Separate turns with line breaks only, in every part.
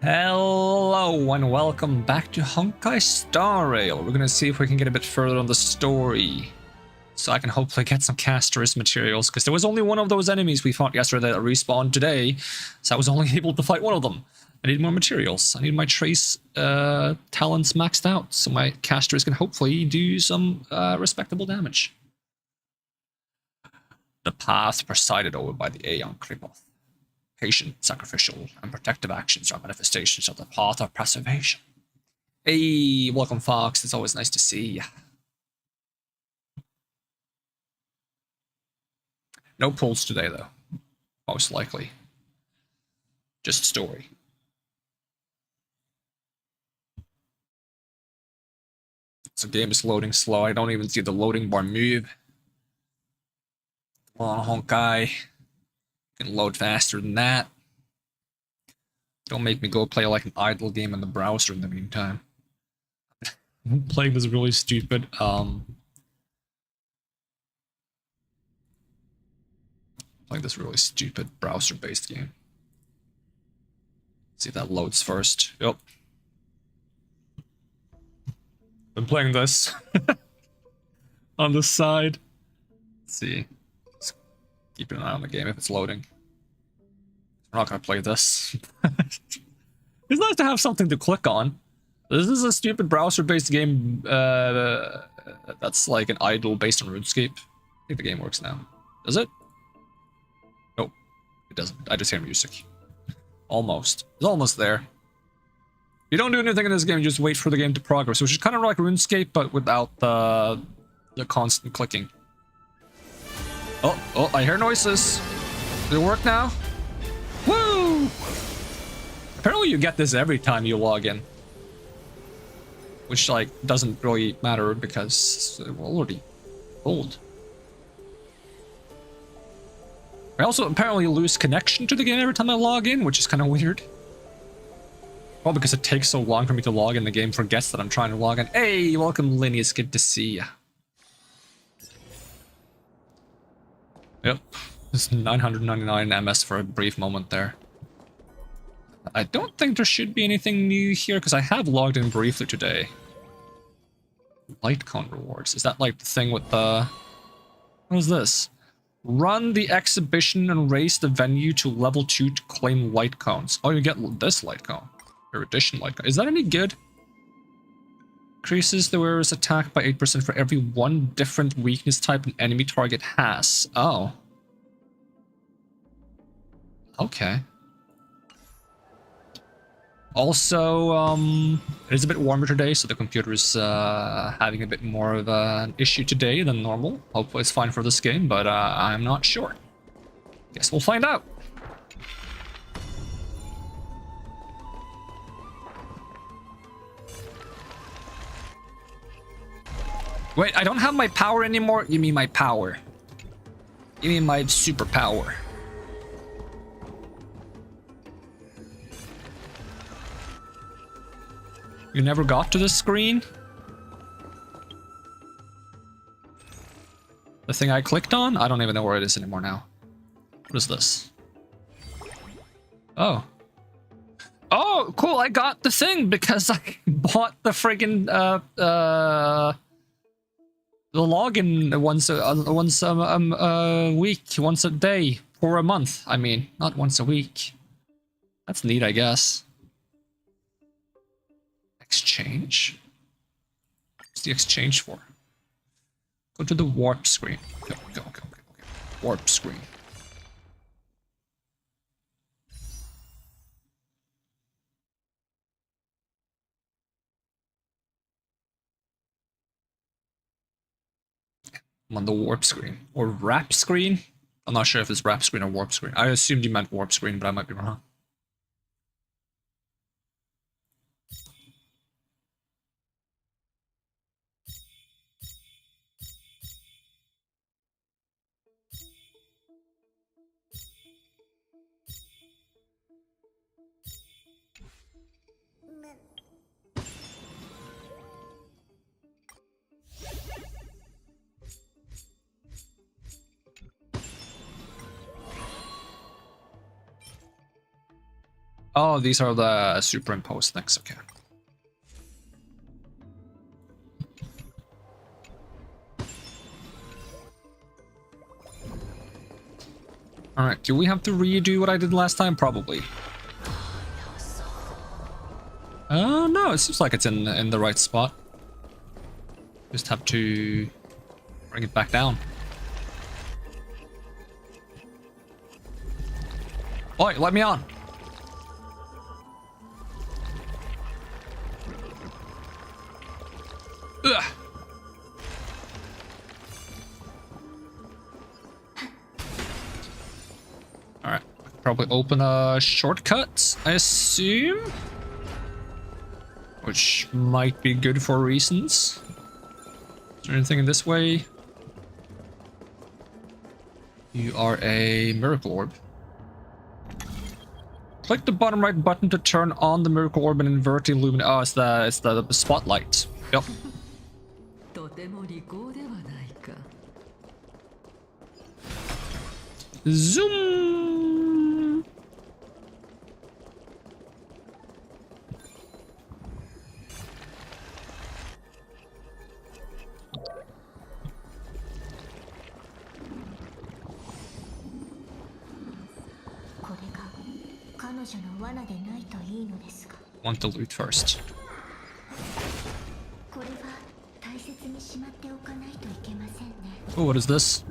Hello and welcome back to Honkai Star Rail. We're gonna see if we can get a bit further on the story, so I can hopefully get some casterist materials, because there was only one of those enemies we fought yesterday that respawned today, so I was only able to fight one of them. I need more materials. I need my trace talents maxed out, so my casterist can hopefully do some respectable damage. The path presided over by the Aeon Kripoth. Patient, sacrificial, and protective actions are manifestations of the path of preservation. Hey, welcome Fox, it's always nice to see ya. No pulls today though, most likely. Just story. So game is loading slow, I don't even see the loading bar move. Come on, Honkai. Can load faster than that. Don't make me go play like an idle game in the browser in the meantime. I'm playing this really stupid, playing this really stupid browser-based game. See if that loads first. Yep. Been playing this on the side. Let's see. Keep an eye on the game if it's loading. We're not gonna play this. It's nice to have something to click on. This is a stupid browser-based game that's like an idle based on RuneScape. I think the game works now. Does it? Nope. It doesn't. I just hear music. Almost. It's almost there. If you don't do anything in this game, you just wait for the game to progress, which is kind of like RuneScape, but without the constant clicking. Oh, I hear noises. Does it work now? Woo! Apparently you get this every time you log in. Which, like, doesn't really matter because we're already old. I also apparently lose connection to the game every time I log in, which is kind of weird. Well, because it takes so long for me to log in, the game forgets that I'm trying to log in. Hey, welcome, Linny. It's good to see ya. Yep, it's 999 MS for a brief moment there. I don't think there should be anything new here, because I have logged in briefly today. Lightcon rewards. Is that like the thing with the... What is this? Run the exhibition and raise the venue to level 2 to claim light cones. Oh, you get this light cone. Erudition light cone. Is that any good? Increases the wearer's attack by 8% for every one different weakness type an enemy target has. Oh. Okay. Also, it is a bit warmer today, so the computer is having a bit more of an issue today than normal. Hopefully it's fine for this game, but I'm not sure. Guess we'll find out. Wait, I don't have my power anymore? You mean my power? You mean my superpower? You never got to this screen? The thing I clicked on? I don't even know where it is anymore now. What is this? Oh. Oh, cool, I got the thing because I bought the friggin' the login once a week, once a day, or a month. I mean, not once a week. That's neat, I guess. Exchange? What's the exchange for? Go to the warp screen. Go. Warp screen. I'm on the warp screen. Or wrap screen? I'm not sure if it's wrap screen or warp screen. I assumed you meant warp screen, but I might be wrong. Oh, these are the superimposed things. Okay. Alright, do we have to redo what I did last time? Probably. No, it seems like it's in the right spot. Just have to bring it back down. Oi, let me on! Ugh. Alright, probably open a shortcut, I assume? Which might be good for reasons. Is there anything in this way? You are a miracle orb. Click the bottom right button to turn on the miracle orb and invert the illuminate. Oh, it's the spotlight. Yep. Zoom. Want the loot first. Oh, what is this?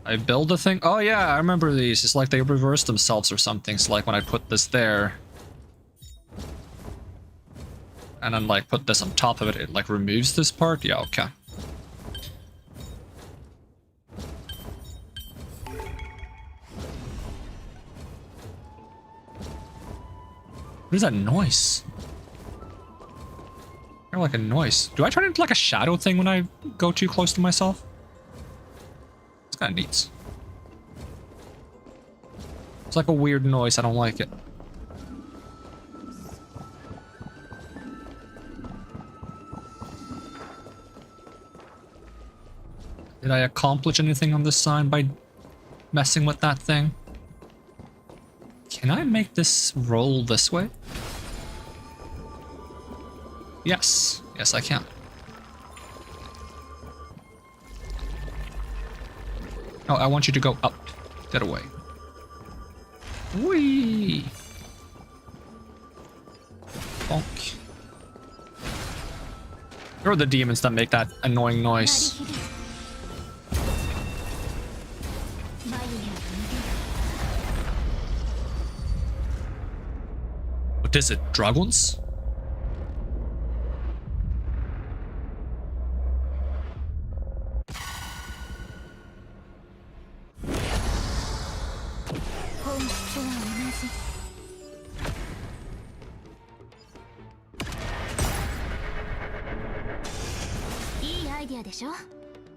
I build a thing? Oh yeah, I remember these. It's like they reverse themselves or something. So like when I put this there and then like put this on top of it, it like removes this part? Yeah, okay. What is that noise? I hear like a noise. Do I turn into like a shadow thing when I go too close to myself? It's kind of neat. It's like a weird noise. I don't like it. Did I accomplish anything on this sign by messing with that thing? Can I make this roll this way? Yes. Yes, I can. Oh, I want you to go up. Get away. Whee! Bonk. Or the demons that make that annoying noise. What is it? Dragons?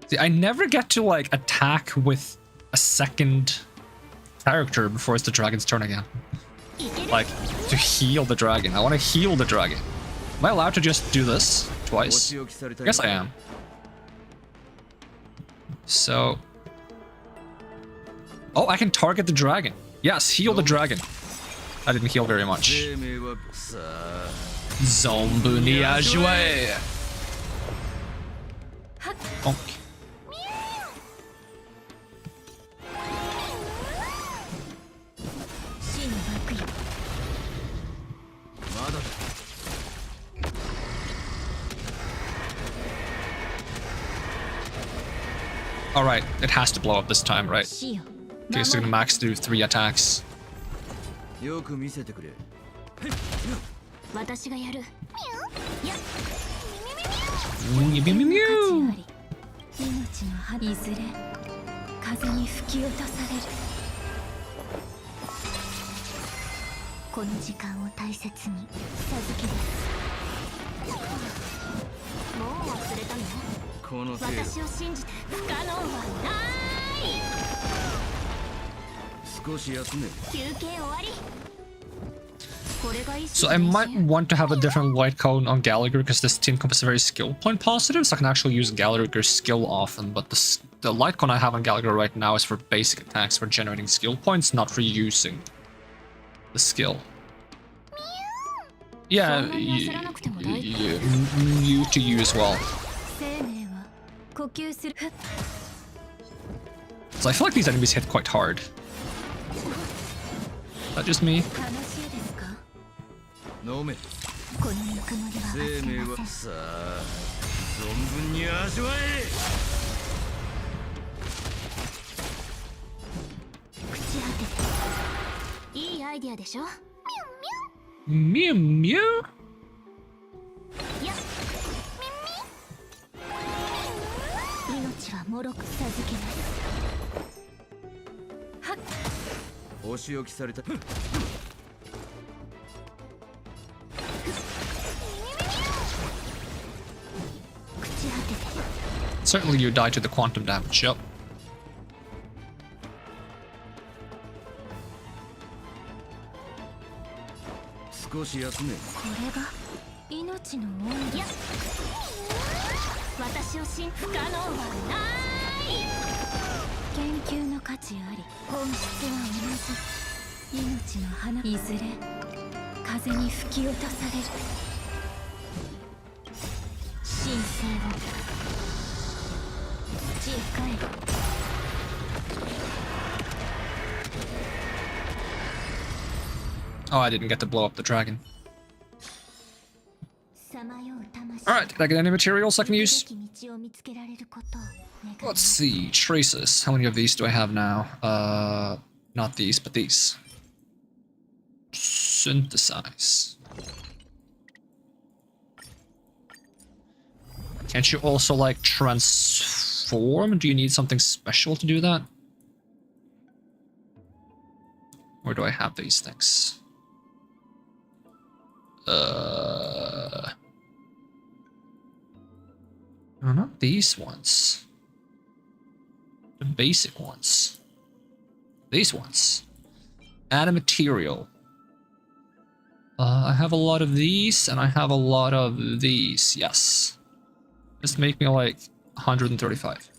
See, I never get to like attack with a second character before it's the dragon's turn again. Like, to heal the dragon. I want to heal the dragon. Am I allowed to just do this twice? Yes, I am. So... Oh, I can target the dragon. Yes, heal the dragon. I didn't heal very much. Zombuni ajue. Bonk. Alright, it has to blow up this time, right? Okay, so gonna max do 3 attacks. Mew, mew, mew, mew. So I might want to have a different white cone on Gallagher because this team comp is very skill point positive, so I can actually use Gallagher's skill often, but the Litecoin I have on Gallagher right now is for basic attacks, for generating skill points, not for using the skill. Yeah, you to you as well. So I feel like these enemies hit quite hard. Is that just me? Mew mew. Certainly you die to the quantum damage, yep. Oh, I didn't get to blow up the dragon. Alright, did I get any materials I can use? Let's see, traces. How many of these do I have now? Not these, but these. Synthesize. Can't you also, like, transform? Do you need something special to do that? Where do I have these things? No, not these ones. The basic ones. These ones. Add a material. I have a lot of these, and I have a lot of these. Yes. Just make me like 135.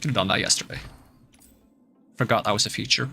Could have done that yesterday. Forgot that was a feature.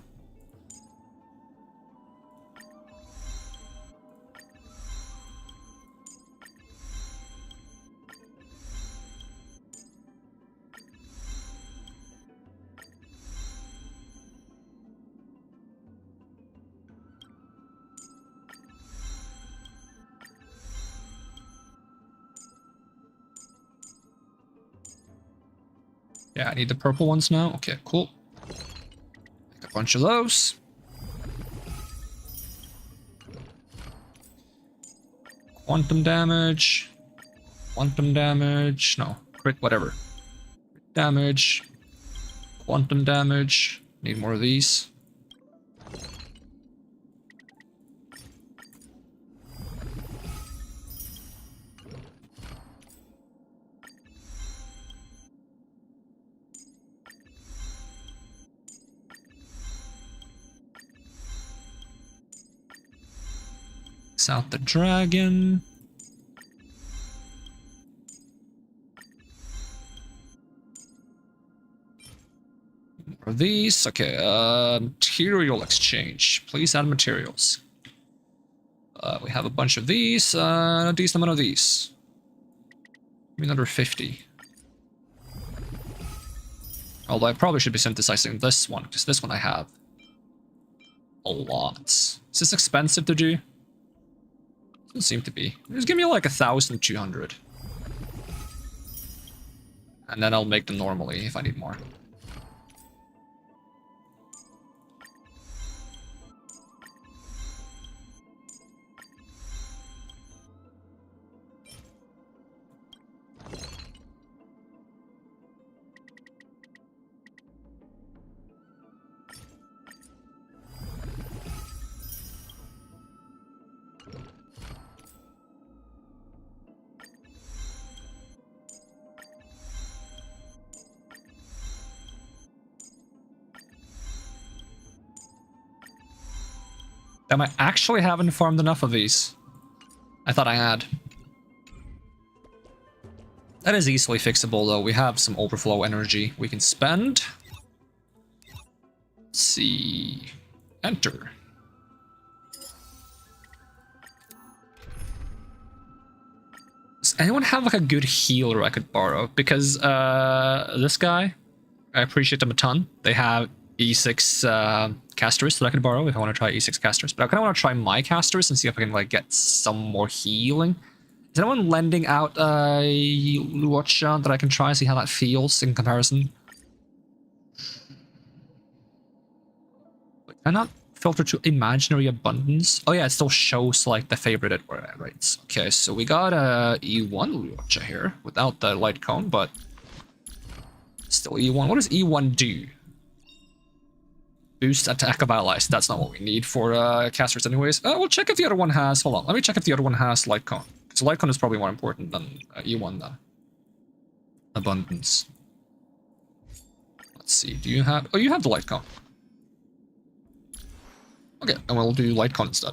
Yeah, I need the purple ones now. Okay, cool. Make a bunch of those. Quantum damage. Quantum damage. No, crit, whatever. Crit damage. Quantum damage. Need more of these. Out the dragon. Are these? Okay, material exchange. Please add materials. We have a bunch of these, a decent amount of these. Maybe another 50. Although I probably should be synthesizing this one, because this one I have a lot. Is this expensive to do? Doesn't seem to be. Just give me like 1,200. And then I'll make them normally if I need more. Damn, I actually haven't farmed enough of these. I thought I had. That is easily fixable though. We have some overflow energy we can spend. Let's see. Enter. Does anyone have like a good healer I could borrow? Because this guy, I appreciate them a ton. They have E6 casters that I could borrow if I want to try E6 casters. But I kind of want to try my casters and see if I can like get some more healing. Is anyone lending out a Luocha that I can try and see how that feels in comparison? Can I not filter to imaginary abundance? Oh yeah, it still shows like the favorited rates. Okay, so we got a E1 Luocha here without the light cone, but still E1. What does E1 do? Boost attack of allies. That's not what we need for casters anyways. We'll check if the other one has... Hold on, let me check if the other one has light cone. Because light cone is probably more important than E1 then. Abundance. Let's see, do you have... Oh, you have the light cone. Okay, and we'll do light cone instead.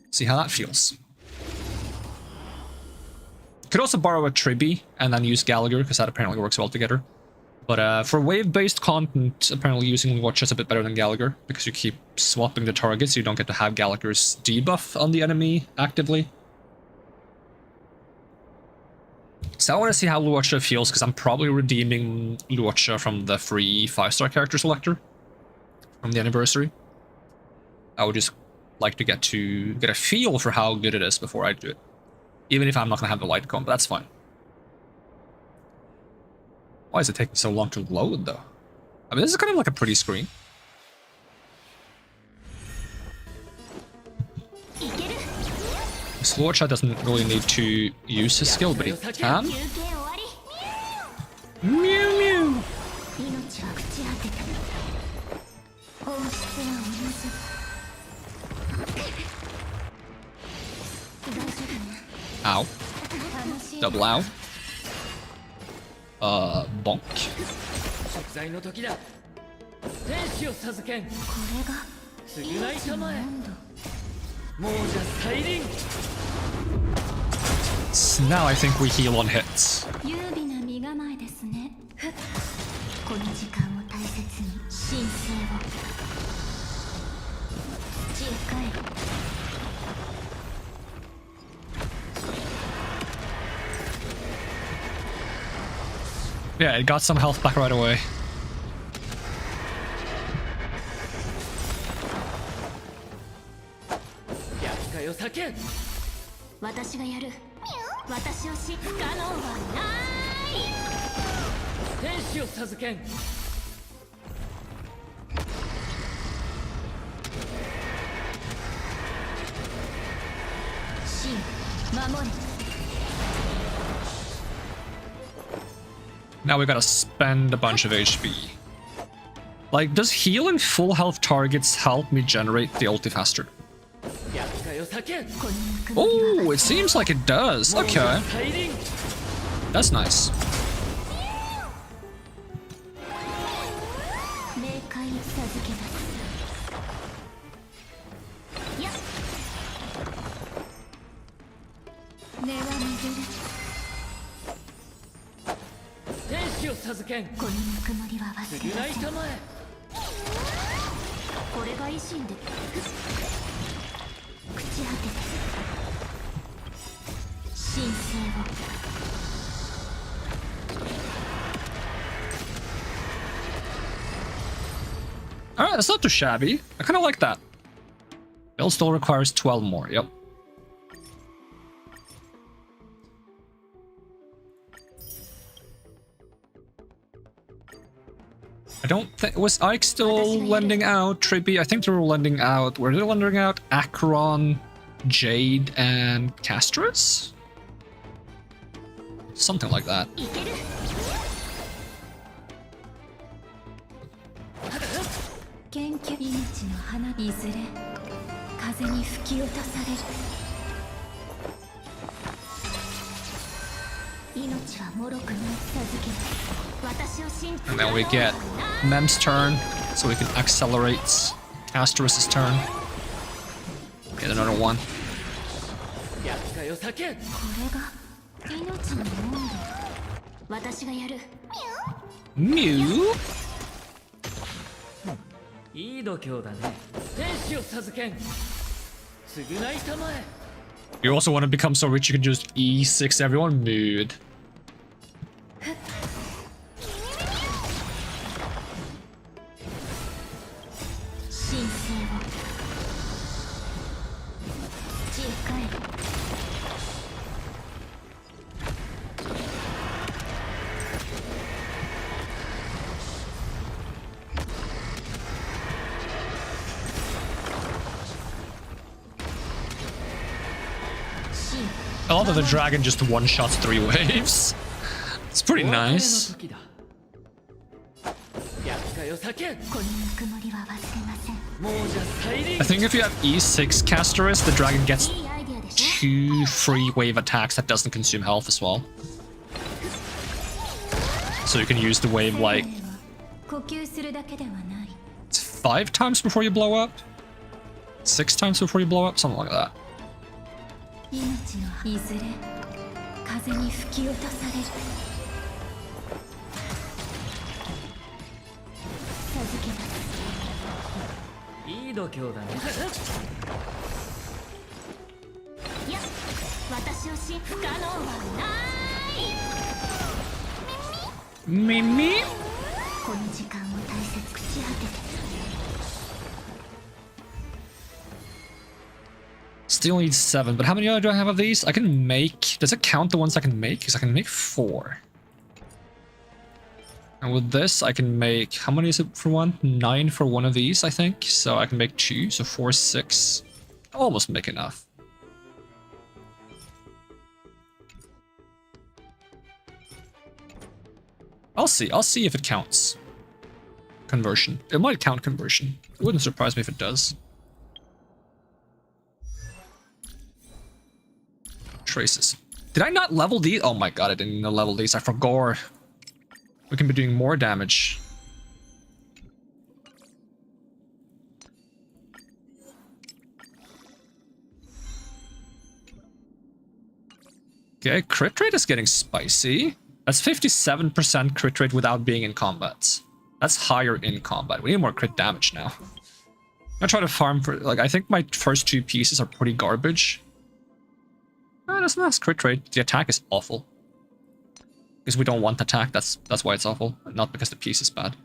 See how that feels. Could also borrow a Tribby and then use Gallagher, because that apparently works well together. But for wave-based content, apparently using Watch is a bit better than Gallagher, because you keep swapping the targets, so you don't get to have Gallagher's debuff on the enemy actively. So I want to see how Luocha feels, because I'm probably redeeming Luocha from the free 5-star character selector from the anniversary. I would just like to get a feel for how good it is before I do it. Even if I'm not going to have the light cone, but that's fine. Why is it taking so long to load, though? I mean, this is kind of like a pretty screen. Luocha doesn't really need to use his skill, but he can. Mew mew! Ow. Double ow. Bonk. So now I think we heal on hits. Yeah, it got some health back right away. Now we gotta spend a bunch of HP. Like, does healing full health targets help me generate the ulti faster? Oh, it seems like it does. Okay. That's nice. Alright, that's not too shabby. I kind of like that. Build still requires 12 more, yep. I don't think... Was Ike still lending out Tribby? I think they were lending out... Were they lending out Acheron, Jade, and Castris? Something like that. And then we get Mem's turn, so we can accelerate Castris' turn. Get another one. Mew?
いい度胸だね。天使を授けん。償いたまえ。
You also want to become so rich you can just E6 everyone? Mood. I love that the dragon just one-shots 3 waves. It's pretty nice. I think if you have E6 Casterus, the dragon gets 2 free wave attacks that doesn't consume health as well. So you can use the wave like... It's 5 times before you blow up? 6 times before you blow up? Something like that. Mimi? Still need 7, but how many do I have of these? I can make... Does it count the ones I can make? Because I can make 4. And with this, I can make... How many is it for one? 9 for one of these, I think. So I can make 2, so 4, 6. I'll almost make enough. I'll see if it counts. Conversion. It might count conversion. It wouldn't surprise me if it does. Traces. Did I not level these? Oh my god, I didn't level these. I forgot. We can be doing more damage. Okay, crit rate is getting spicy. That's 57% crit rate without being in combat. That's higher in combat. We need more crit damage now. I'm gonna try to farm for... Like, I think my first 2 pieces are pretty garbage. Oh, that's nice crit rate. The attack is awful. Because we don't want attack, that's why it's awful. Not because the piece is bad.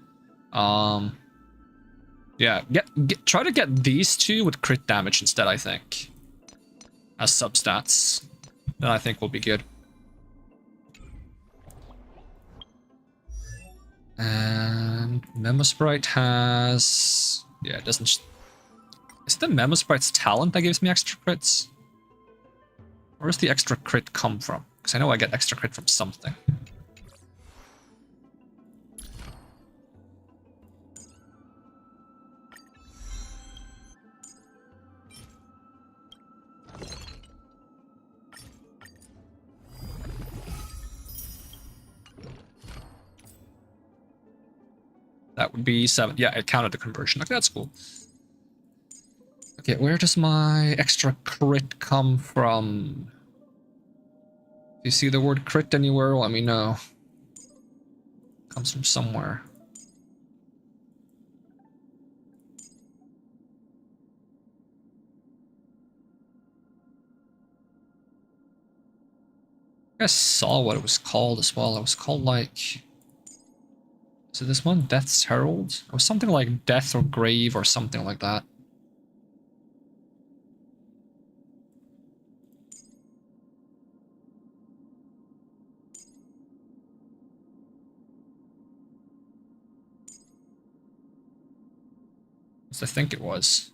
Yeah, try to get these 2 with crit damage instead, I think. As substats. Then I think we'll be good. And Memo Sprite has... Yeah, it doesn't... Is it the Memo Sprite's talent that gives me extra crits? Where does the extra crit come from? Because I know I get extra crit from something. That would be 7. Yeah, it counted the conversion. Okay, that's cool. Okay, where does my extra crit come from? If you see the word crit anywhere, let me know. Comes from somewhere. I saw what it was called as well. It was called like... So this one, Death's Herald? It was something like Death or Grave or something like that. I think it was.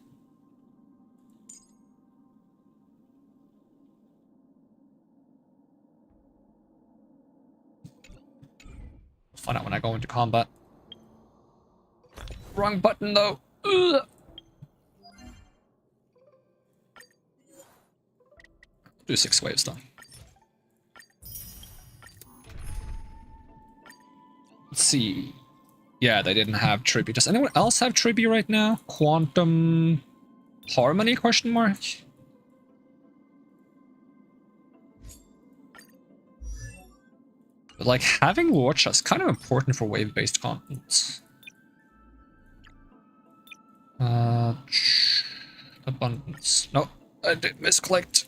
I'll find out when I go into combat. Wrong button though. Ugh. Do 6 waves though. Let's see. Yeah, they didn't have Tribute. Does anyone else have Tribute right now? Quantum Harmony, question mark? But like having Luocha is kind of important for wave-based content. Abundance. No, I did misclicked.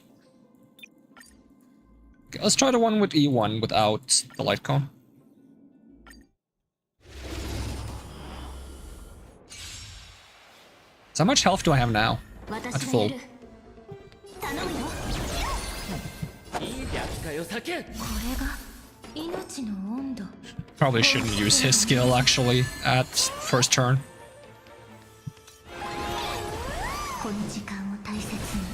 Okay, let's try the one with E1 without the light cone. So how much health do I have now? At full. Probably shouldn't use his skill actually at first turn.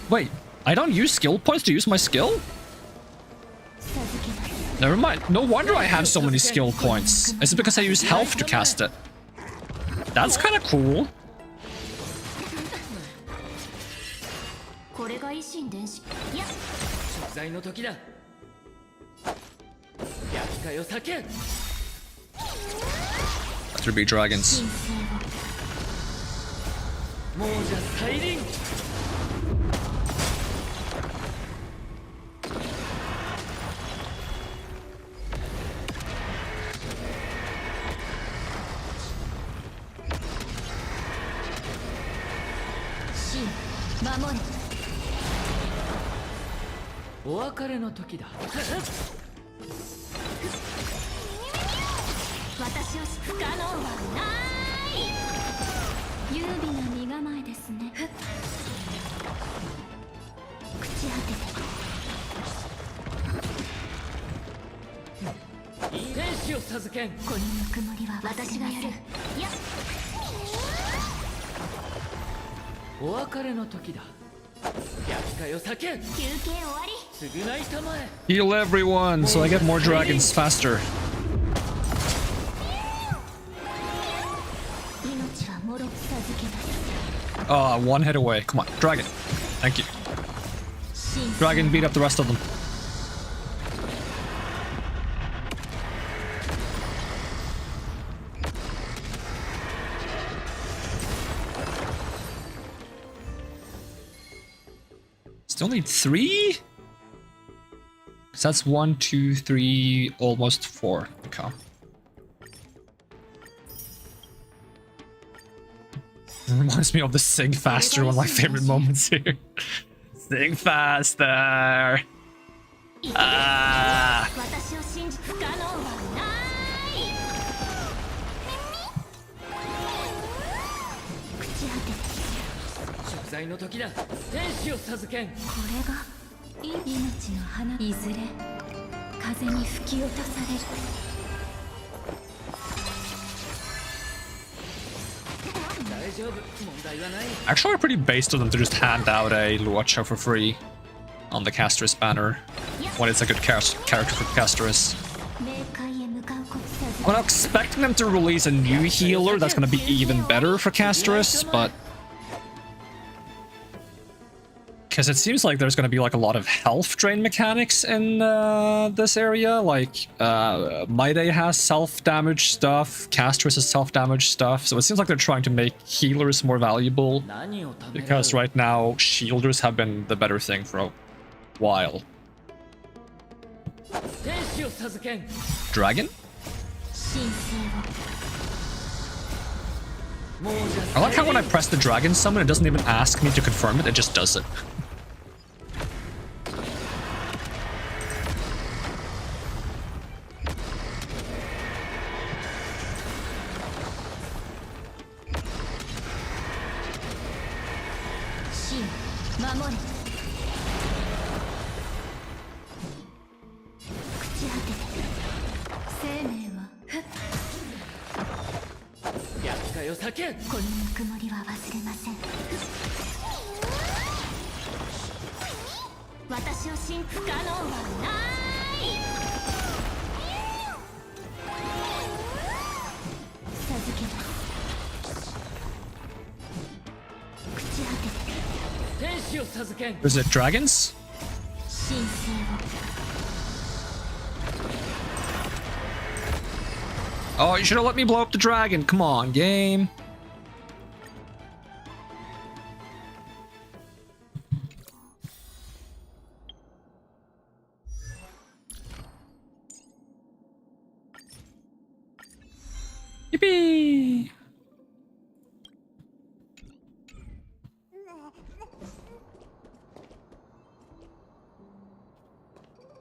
Wait, I don't use skill points to use my skill? Never mind. No wonder I have so many skill points. Is it because I use health to cast it? That's kind of cool. There be dragons. Heal everyone so I get more dragons faster. Oh, one hit away. Come on, dragon. Thank you. Dragon beat up the rest of them. Still need 3? So that's 1, 2, 3, almost 4. Okay. It reminds me of the sing faster, one of my favorite moments here. Sing faster. Ah. Actually, pretty based on them to just hand out a Luocha for free on the Casterus banner when it's a good character for Casterus. I'm not expecting them to release a new healer that's going to be even better for Casterus, but because it seems like there's going to be like a lot of health drain mechanics in this area. Like Maide has self-damage stuff, Casterus has self-damage stuff, so it seems like they're trying to make healers more valuable, because right now shielders have been the better thing for a while. Dragon? I like how when I press the dragon summon, it doesn't even ask me to confirm it, it just does it. Is it dragons? Oh, you should have let me blow up the dragon. Come on, game. Yippee!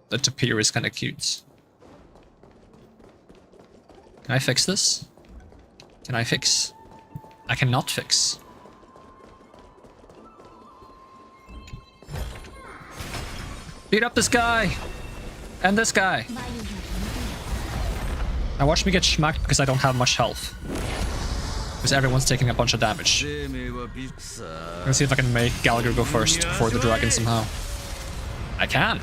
The tapir is kind of cute. Can I fix this? Can I fix? I cannot fix. Beat up this guy! And this guy! Now watch me get schmacked because I don't have much health. Because everyone's taking a bunch of damage. Let's see if I can make Gallagher go first before the dragon somehow. I can!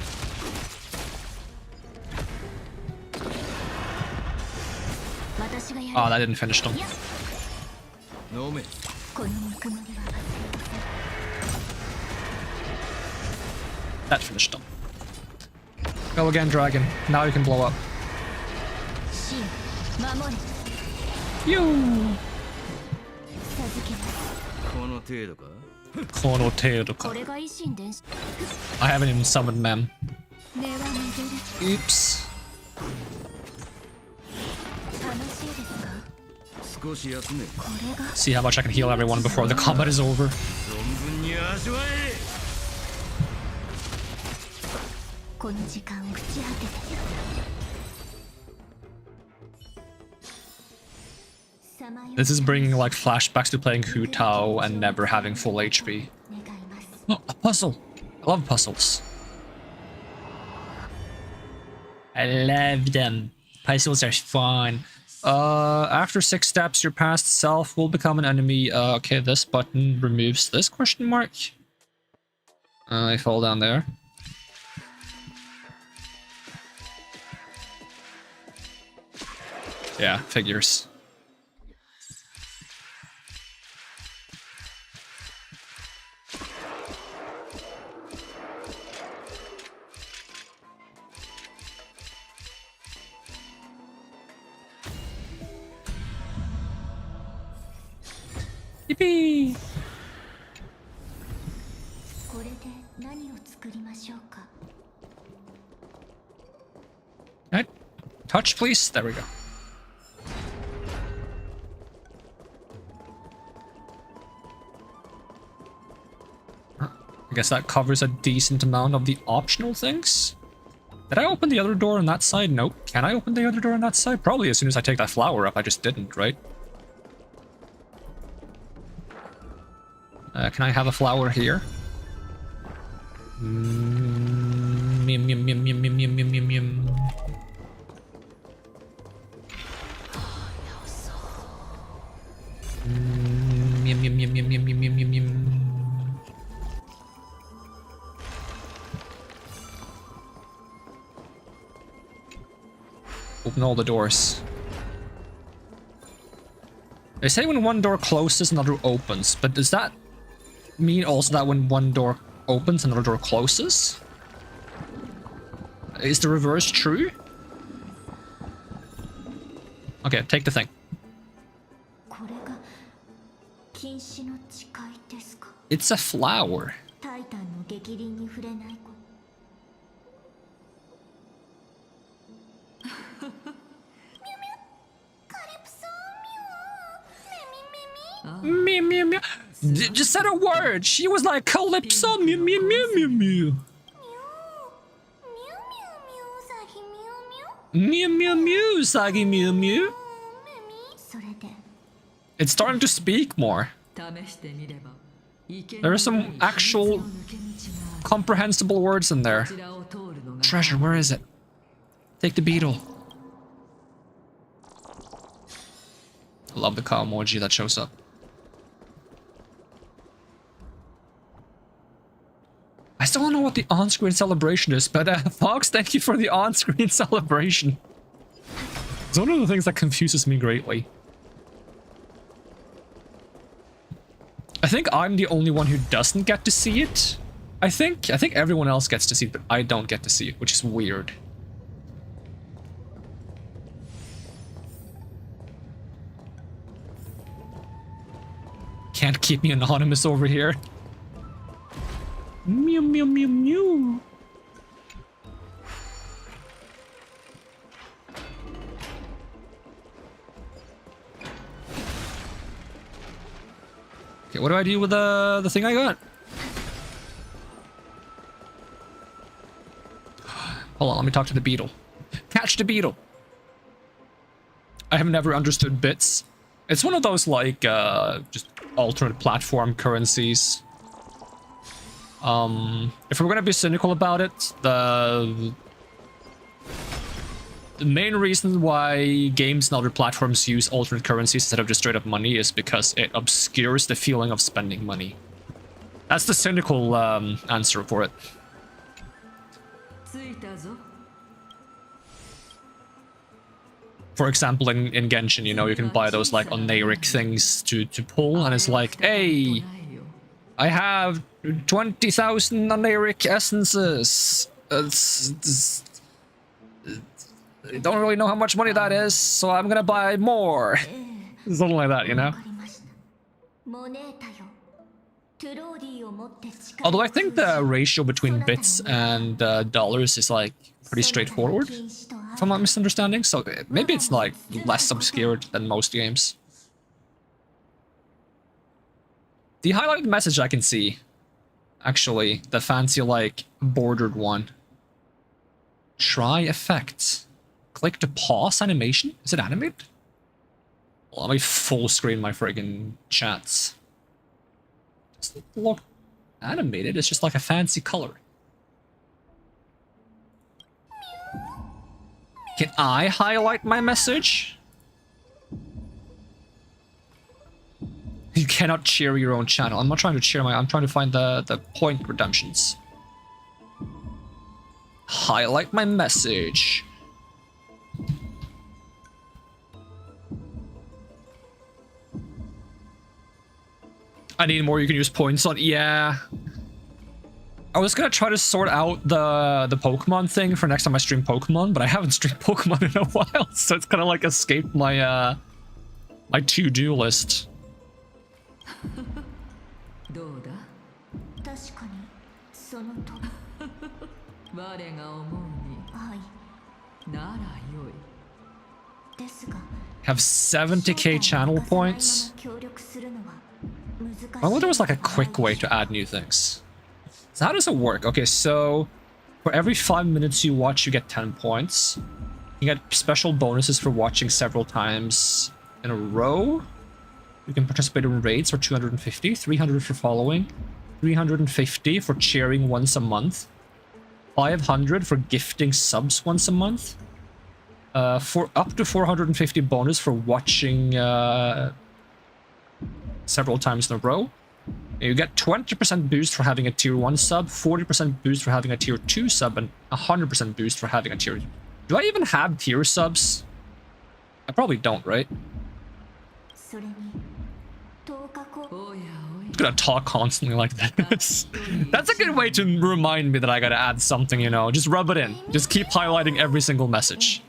Oh, that didn't finish them. That finished them. Go again, dragon. Now you can blow up. You. I haven't even summoned Mem. Oops. See how much I can heal everyone before the combat is over. This is bringing like flashbacks to playing Hu Tao and never having full HP. Oh, a puzzle! I love puzzles. I love them. Puzzles are fun. After 6 steps, your past self will become an enemy. Okay, this button removes this question mark. I fall down there. Yeah, figures. Yippee! Right. Touch, please. There we go. I guess that covers a decent amount of the optional things. Did I open the other door on that side? Nope. Can I open the other door on that side? Probably as soon as I take that flower up. I just didn't, right? Can I have a flower here? Yum, yum, yum, yum, yum, yum, yum, yum. Yum, yum, yum, yum, yum, yum, yum, yum. Open all the doors. They say when one door closes, another opens, but does that mean also that when one door opens, another door closes? Is the reverse true? Okay, take the thing. It's a flower. Mew mew mew. Just said a word. She was like Calypso. Mew mew mew mew mew. Mew mew mew, Sagi mew mew. It's starting to speak more. There are some actual comprehensible words in there. Treasure, where is it? Take the beetle. I love the cow emoji that shows up. I still don't know what the on-screen celebration is, but Fox, thank you for the on-screen celebration. It's one of the things that confuses me greatly. I think I'm the only one who doesn't get to see it. I think everyone else gets to see it, but I don't get to see it, which is weird. Can't keep me anonymous over here. Mew mew mew mew. what do I do with the thing I got? Hold on, let me talk to the beetle. Catch the beetle. I have never understood bits. It's one of those like just alternate platform currencies. If we're gonna be cynical about it, the main reason why games and other platforms use alternate currencies instead of just straight up money is because it obscures the feeling of spending money. That's the cynical answer for it. For example, in Genshin, you know, you can buy those like oniric things to pull, and it's like, hey, I have 20,000 oniric essences. I don't really know how much money that is, so I'm gonna buy more. Something like that, you know? Although I think the ratio between bits and dollars is like pretty straightforward, if I'm not misunderstanding, so maybe it's like less obscured than most games. The highlighted message I can see, actually, the fancy like bordered one. Try effects. Click to pause animation? Is it animated? Well, let me full screen my friggin' chats. It doesn't look animated, it's just like a fancy color. Can I highlight my message? You cannot cheer your own channel. I'm not trying to cheer I'm trying to find the point redemptions. Highlight my message. I need more you can use points on. Yeah. I was gonna try to sort out the Pokemon thing for next time I stream Pokemon, but I haven't streamed Pokemon in a while, so it's kind of like escaped my my to-do list. Have 70k channel points. I wonder if there was like a quick way to add new things. So how does it work? Okay, so for every 5 minutes you watch, you get 10 points. You get special bonuses for watching several times in a row. You can participate in raids for 250, 300 for following, 350 for cheering once a month, 500 for gifting subs once a month, for up to 450 bonus for watching several times in a row. You get 20% boost for having a tier 1 sub, 40% boost for having a tier 2 sub, and 100% boost for having a tier... Do I even have tier subs? I probably don't, right? I'm gonna talk constantly like this. That's a good way to remind me that I gotta add something, you know. Just rub it in. Just keep highlighting every single message.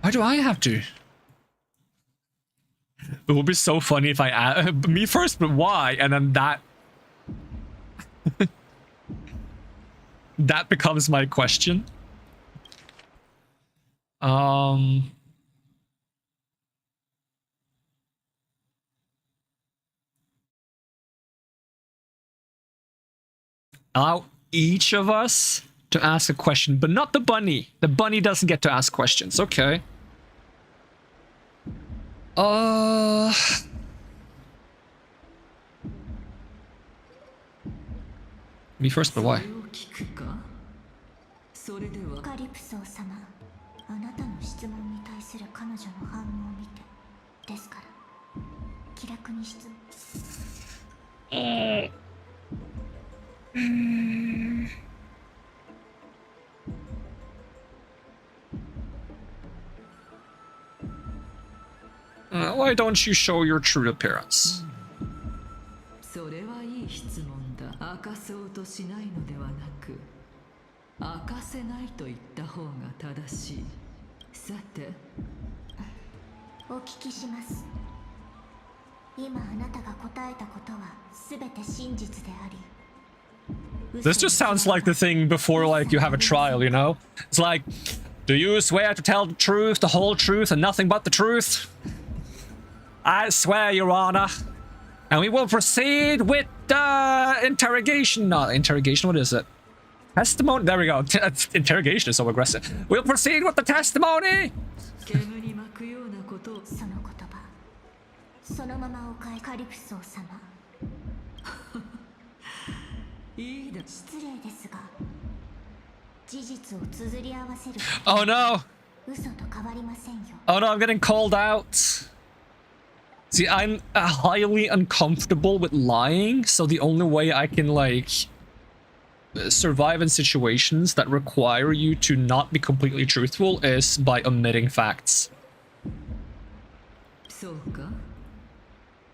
Why do I have to? It would be so funny if I add me first, but why? And then that that becomes my question. Allow each of us to ask a question, but not the bunny. The bunny doesn't get to ask questions. Okay. Me first, but why? Why don't you show your true appearance? This just sounds like the thing before, like, you have a trial, you know? It's like, Do you swear to tell the truth, the whole truth, and nothing but the truth? I swear, Your Honor. And we will proceed with the interrogation. Not interrogation, what is it? Testimony? There we go. Interrogation is so aggressive. We'll proceed with the testimony!
そのままお帰りカリプソー様いいだ失礼ですが事実を綴り合わせる
Oh no!
嘘と変わりませんよ
Oh no, I'm getting called out. See, I'm highly uncomfortable with lying, so the only way I can, like, survive in situations that require you to not be completely truthful is by omitting facts.
そうか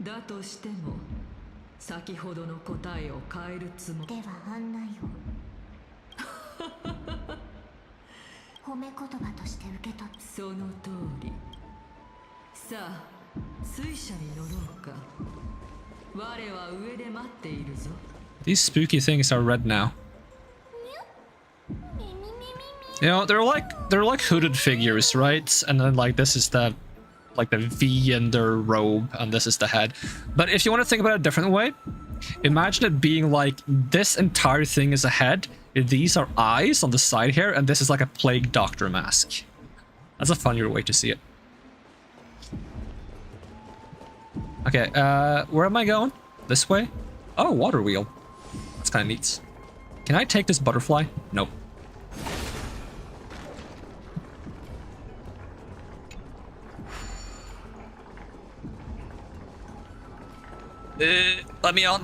だとしても先ほどの答えを変えるつもり
では案内を褒め言葉として受け取って
その通りさあ水車に乗ろうか我は上で待っているぞ
These spooky things are red now. You know, they're like hooded figures, right? And then like this is the like the V in their robe, and this is the head. But if you want to think about it a different way, imagine it being like this entire thing is a head, these are eyes on the side here, and this is like a plague doctor mask. That's a funnier way to see it. Okay, where am I going? This way? Oh, water wheel. That's kind of neat. Can I take this butterfly? Nope. Let me on.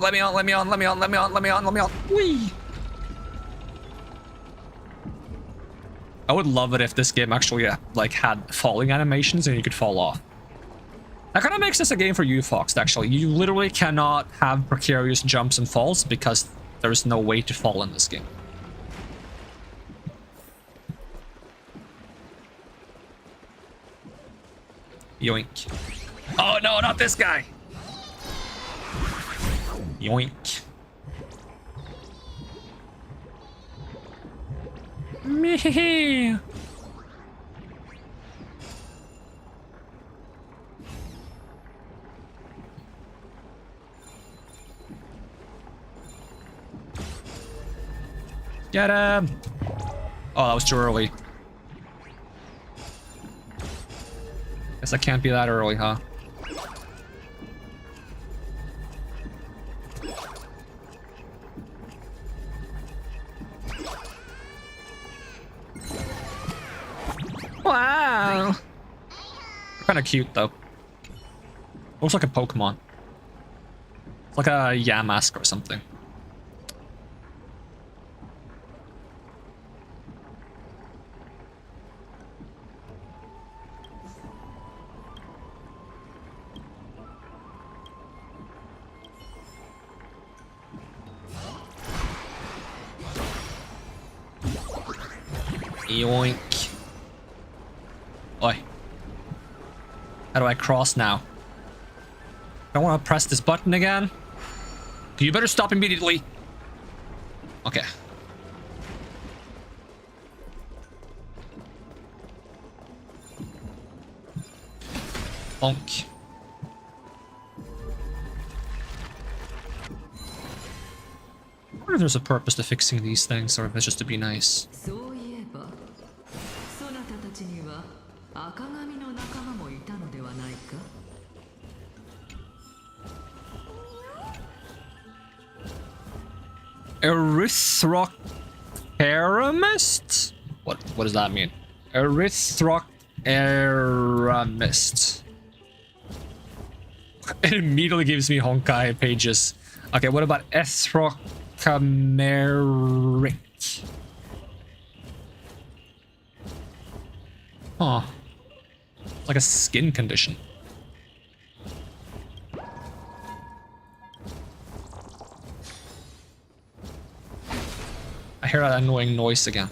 Whee! I would love it if this game actually like had falling animations and you could fall off. That kind of makes this a game for you, Fox, actually. You literally cannot have precarious jumps and falls because there's no way to fall in this game. Yoink. Oh no, not this guy! Yoink. Meh. Get him! Oh, that was too early. Guess I can't be that early, huh? Wow! Kind of cute, though. Looks like a Pokemon. It's like a Yamask or something. Yoink. Oi. How do I cross now? I don't want to press this button again. You better stop immediately. Okay. Bonk. I wonder if there's a purpose to fixing these things, or if it's just to be nice.
そういえばそなたたちには赤髪の仲間もいたのではないか
Erythroceramist? What does that mean? Erythroceramist. It immediately gives me Honkai pages. Okay, what about Ethrocameric? Huh. It's like a skin condition. I hear that annoying noise again.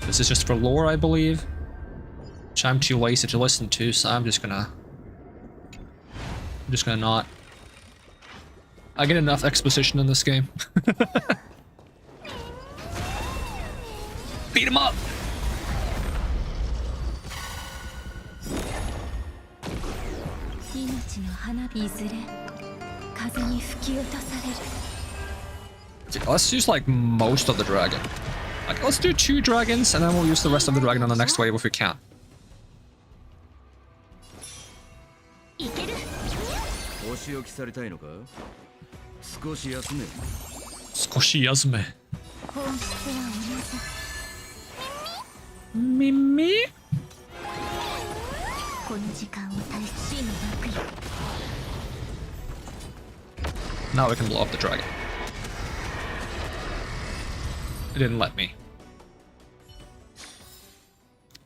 This is just for lore, I believe, which I'm too lazy to listen to, so I'm just gonna I'm just gonna not. I get enough exposition in this game. Beat him up! Let's use like most of the dragon. Like, let's do 2 dragons and then we'll use the rest of the dragon on the next wave if we can.
お仕置きされたいのか少し休め
少し休め耳 Now we can blow up the dragon. It didn't let me.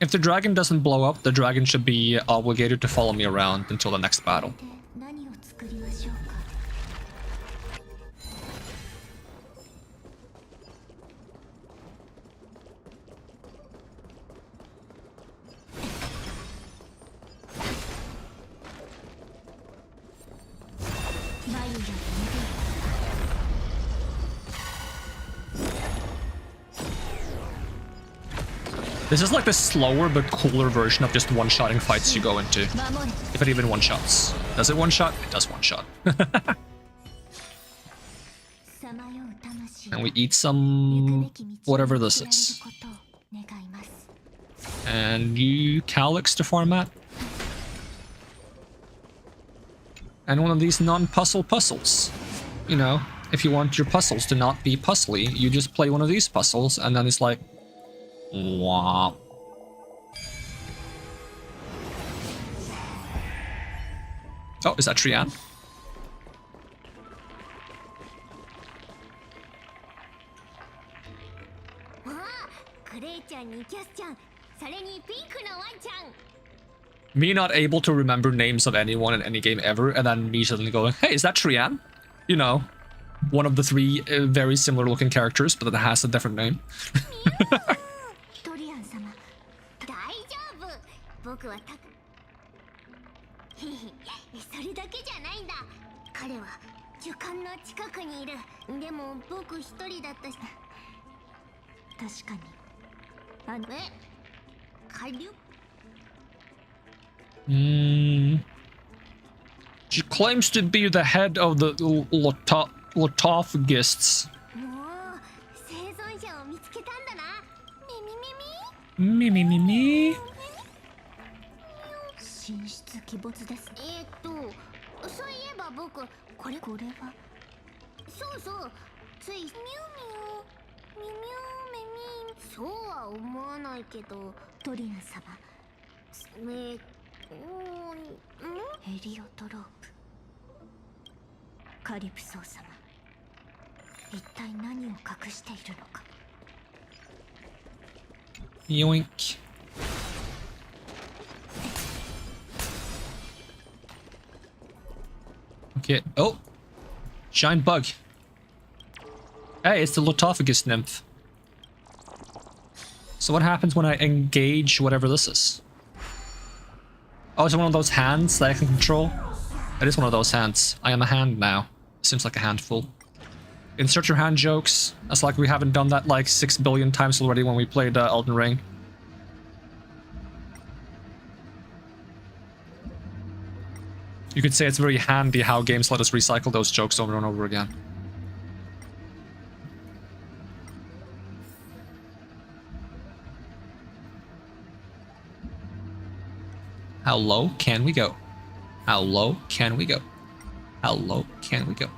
If the dragon doesn't blow up, the dragon should be obligated to follow me around until the next battle. This is like the slower but cooler version of just one-shotting fights you go into. If it even one-shots. Does it one-shot? It does one-shot. And we eat some... whatever this is. And you Calyx to farm at. And one of these non-puzzle puzzles. You know, if you want your puzzles to not be puzzly, you just play one of these puzzles and then it's like... Wow. Oh, is that Trian? Me not able to remember names of anyone in any game ever, and then me suddenly going, hey, is that Trian? You know, one of the 3 very similar looking characters, but that has a different name. She claims to be the head of the Lotophagists. Me.
そういえば僕これはそうそうついミュウミュウミュウミュウメミそうは思わないけどトリアン様エリオトロープカリプソー様一体何を隠しているのか
Yoink. Okay. Oh! Giant bug. Hey, it's the Lotophagus nymph. So what happens when I engage whatever this is? Oh, it's one of those hands that I can control? It is one of those hands. I am a hand now. Seems like a handful. Insert your hand jokes. That's like we haven't done that like 6 billion times already when we played Elden Ring. You could say it's very handy how games let us recycle those jokes over and over again. How low can we go? How low can we go? How low can we go?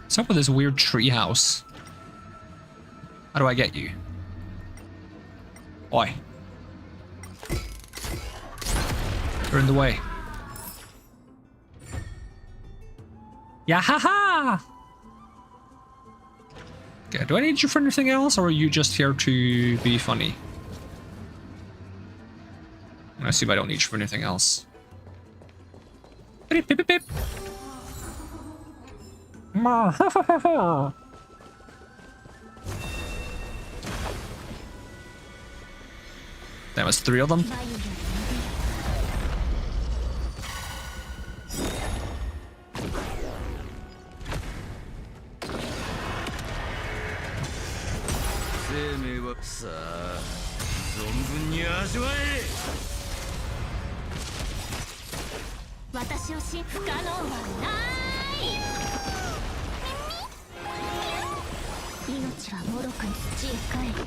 What's up with this weird tree house? How do I get you? Oi. You're in the way. Yeah, haha! Okay, do I need you for anything else, or are you just here to be funny? Let's see if I don't need you for anything else. Beep, beep, beep, beep. There was 3 of them.
生命はさあ存分に味わえ。
私をし不可能はない命はもろくに土へ帰る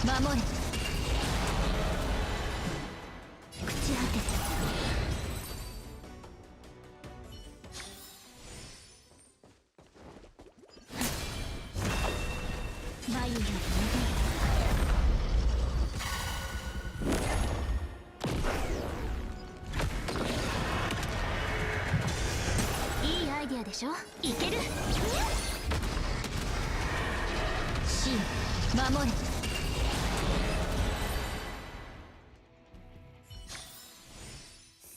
真守れ朽ち果て眉よりいいアイディアでしょいける真守れ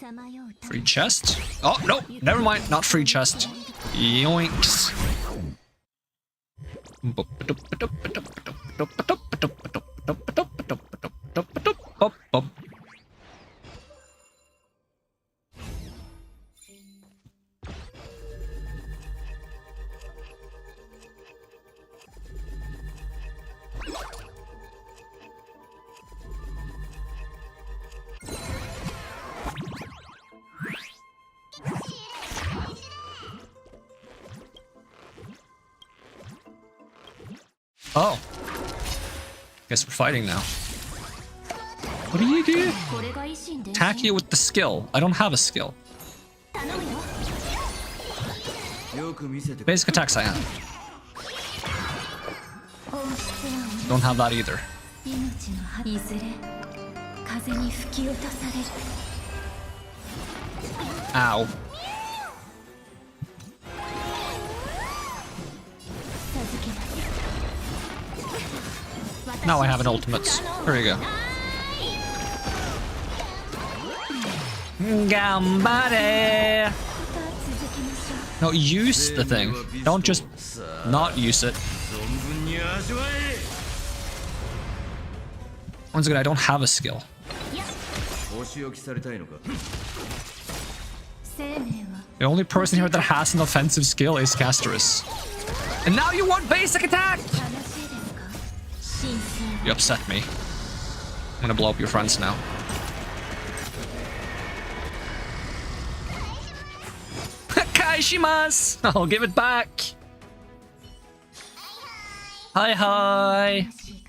さまよう
Free chest? Oh, no, never mind, not free chest. Yoinks. Oh. Guess we're fighting now. What do you do?
これが維新伝
Attack you with the skill. I don't have a skill.
頼むよ
よく見せてくれ。
Basic attacks I have.
本質は
Don't have that either.
命の葉いずれ風に吹き落とされる
Ow.
授けます
Now I have an ultimate. Here we go. Gambare!
続きましょう
No, use the thing. Don't just not use it.
存分に味わえ。
Once again, I don't have a skill.
お仕置きされたいのか。
生命は
The only person here that has an offensive skill is Casterus. And now you want basic attack!
悲しいですか神聖
You upset me. I'm gonna blow up your friends now. Kaishimasu! I'll give it back! Hi hi!
魂が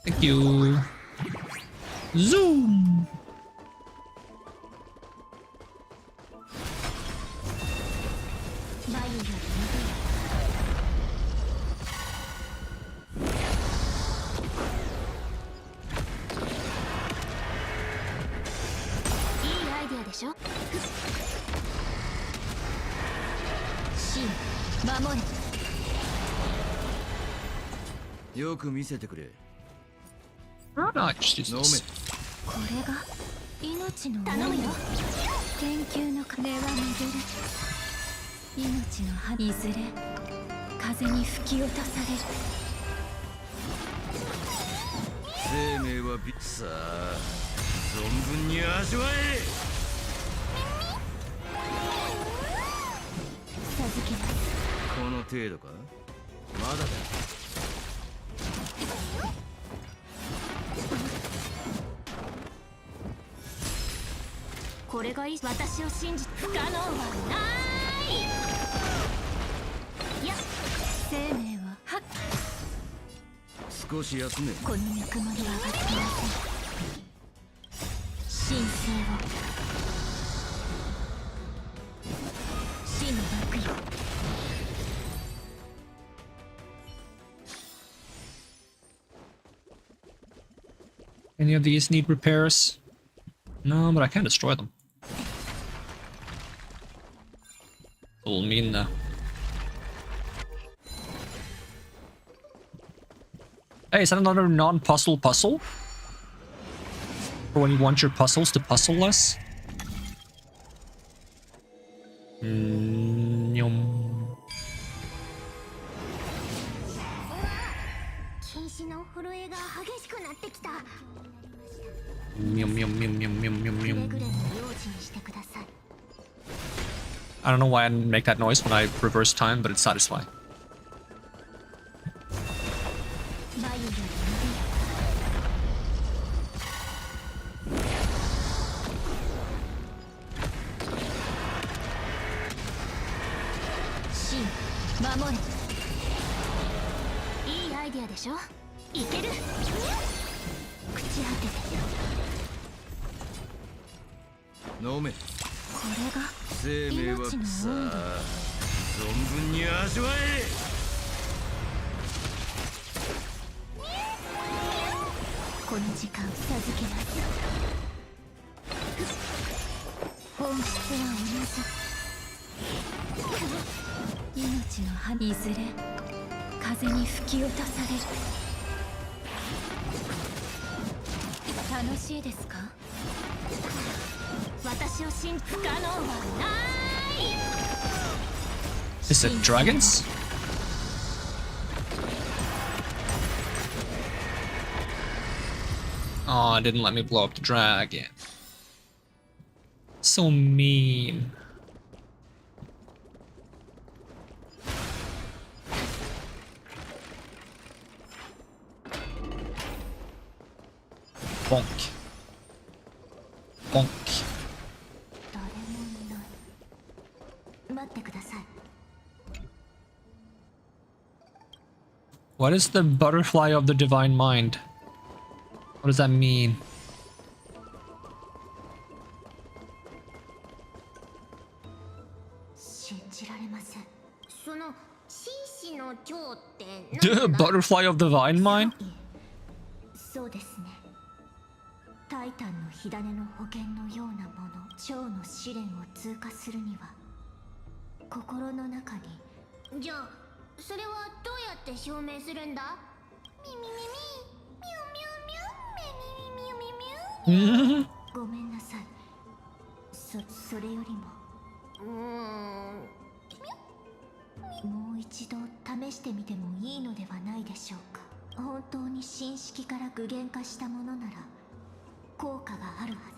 Thank you. Zoom!
眉よりいいアイディアでしょ真守れ
よく見せてくれ。
Ah, just use
飲め。
this.
これが命の頼むよ研究の鐘は巡る命の葉いずれ風に吹き落とされる
生命はびさあ存分に味わえ。
授けます
この程度か。まだだ。
これがいい私を信じ不可能はないいや生命ははっ
少し休め。
このぬくもりは忘れません神聖を死の幕よ
Any of these need repairs? No, but I can destroy them. It'll mean Hey, is that another non-puzzle puzzle? For when you want your puzzles to puzzle less? Yum.
禁止の震えが激しくなってきた。
Yum, yum, yum, yum, yum, yum,
くれ
yum.
ぐれも用心してください。
I don't know why I didn't make that noise when I reverse time, but it's satisfying.
眉より指真守れ。いいアイデアでしょ。いける。朽ち果てて。
飲め。
これが
生命は
命の
さ
温度。
あ存分に味わえ。
この時間授けます。本質は同じ。命の葉いずれ風に吹き落とされる。楽しいですか？私を信不可能はない。
Is it dragons? Oh, it didn't let me blow up the dragon. So mean. Bonk. Bonk.
誰もいない。待ってください。
What is the butterfly of the divine mind? What does that mean?
信じられません。その紳士の蝶って
The butterfly of the divine mind?
そうですね。タイタンの火種の保険のようなもの、蝶の試練を通過するには心の中に。じゃあそれはどうやって証明するんだ？ミミミミミュミュミュミュミミミュミュミュ。ごめんなさい。それよりももう一度試してみてもいいのではないでしょうか。本当に神式から具現化したものなら効果があるはず。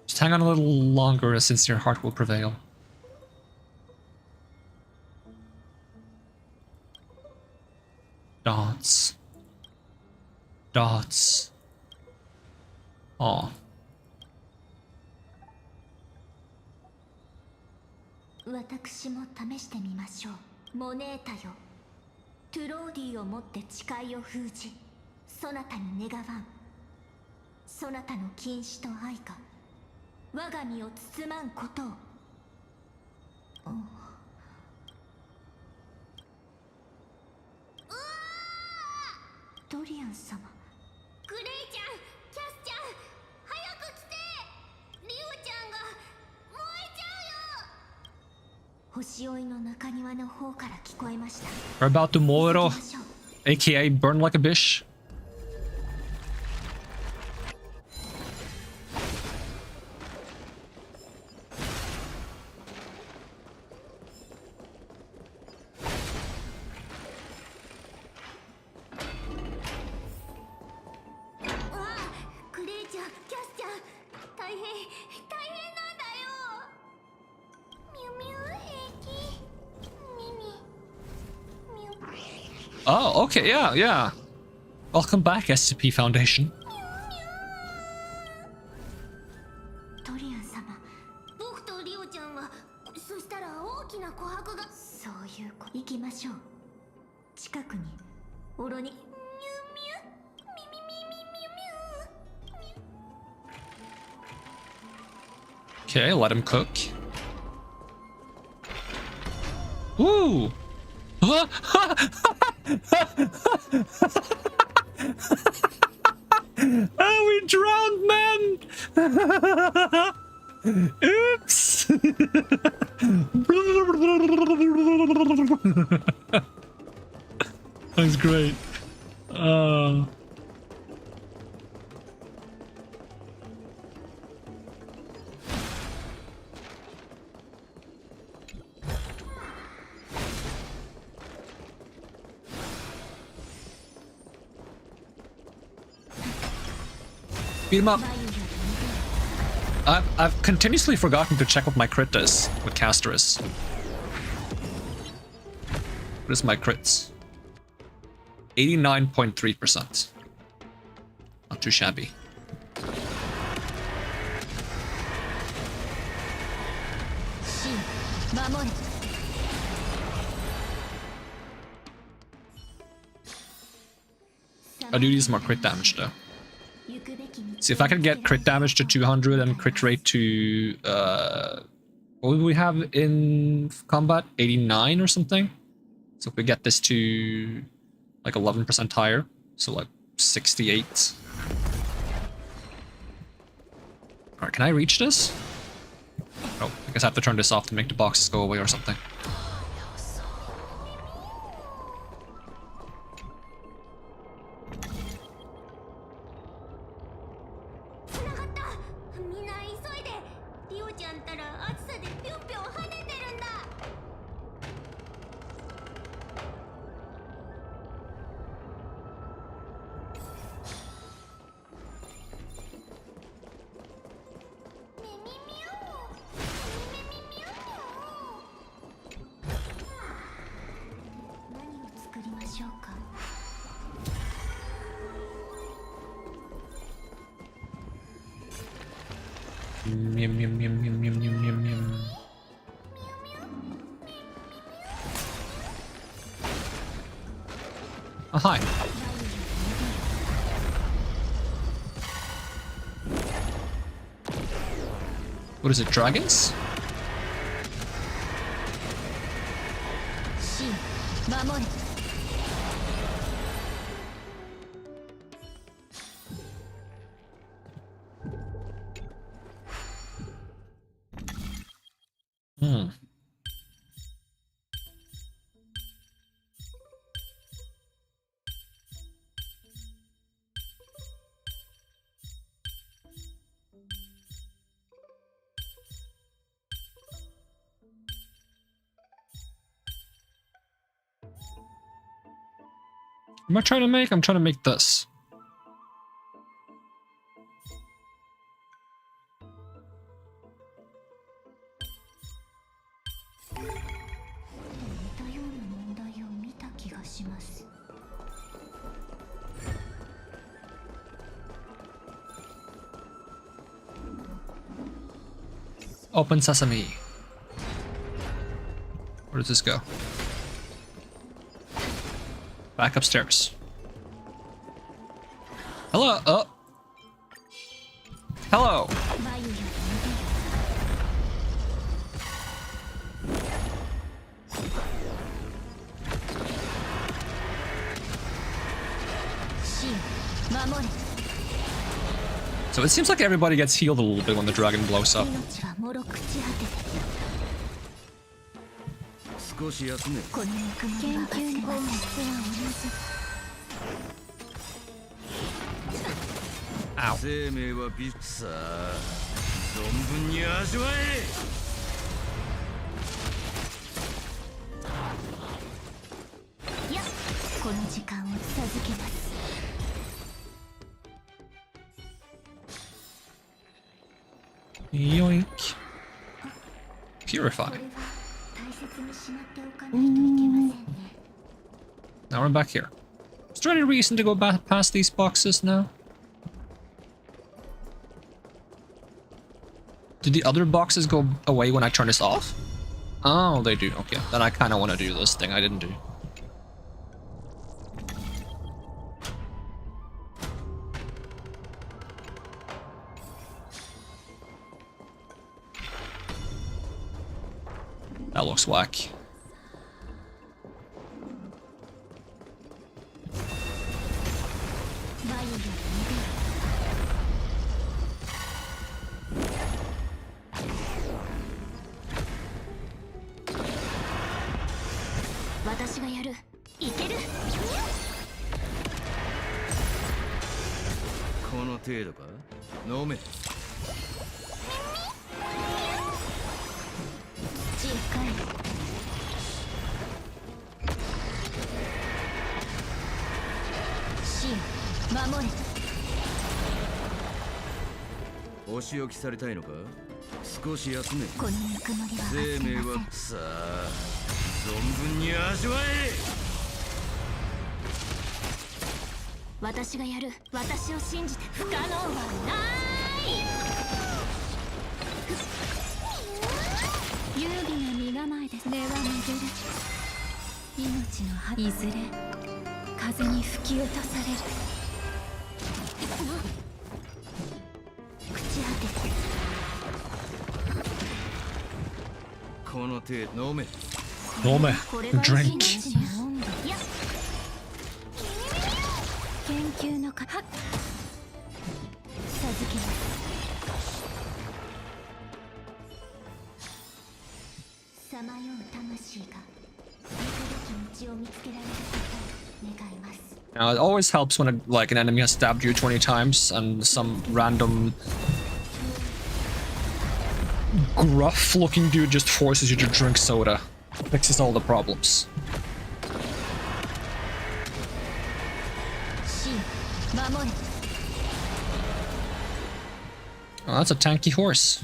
Just hang on a little longer, a sincere heart will prevail. Dots. Dots. Oh.
私も試してみましょう。モネータよ、トゥローディをもって誓いを封じ、そなたに願わん。そなたの禁止と愛が我が身を包まんことを。ドリアン様。グレイちゃん、キャスちゃん、早く来て。リオちゃんが燃えちゃうよ。星追いの中庭の方から聞こえました。
We're about to Moero,
行きましょう。
aka burn like a bitch. Oh, okay, yeah, yeah. Welcome back, SCP Foundation.
トリアン様、僕とリオちゃんは、そしたら大きな琥珀が。そういう子。行きましょう。近くにオロにミュミュミミミミミュミュ。
Okay, let him cook. Ooh! Oh, we drowned, man! Oops! That's great. Beat him up. I've continuously forgotten to check what my crit is with caster is. What is my crits? 89.3%. Not too shabby. I do need some more crit damage though. See, if I can get crit damage to 200 and crit rate to what do we have in combat? 89 or something? So if we get this to like 11% higher, so like 68. Alright, can I reach this? Oh, I guess I have to turn this off to make the boxes go away or something. Yum, yum, yum, yum, yum, yum, yum, yum. Oh, hi. What is it, dragons? What am I trying to make? I'm trying to make this. Open sesame. Where does this go? Back upstairs. Hello. Oh. Hello. So it seems like everybody gets healed a little bit when the dragon blows up.
少し休め。
この研究に本質は
Ow.
生命は美さあ存分に味わえ。
いや、この時間を授けます。
Yoink. Purify. Now we're back here. Is there any reason to go back past these boxes now? Did the other boxes go away when I turn this off? Oh, they do. Okay, then I kind of want to do this thing I didn't do. That looks whack. Nome, drink. Now, it always helps when an enemy has stabbed you 20 times and some random gruff-looking dude just forces you to drink soda. Fixes all the problems. Oh, that's a tanky horse.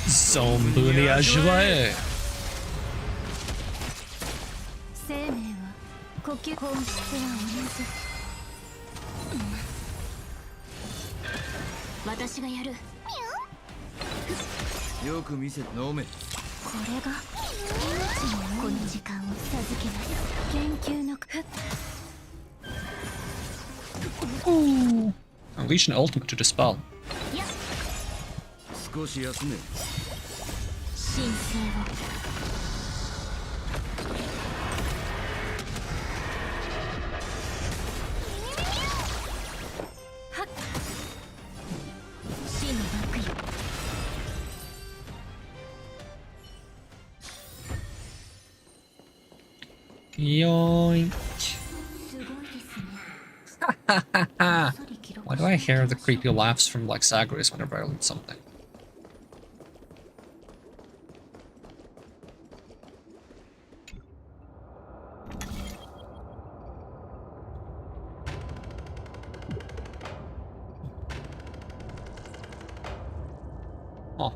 Zombuni ajuae. Ooh. Unleash an ultimate to dispel. Yoink. Why do I hear the creepy laughs from like Zagreus whenever I loot something? Oh.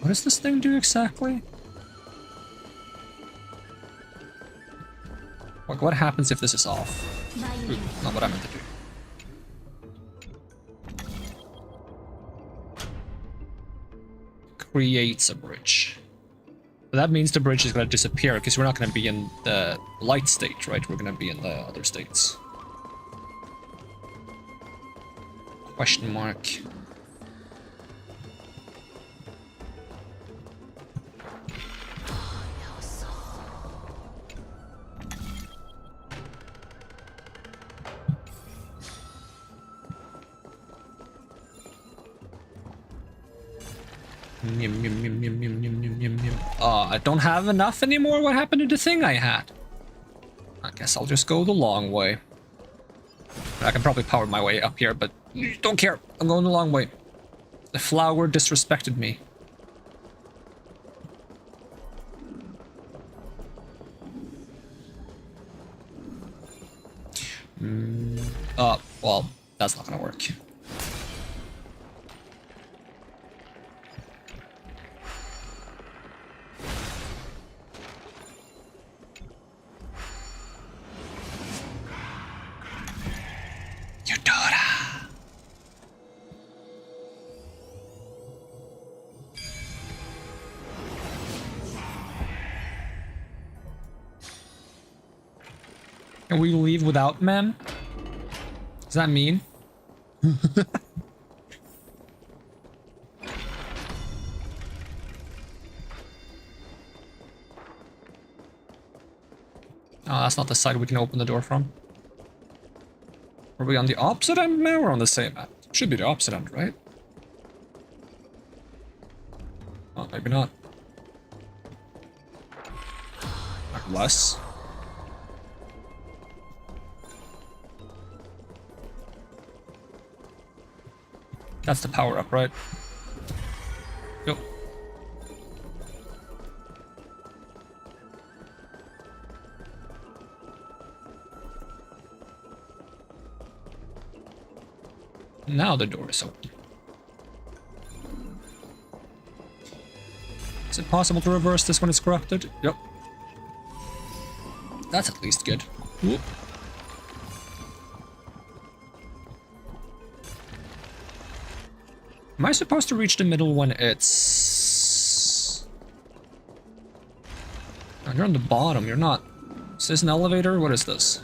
What does this thing do exactly? Like, what happens if this is off? Ooh, not what I meant to do. Creates a bridge. But that means the bridge is going to disappear because we're not going to be in the light state, right? We're going to be in the other states. Question mark. I don't have enough anymore? What happened to the thing I had? I guess I'll just go the long way. I can probably power my way up here, but don't care. I'm going the long way. The flower disrespected me. Well, that's not gonna work. Can we leave without men? Does that mean? Oh, that's not the side we can open the door from. Are we on the opposite end now or on the same end? Should be the opposite end, right? Oh, maybe not. Like less. That's the power up, right? Yep. Now the door is open. Is it possible to reverse this when it's corrupted? Yep. That's at least good. Whoop. Am I supposed to reach the middle when it's... Oh, you're on the bottom, you're not. Is this an elevator? What is this?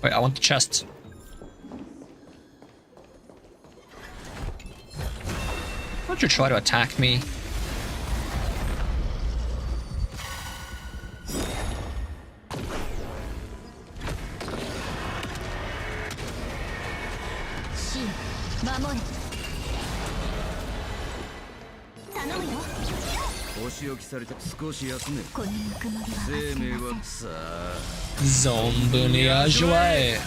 Wait, I want the chest. Don't you try to attack me? Zombie Ajoy.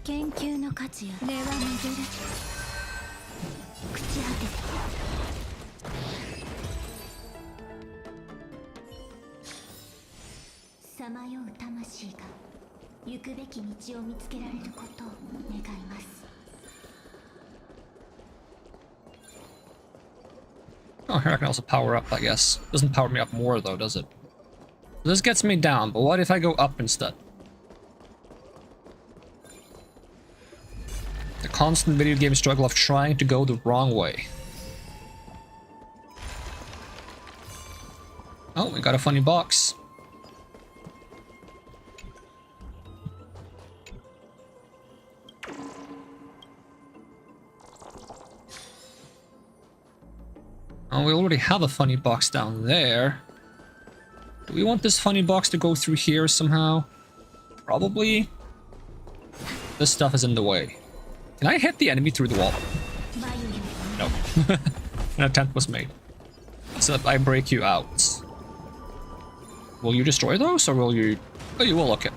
研究の価値や根は巡る朽ち果てさまよう魂が行くべき道を見つけられることを願います。
Oh, here I can also power up, I guess. Doesn't power me up more, though, does it? This gets me down, but what if I go up instead? The constant video game struggle of trying to go the wrong way. Oh, we got a funny box. Oh, we already have a funny box down there. Do we want this funny box to go through here somehow? Probably. This stuff is in the way. Can I hit the enemy through the wall? No. An attempt was made. So if I break you out, will you destroy those, or will you... Oh, you will, okay.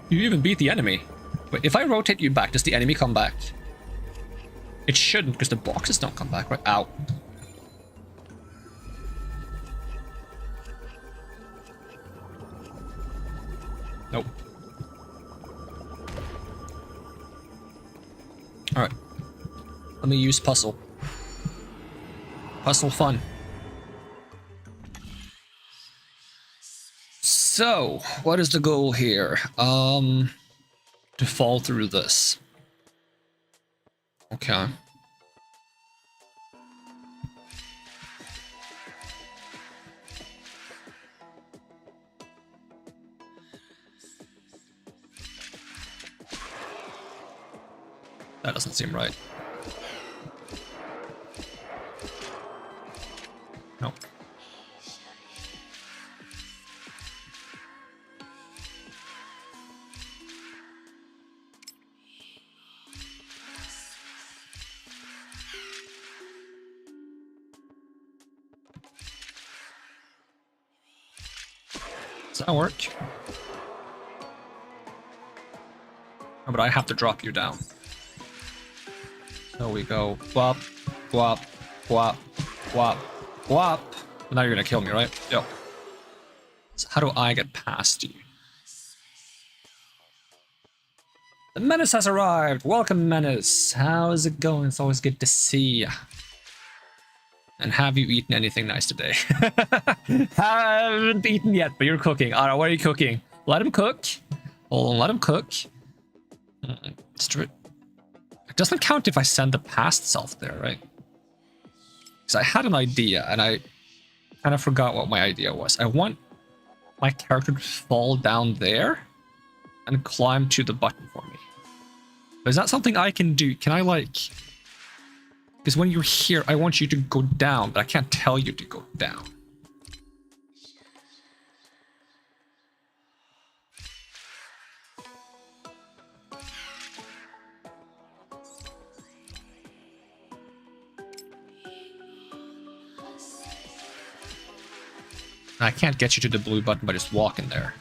You even beat the enemy. But if I rotate you back, does the enemy come back? It shouldn't, because the boxes don't come back, right? Ow. Nope. Alright. Let me use puzzle. Puzzle fun. So, what is the goal here? To fall through this. Okay. That doesn't seem right. Nope. Does that work? Oh, but I have to drop you down. So we go whop, whop, whop, whop, whop. Now you're gonna kill me, right? Yep. So how do I get past you? The Menace has arrived! Welcome, Menace! How's it going? It's always good to see ya. And have you eaten anything nice today? Haven't eaten yet, but you're cooking. Alright, what are you cooking? Let him cook. Hold on, let him cook. It doesn't count if I send the past self there, right? Because I had an idea, and I kind of forgot what my idea was. I want my character to fall down there and climb to the button for me. But is that something I can do? Can I, like... Because when you're here, I want you to go down, but I can't tell you to go down. I can't get you to the blue button by just walking there.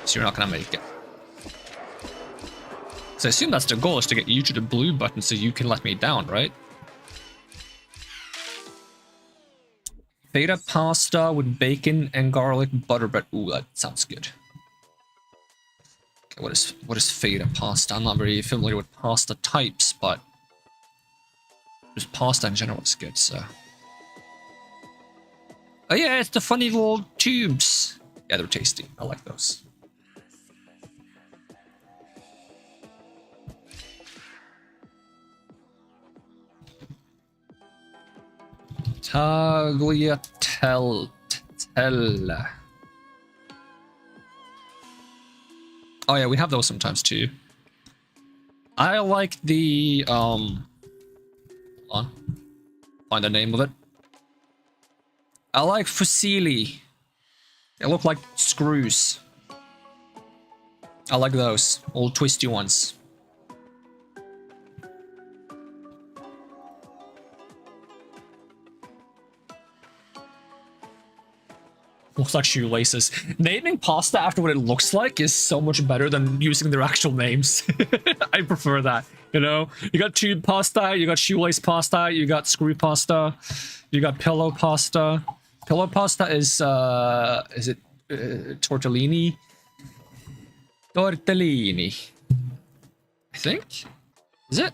So you're not gonna make it. So I assume that's the goal, is to get you to the blue button so you can let me down, right? Feta pasta with bacon and garlic butter bread. Ooh, that sounds good. Okay, what is feta pasta? I'm not very familiar with pasta types, but just pasta in general is good, so. Oh yeah, it's the funny little tubes. Yeah, they're tasty. I like those. Tagliatelle. Oh yeah, we have those sometimes too. I like the hold on. Find the name of it. I like fusilli. They look like screws. I like those. All twisty ones. Looks like shoelaces. Naming pasta after what it looks like is so much better than using their actual names. I prefer that, you know? You got tube pasta, you got shoelace pasta, you got screw pasta, you got pillow pasta. Pillow pasta is it tortellini? Tortellini. I think? Is it?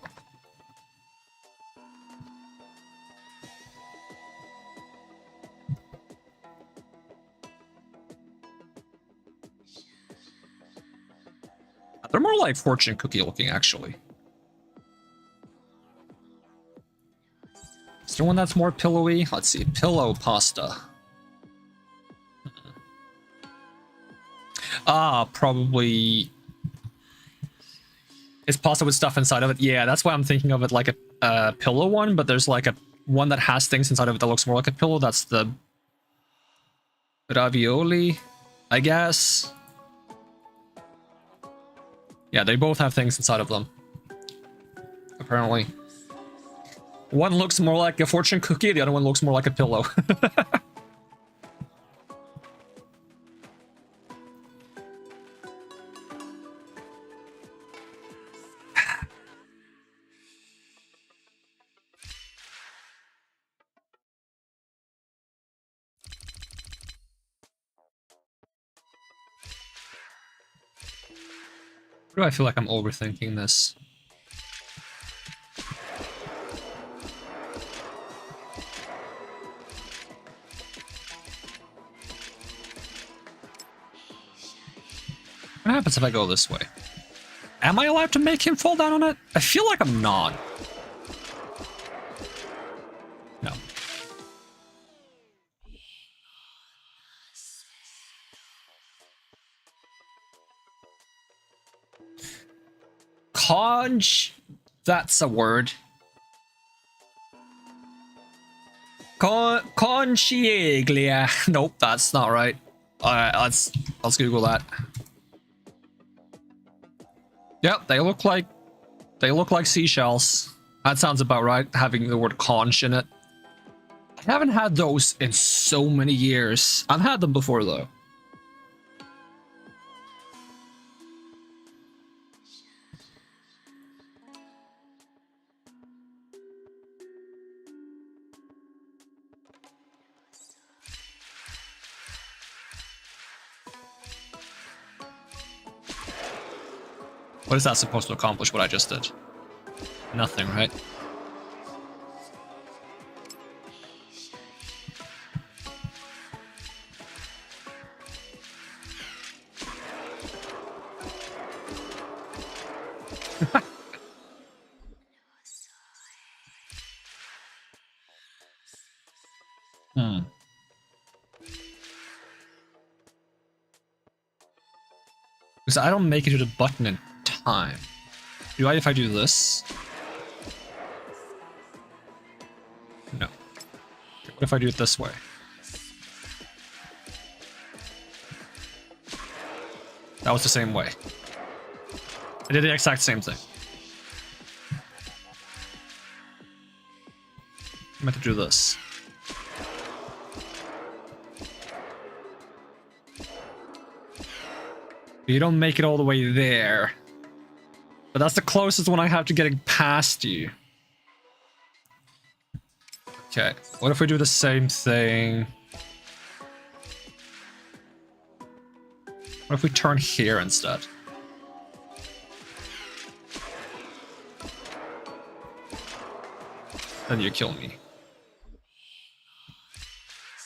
They're more like fortune cookie looking, actually. Is there one that's more pillowy? Let's see. Pillow pasta. Ah, probably... It's pasta with stuff inside of it. Yeah, that's why I'm thinking of it like a pillow one, but there's like a one that has things inside of it that looks more like a pillow. That's the ravioli, I guess. Yeah, they both have things inside of them. Apparently. One looks more like a fortune cookie, the other one looks more like a pillow. Why do I feel like I'm overthinking this? What happens if I go this way? Am I allowed to make him fall down on it? I feel like I'm not. No. Conch... That's a word. Conchieglia. Nope, that's not right. Alright, let's Google that. Yep, they look like seashells. That sounds about right, having the word conch in it. I haven't had those in so many years. I've had them before though. What is that supposed to accomplish, what I just did? Nothing, right? Hmm. Because I don't make it to the button in time. Do I if I do this? No. Okay, what if I do it this way? That was the same way. I did the exact same thing. I meant to do this. You don't make it all the way there. But that's the closest one I have to getting past you. Okay, what if we do the same thing? What if we turn here instead? Then you kill me.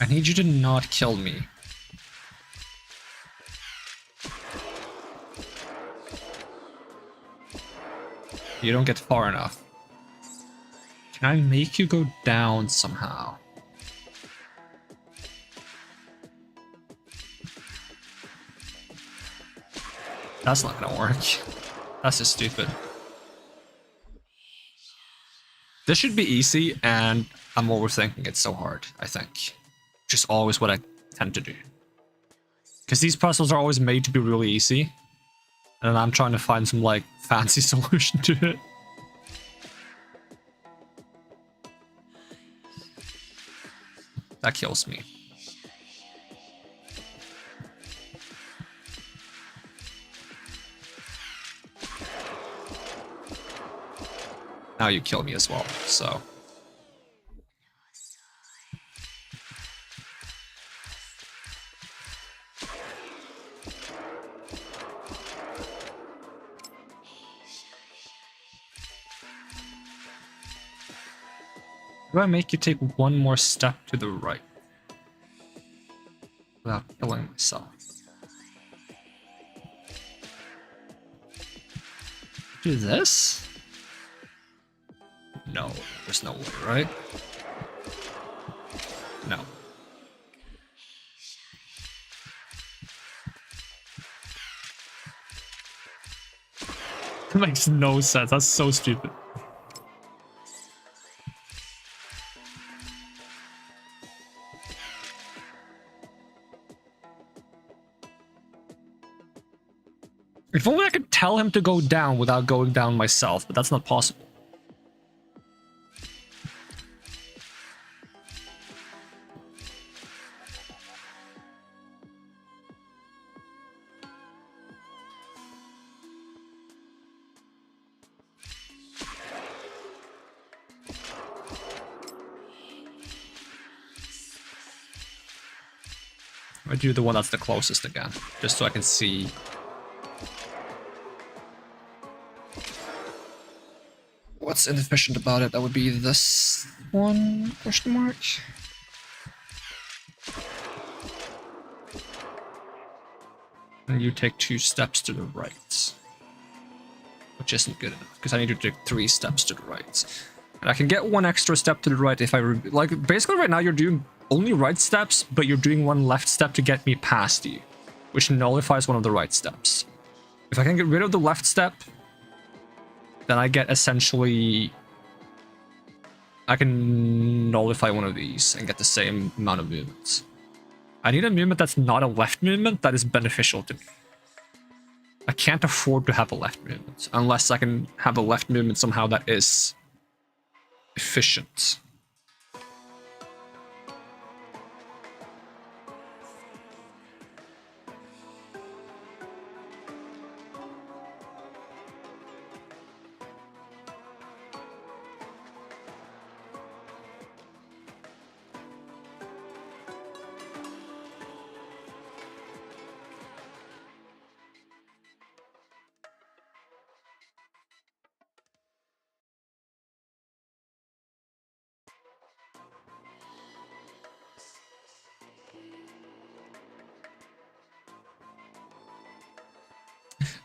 I need you to not kill me. You don't get far enough. Can I make you go down somehow? That's not gonna work. That's just stupid. This should be easy, and I'm overthinking it so hard, I think. Which is always what I tend to do. Because these puzzles are always made to be really easy. And I'm trying to find some, like, fancy solution to it. That kills me. Now you kill me as well, so... Do I make you take one more step to the right? Without killing myself. Do this? No, there's no way, right? No. That makes no sense. That's so stupid. If only I could tell him to go down without going down myself, but that's not possible. I do the one that's the closest again, just so I can see. What's inefficient about it? That would be this one, question mark. And you take 2 steps to the right. Which isn't good enough, because I need to take 3 steps to the right. And I can get 1 extra step to the right if I... Like, basically right now you're doing only right steps, but you're doing 1 left step to get me past you. Which nullifies one of the right steps. If I can get rid of the left step, then I get essentially... I can nullify one of these and get the same amount of movements. I need a movement that's not a left movement that is beneficial to me. I can't afford to have a left movement unless I can have a left movement somehow that is efficient.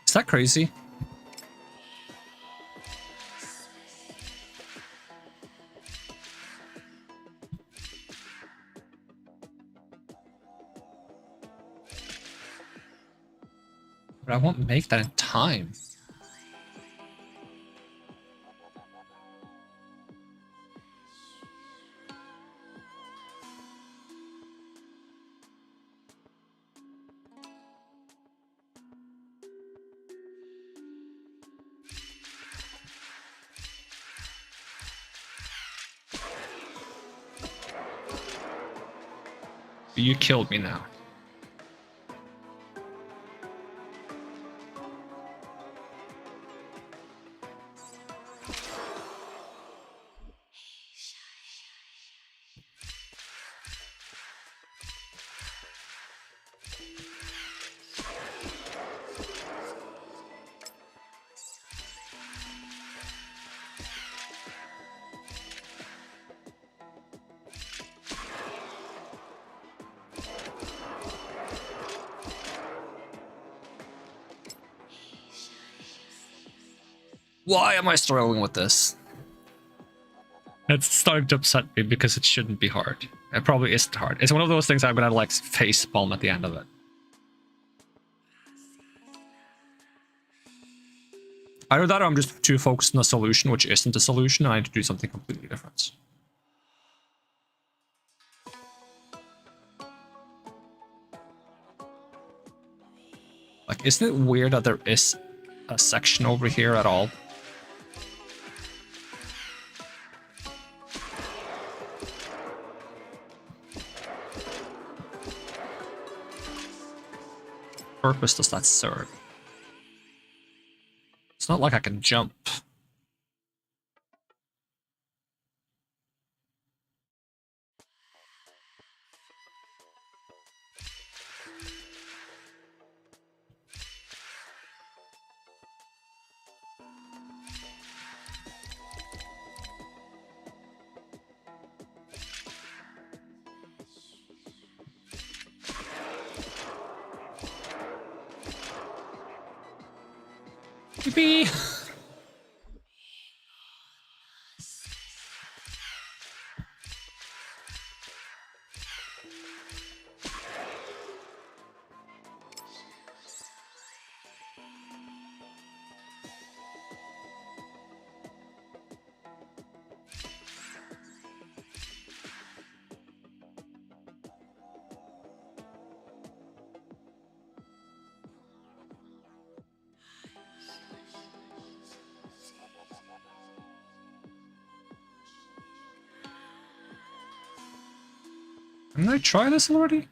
Is that crazy? But I won't make that in time. You killed me now. Why am I struggling with this? It's starting to upset me because it shouldn't be hard. It probably isn't hard. It's one of those things I'm gonna like face palm at the end of it. Either that or I'm just too focused on the solution, which isn't a solution, and I need to do something completely different. Like, isn't it weird that there is a section over here at all? What purpose does that serve? It's not like I can jump. Yippee! Didn't I try this already?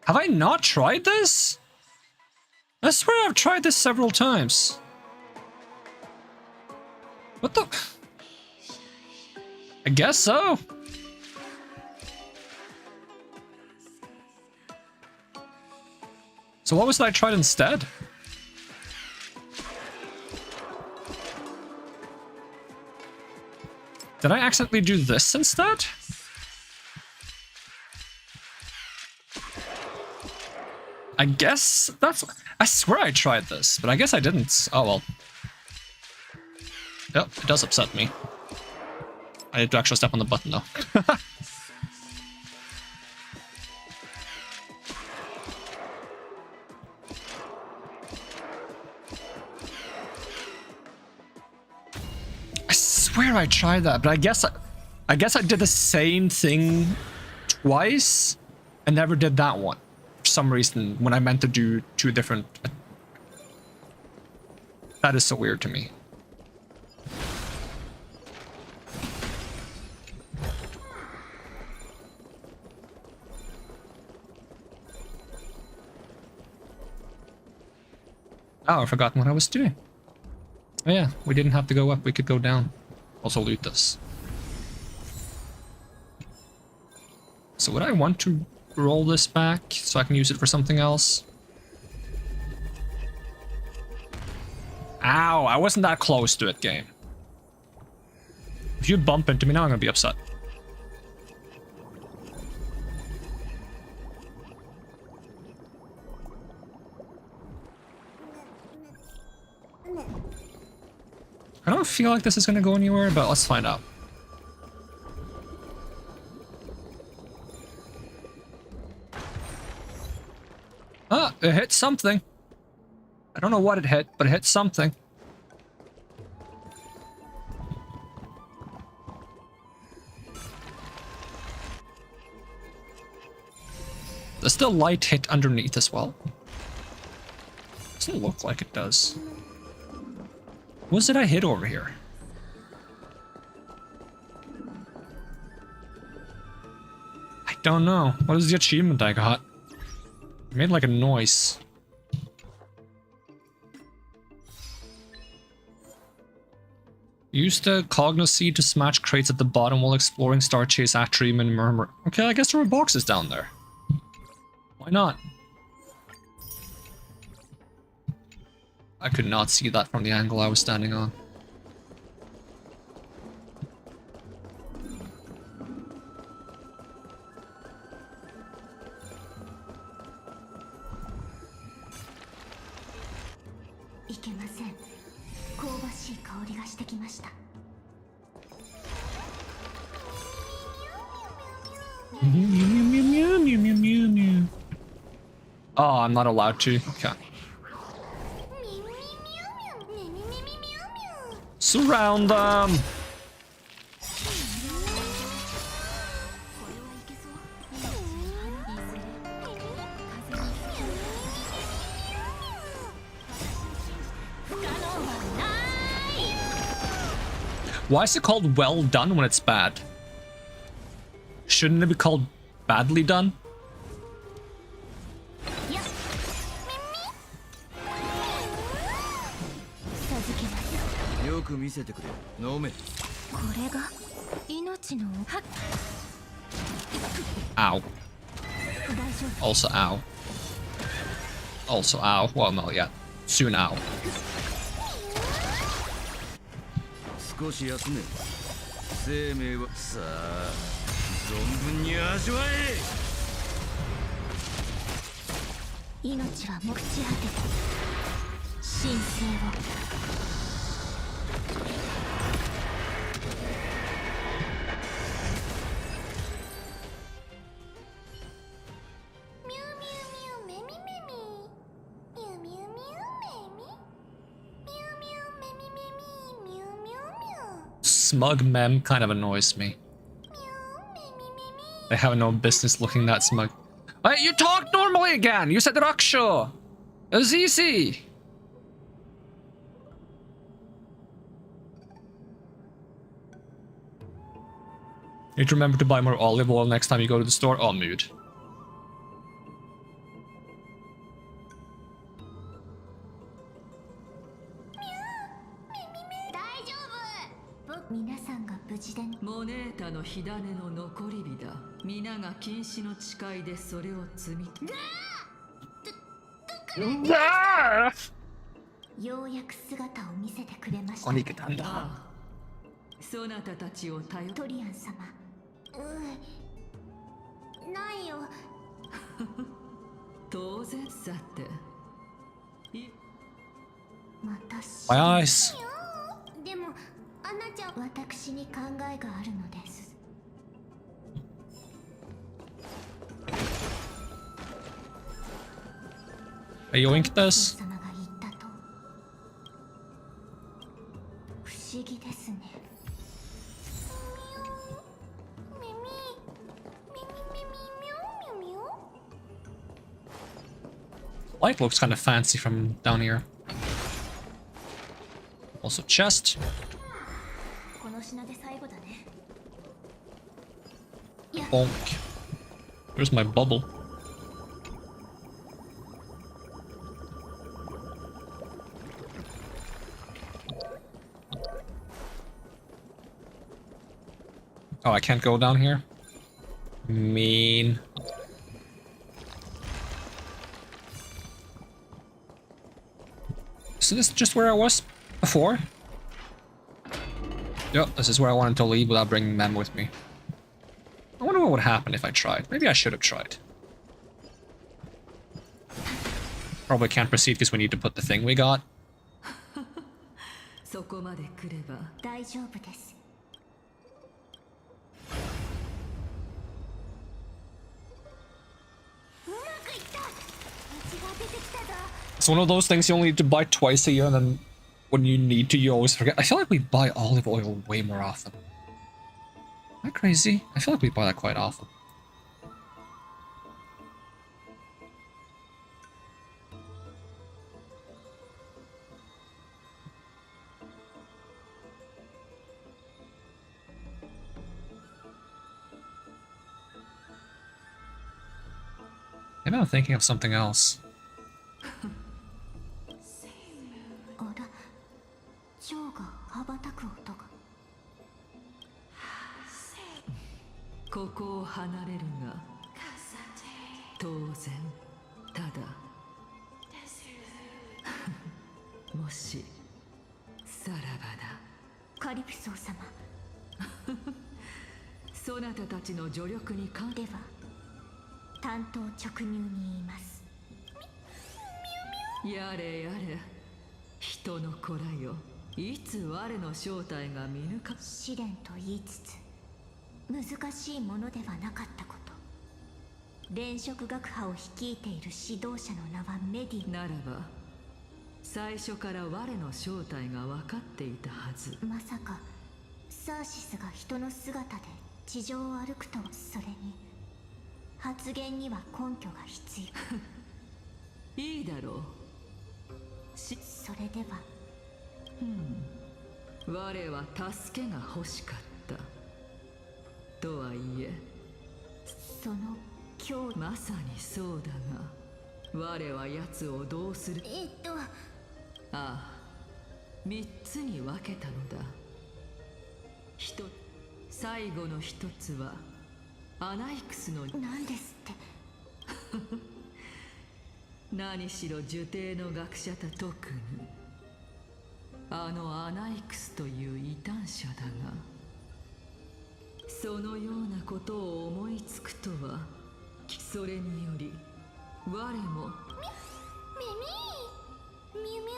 Have I not tried this? I swear I've tried this several times. What the? I guess so. So what was it I tried instead? Did I accidentally do this instead? I guess that's... I swear I tried this, but I guess I didn't. Oh well. Yep, it does upset me. I need to actually step on the button though. I swear I tried that, but I guess I did the same thing twice and never did that one for some reason when I meant to do two different. That is so weird to me. Oh, I've forgotten what I was doing. Oh yeah, we didn't have to go up, we could go down. Also loot this. So would I want to roll this back so I can use it for something else? Ow, I wasn't that close to it, game. If you bump into me now, I'm gonna be upset. I don't feel like this is gonna go anywhere, but let's find out. it hit something. I don't know what it hit, but it hit something. Does the light hit underneath as well? Doesn't look like it does. What did I hit over here? I don't know. What is the achievement I got? It made like a noise. Use the Cognos seed to smash crates at the bottom while exploring. Star Chase, Atrium, and Murmur. Okay, I guess there were boxes down there. Why not? I could not see that from the angle I was standing on. Oh, I'm not allowed to. Okay. Surround them! Why is it called well done when it's bad? Shouldn't it be called badly done? Ow. Also ow. Also ow. Well, no, yeah. Soon ow.
少し休め。生命はさあ存分に味わえ。
命は目地果て神聖を。
Smug mem kind of annoys me. They have no business looking that smug. Hey, you talked normally again! You said Raksho! It was easy! Need to remember to buy more olive oil next time you go to the store. Oh, mood.
モネータの火種の残り火だ。皆が禁止の誓いでそれを積み。
ようやく姿を見せてくれました。
お肉なんだ。
そなたたちを頼
トリアン様。ないよ。
当然さて。
私。
My eyes.
でも。アナちゃん、私に考えがあるのです。
Yoink this.
様が言ったと。不思議ですね。
Light looks kind of fancy from down here. Also chest. Bonk. Where's my bubble? Oh, I can't go down here? Mean. So this is just where I was before? Yep, this is where I wanted to leave without bringing them with me. I wonder what would happen if I tried. Maybe I should have tried. Probably can't proceed because we need to put the thing we got.
そこまで来れば
大丈夫です。うまくいった。血が出てき
It's one of those things you only need to buy twice a year, and then when you need to, you always forget. I feel like we buy olive oil way more often. Am I crazy? I feel like we buy that quite often. Maybe I'm thinking of something else.
あら蝶が羽ばたく音が
ここを離れるが当然ただもしさらばだ
カリプソー様
そなたたちの助力に関
では単刀直入に言います
やれやれ人の子らよいつ我の正体が見抜か
試練と言いつつ難しいものではなかったこと連職学派を率いている指導者の名はメディ
ならば最初から我の正体が分かっていたはず
まさかサーシスが人の姿で地上を歩くとそれに発言には根拠が必要
いいだろう
それでは
我は助けが欲しかったとはいえ
その今日
まさにそうだが我は奴をどうするああ3つに分けたのだ最後の1つはアナイクスの
何ですって
何しろ受刑の学者た特にあのアナイクスという異端者だがそのようなことを思いつくとはそれにより我も
ミミミュミ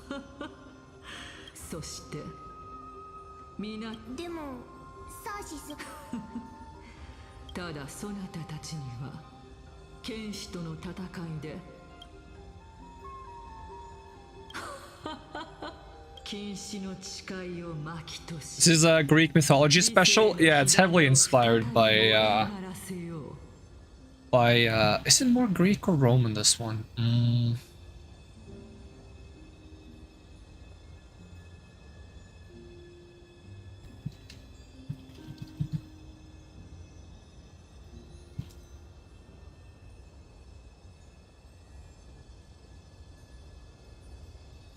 ュ
そして皆
でもサーシス
ただそなたたちには剣士との戦いで禁止の誓いを巻きとし
This is a Greek mythology special? Yeah, it's heavily inspired by is it more Greek or Roman, this one?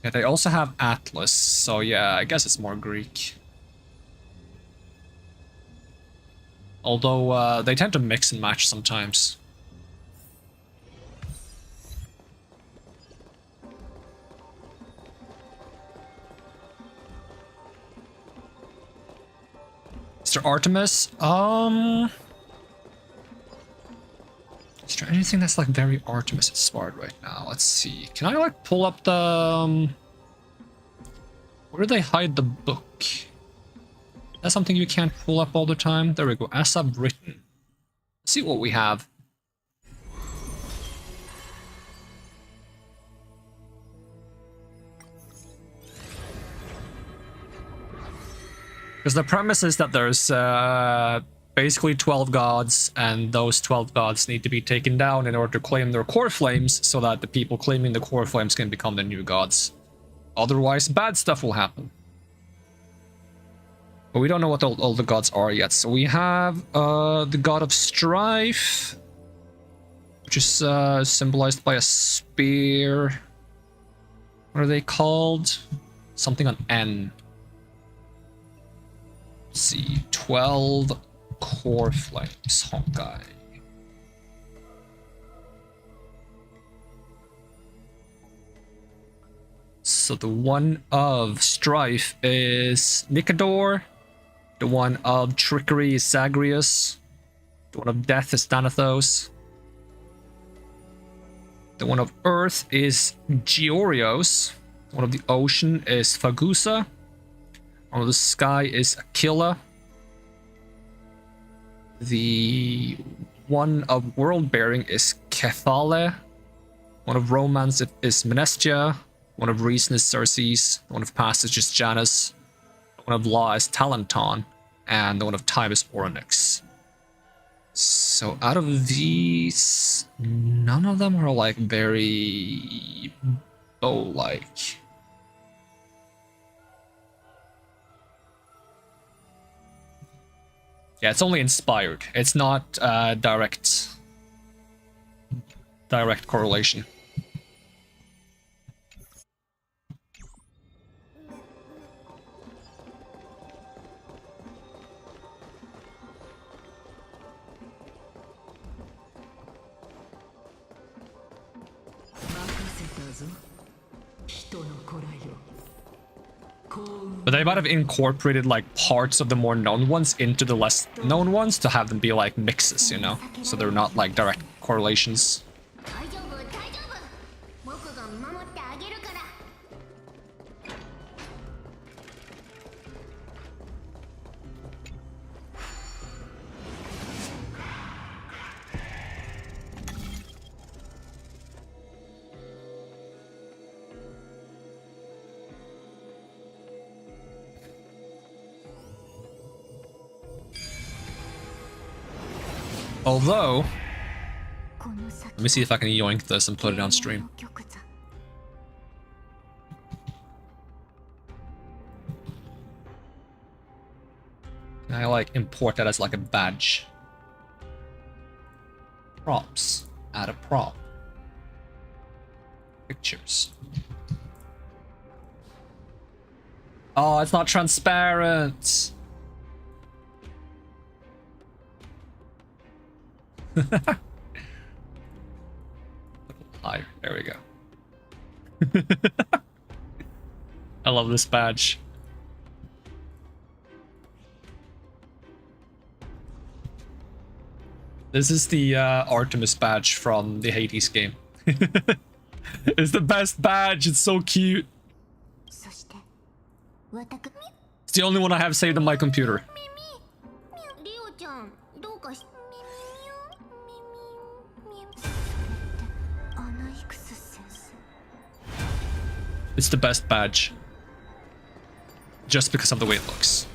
Yeah, they also have Atlas, so yeah, I guess it's more Greek. Although, they tend to mix and match sometimes. Mr. Artemis? Is there anything that's like very Artemis inspired right now? Let's see. Can I like pull up the where do they hide the book? That's something you can't pull up all the time. There we go. As I've written. Let's see what we have. Because the premise is that there's basically 12 gods, and those 12 gods need to be taken down in order to claim their core flames, so that the people claiming the core flames can become the new gods. Otherwise, bad stuff will happen. But we don't know what all the gods are yet. So we have the god of strife, which is symbolized by a spear. What are they called? Something on N. Let's see, 12 core flames, Honkai. So the one of strife is Nicodor, the one of trickery is Zagreus, the one of death is Thanathos, the one of earth is Georios, the one of the ocean is Phagusa, one of the sky is Aquila, the one of world bearing is Kephale, One of romance is Menestia. One of reason is Circes. One of passage is Janus. One of law is Talenton. And the one of time is Orynyx. So out of these, none of them are like very bow-like. Yeah, it's only inspired. It's not direct correlation. But they might have incorporated like parts of the more known ones into the less known ones to have them be like mixes, you know? So they're not like direct correlations. Although, let me see if I can yoink this and put it on stream. Can I like import that as like a badge? Props. Add a prop. Pictures. Oh, it's not transparent. Higher. There we go. I love this badge. This is the Artemis badge from the Hades game. It's the best badge. It's so cute. It's the only one I have saved on my computer. It's the best badge. Just because of the way it looks.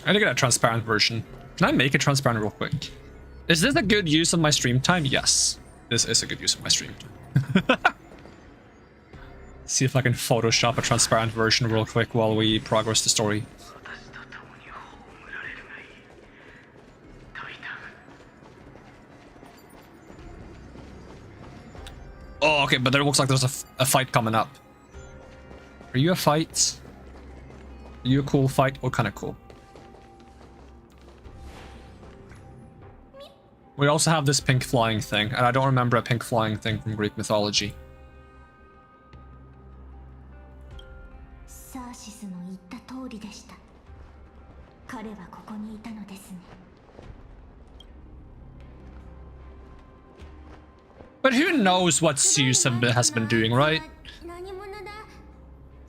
I need to get a transparent version. Can I make it transparent real quick? Is this a good use of my stream time? Yes. This is a good use of my stream time. See if I can Photoshop a transparent version real quick while we progress the story. Oh, okay, but there looks like there's a fight coming up. Are you a fight? Are you a cool fight? What kind of cool? We also have this pink flying thing, and I don't remember a pink flying thing from Greek mythology. But who knows what Zeus has been doing, right?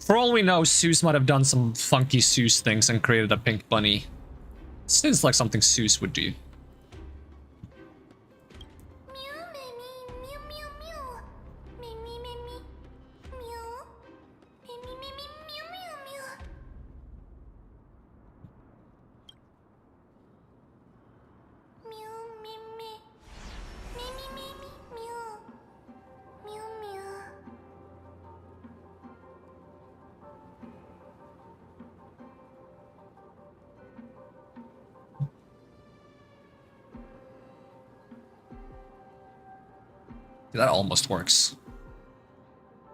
For all we know, Zeus might have done some funky Zeus things and created a pink bunny. Seems like something Zeus would do. That almost works.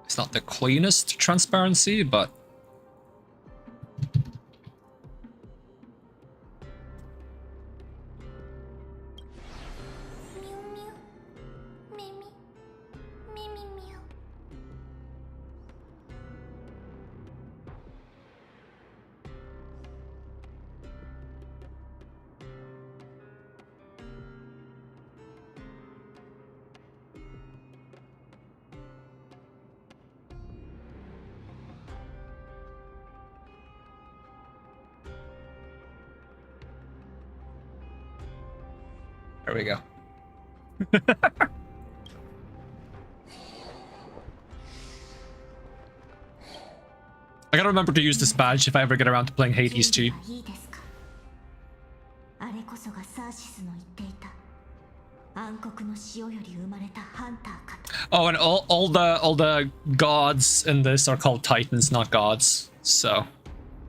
It's not the cleanest transparency, but There we go. I gotta remember to use this badge if I ever get around to playing Hades 2.
いいですか。あれこそがサーシスの言っていた暗黒の潮より生まれたハンターかと。
Oh, and all the gods in this are called titans, not gods. So,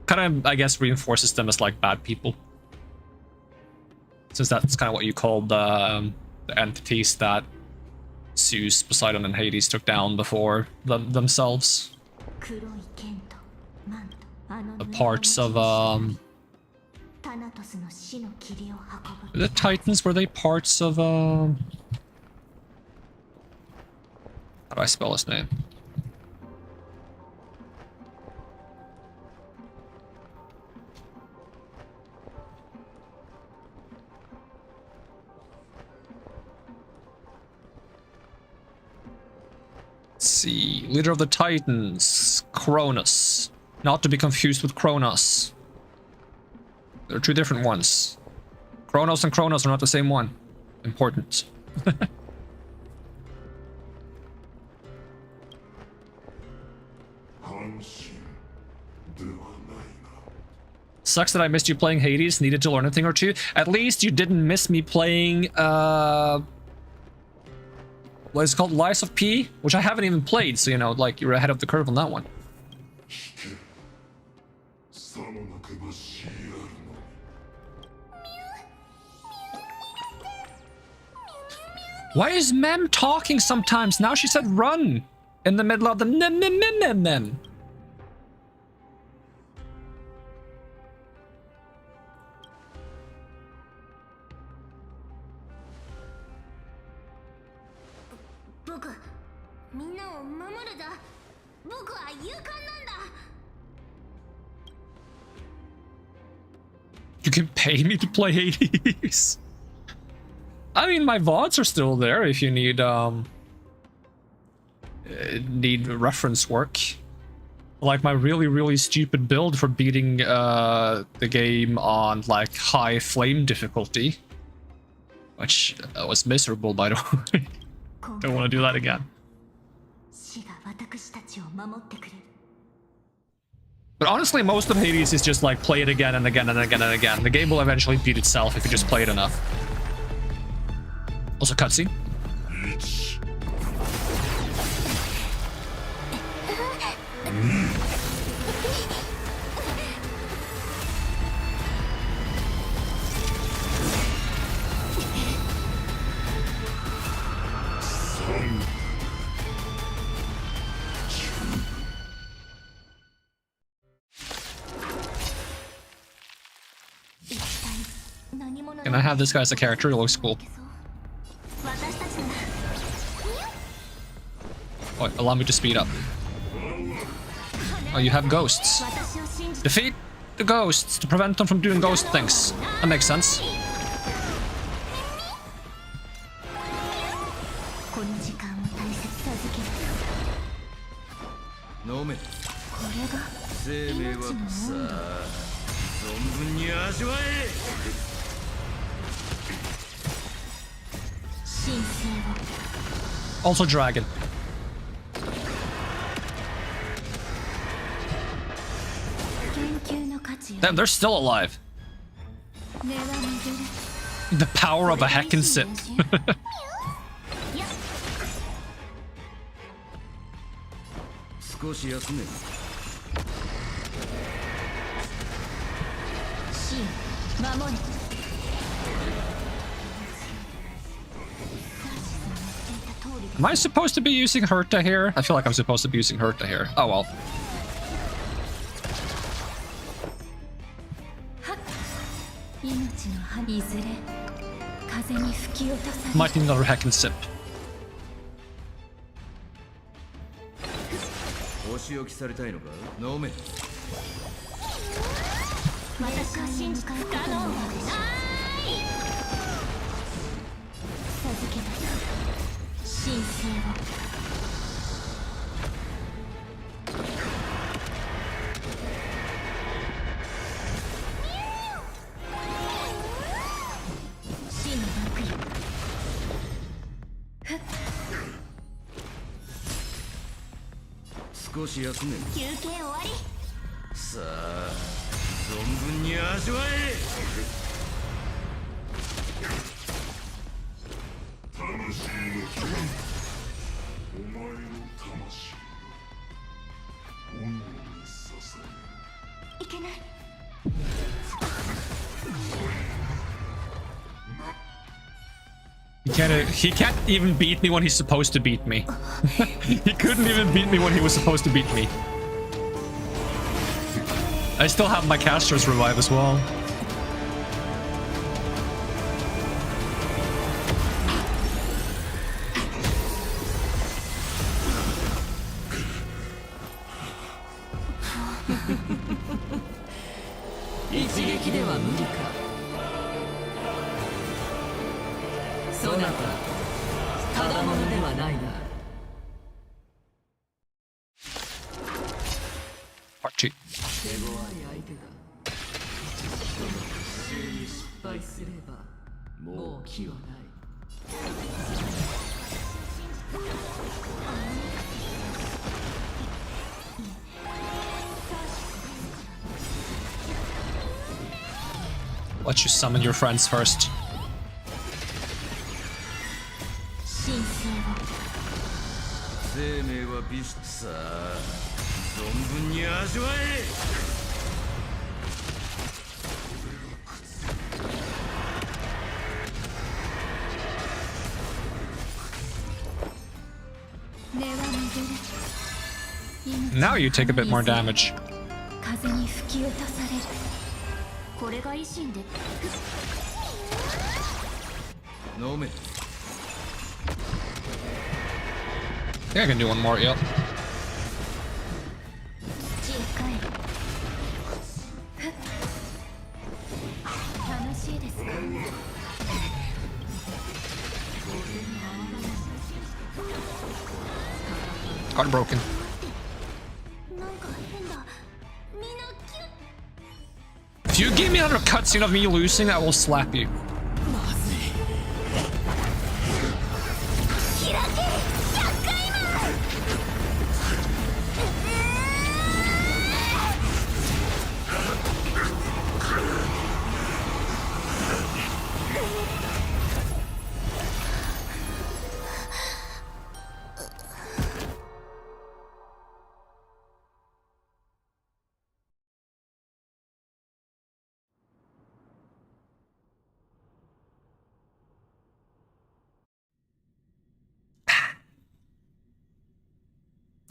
kind of, I guess, reinforces them as like bad people. Since that's kind of what you call the entities that Zeus, Poseidon, and Hades took down before themselves.
黒い剣とマントあの
The parts of
タナトスの死の霧を運ぶ。
the titans, were they parts of how do I spell his name? Let's see, leader of the Titans, Cronus. Not to be confused with Kronos. They're two different ones. Kronos and Kronos are not the same one. Important. Sucks that I missed you playing Hades. Needed to learn a thing or two. At least you didn't miss me playing what is it called? Lies of P, which I haven't even played, so you know, like, you're ahead of the curve on that one. Why is Mem talking sometimes? Now she said run in the middle of the nem.
僕みんなを守るだ。僕は勇敢なんだ。
You can pay me to play Hades. I mean, my VODs are still there if you need reference work. Like my really stupid build for beating the game on like high flame difficulty, which was miserable, by the way. Don't want to do that again.
死が私たちを守ってくれる。
But honestly, most of Hades is just like play it again and again and again and again. The game will eventually beat itself if you just play it enough. Also, cutscene. Can I have this guy as a character? It looks cool. Oh, allow me to speed up. Oh, you have ghosts. Defeat the ghosts to prevent them from doing ghost things. That makes sense. Also dragon. Damn, they're still alive. The power of a heck and sip. Am I supposed to be using Herta here? I feel like I'm supposed to be using Herta here. Oh well. Might need another hack and sip.
少し休め。
休憩終わり。
さあ存分に味わえ。
魂の基本、お前の魂炎に捧げ。
いけない。
He can't even beat me when he's supposed to beat me. He couldn't even beat me when he was supposed to beat me. I still have my caster's revive as well. Part 2.
もう気はない。
Let you summon your friends first.
神聖を。
生命は美しさあ存分に味わえ。
Now you take a bit more damage.
風に吹き落とされる。これが維新で。
飲め。
I think I can do one more, yep.
土へ帰る。楽しいですか。
Got broken.
なんか変だ。みんなキュッ。
If you give me another cutscene of me losing, I will slap you.
開け。100回マン。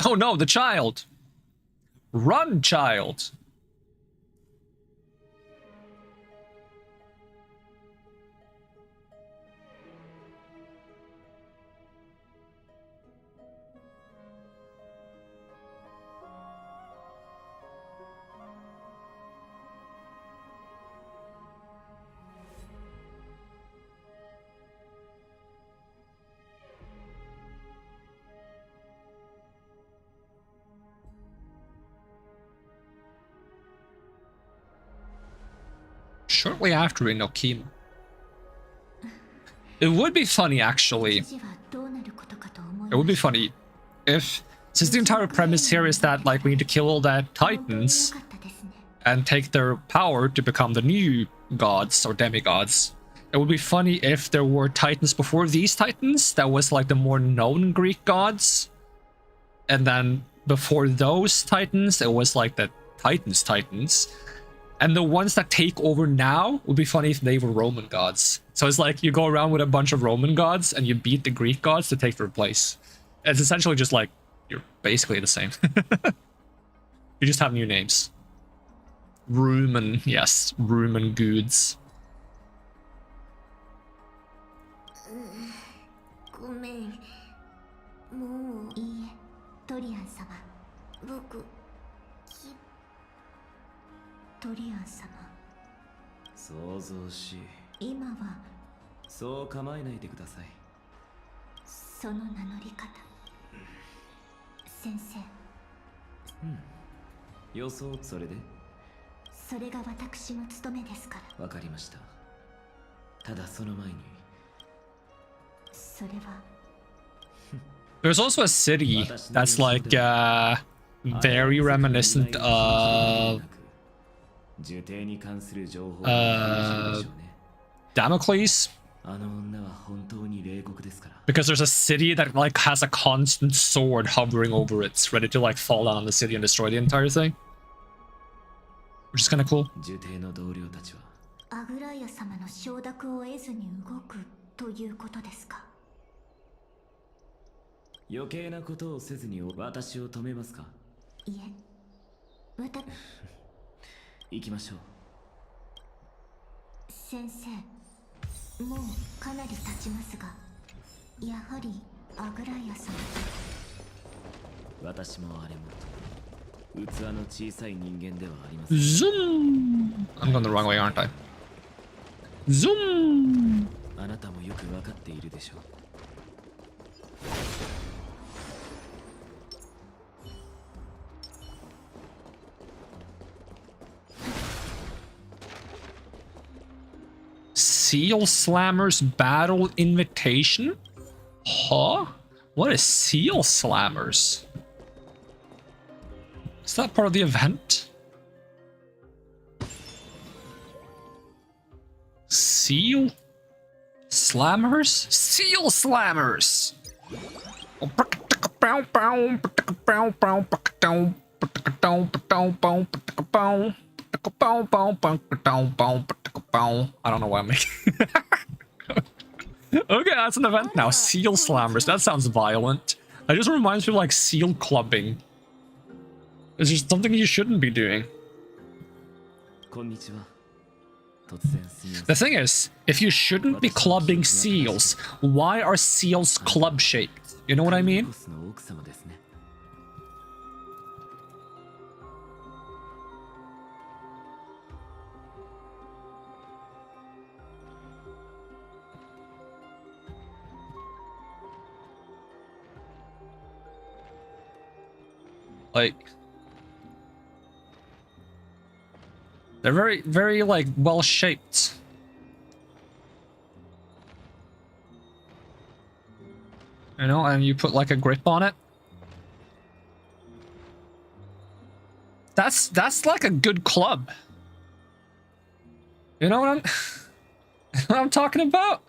Oh no, the child! Run, child! Shortly after Inokima. It would be funny, actually.
父はどうなることかと思い
It would be funny if, since the entire premise here is that, like, we need to kill all the titans
よかったですね。
and take their power to become the new gods or demigods. It would be funny if there were titans before these titans that was like the more known Greek gods. And then before those titans, it was like the titans. And the ones that take over now would be funny if they were Roman gods. So it's like you go around with a bunch of Roman gods and you beat the Greek gods to take their place. It's essentially just like, you're basically the same. You just have new names. Roman, yes, Roman goods.
ごめん。もういいえ、トリアン様。僕、トリアン様。
想像しい。
今は
そう構えないでください。
その名乗り方。先生。
予想それで？
それが私の務めですから。
わかりました。ただその前に。
それは。
There's also a city that's like very reminiscent of
受刑に関する情報が大事でしょうね。
Damocles,
あの女は本当に冷酷ですから。
because there's a city that like has a constant sword hovering over it, ready to like fall down on the city and destroy the entire thing, which is kind of cool.
受刑の同僚たちは
アグライア様の承諾を得ずに動くということですか。
余計なことをせずに私を止めますか。
いえ、
行きましょう。
先生、もうかなり経ちますが、やはりアグライア様。
私もあれも器の小さい人間ではありません。
Zoom! I'm going the wrong way, aren't I? Zoom!
あなたもよくわかっているでしょう。
Seal Slammers Battle Invitation? Huh? What is Seal Slammers? Is that part of the event? Seal Slammers? Seal Slammers! I don't know why I'm making. Okay, that's an event now. Seal Slammers. That sounds violent. It just reminds me of like seal clubbing. It's just something you shouldn't be doing. The thing is, if you shouldn't be clubbing seals, why are seals club shaped? You know what I mean? Like, they're very, very, like, well-shaped. You know, and you put, like, a grip on it. That's like a good club. You know what what I'm talking about?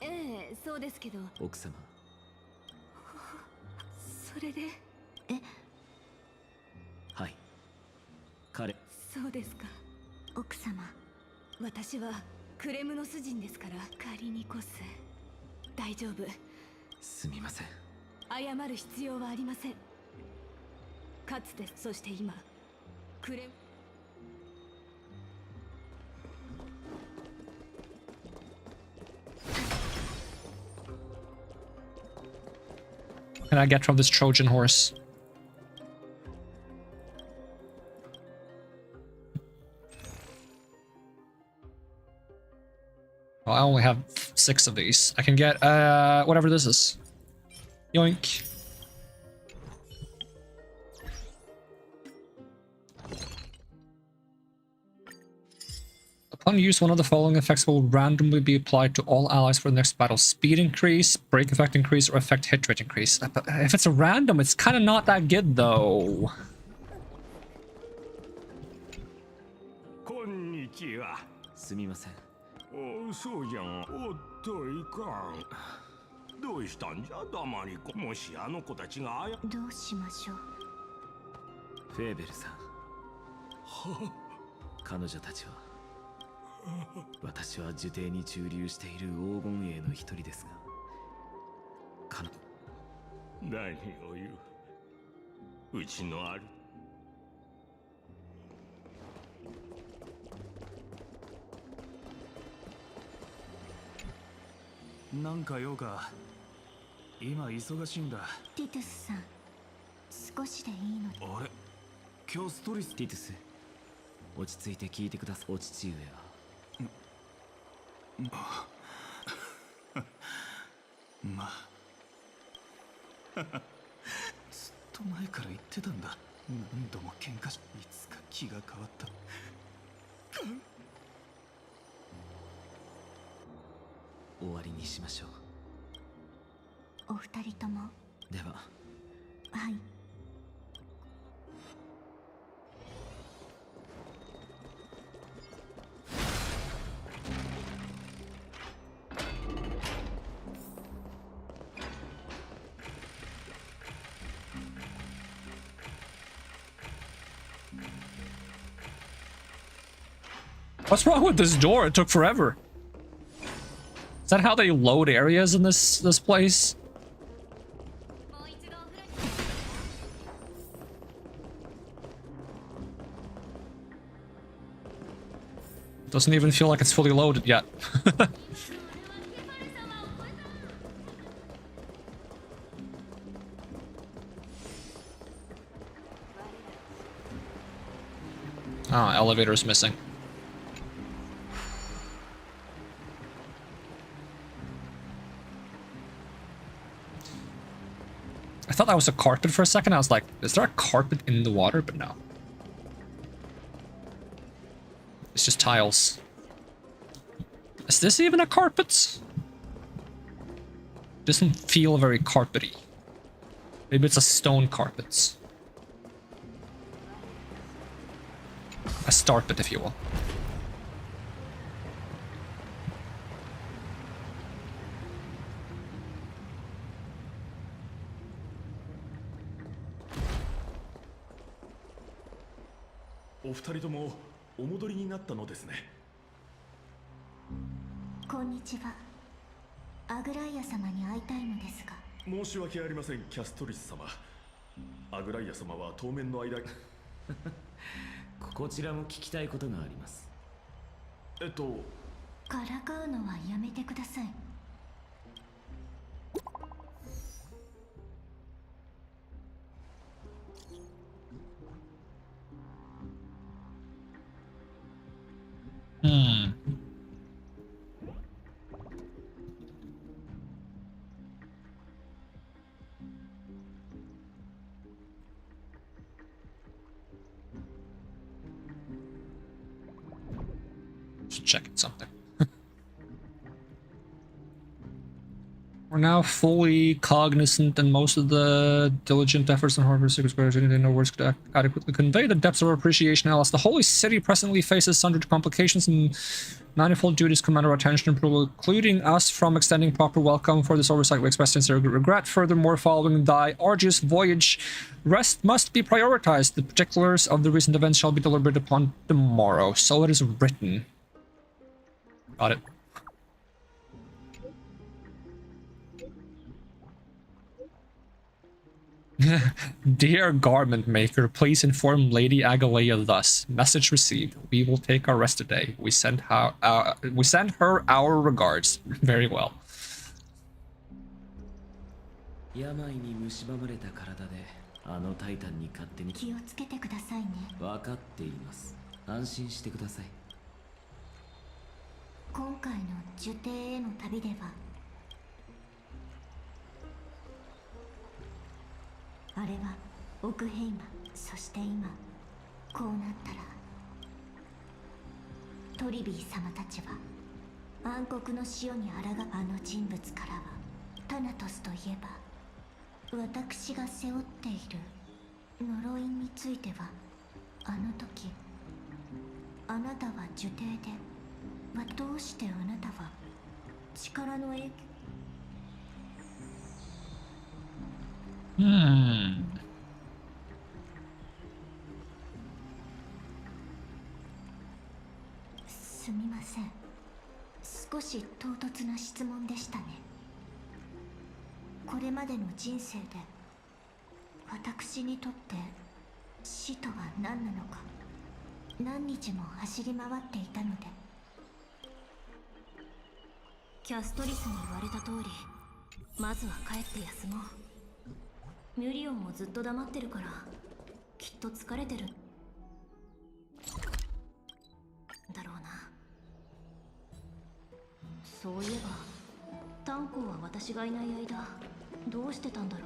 Eh, そうですけど。
奥様。
それで。
はい。彼。
そうですか。奥様。私はクレムノス人ですから。カリニコス。大丈夫。
すみません。
謝る必要はありません。かつて、そして今。クレム。
What can I get from this Trojan horse? Well, I only have 6 of these. I can get, whatever this is. Yoink. Upon use, one of the following effects will randomly be applied to all allies for the next battle. Speed increase, break effect increase, or effect hit rate increase. If it's a random, it's kind of not that good, though.
こんにちは。
すみません。
お、そうじゃん。おっといかん。どうしたんじゃ、黙りこ。もしあの子たちが
どうしましょう。
フェーベルさん。彼女たちは。 私は呪帝に駐留している黄金衛の一人ですが、
何を言う。うちのある。
なんか用か。今忙しいんだ。
ティトゥスさん、少しでいいので。
あれ、今日ストレス。
ティトゥス、落ち着いて聞いてください。お父上は。
まあずっと前から言ってたんだ。何度も喧嘩し、いつか気が変わった。
終わりにしましょう。
お二人とも。
では
はい。
What's wrong with this door? It took forever. Is that how they load areas in this place? Doesn't even feel like it's fully loaded yet. Oh, elevator's missing. I thought that was a carpet for a second. I was like, is there a carpet in the water? But no. It's just tiles. Is this even a carpet? Doesn't feel very carpety. Maybe it's a stone carpet. A starpet, if you will.
Konnichiwa. アグライア様に会いたいのですが。
申し訳ありません、キャストリス様。アグライア様は当面の間
こちらも聞きたいことがあります。
からかうのはやめてください。
Just checking something. We're now fully cognizant, and most of the diligent efforts and hard secrets in no words could adequately convey the depths of our appreciation. Alas, the holy city presently faces sundry complications and manifold duties command our attention, precluding us from extending proper welcome for this oversight. We express sincere regret. Furthermore, following thy arduous voyage, rest must be prioritized. The particulars of the recent events shall be deliberated upon tomorrow. So it is written. Got it. Dear garment maker, please inform Lady Agalea thus. Message received. We will take our rest today. We send her our regards. Very well.
病に蝕まれた体であのタイタンに勝手に
気をつけてくださいね。
分かっています。安心してください。
今回の受刑への旅ではあれはオクヘイマ、そして今こうなったらトリビー様たちは暗黒の塩に抗う。あの人物からはタナトスといえば私が背負っている呪いについてはあの時あなたは受刑でどうしてあなたは力の影響すみません。少し唐突な質問でしたね。これまでの人生で私にとって死とは何なのか何日も走り回っていたので。キャストリスに言われた通りまずは帰って休もう。ミュリオンもずっと黙ってるからきっと疲れてるだろうな。そういえばタンコは私がいない間どうしてたんだろ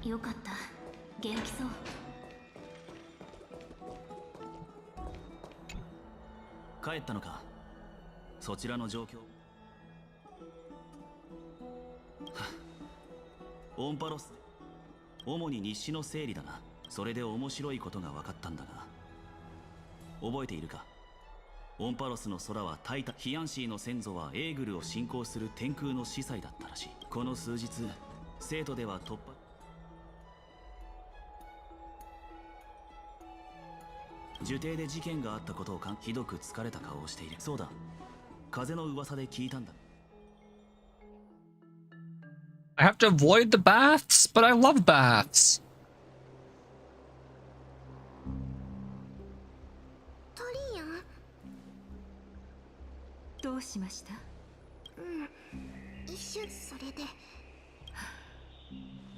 う。よかった、元気そう。
帰ったのか。
そちらの状況。オンパロス、主に日誌の整理だな。それで面白いことが分かったんだが、覚えているか？オンパロスの空はタイタン、ヒアンシーの先祖はエーグルを信仰する天空の司祭だったらしい。この数日、生徒では突破。呪帝で事件があったことをひどく疲れた顔をしている。そうだ、風の噂で聞いたんだ。
I have to avoid the baths, but I love baths.
トリアン。
どうしました？
一瞬それで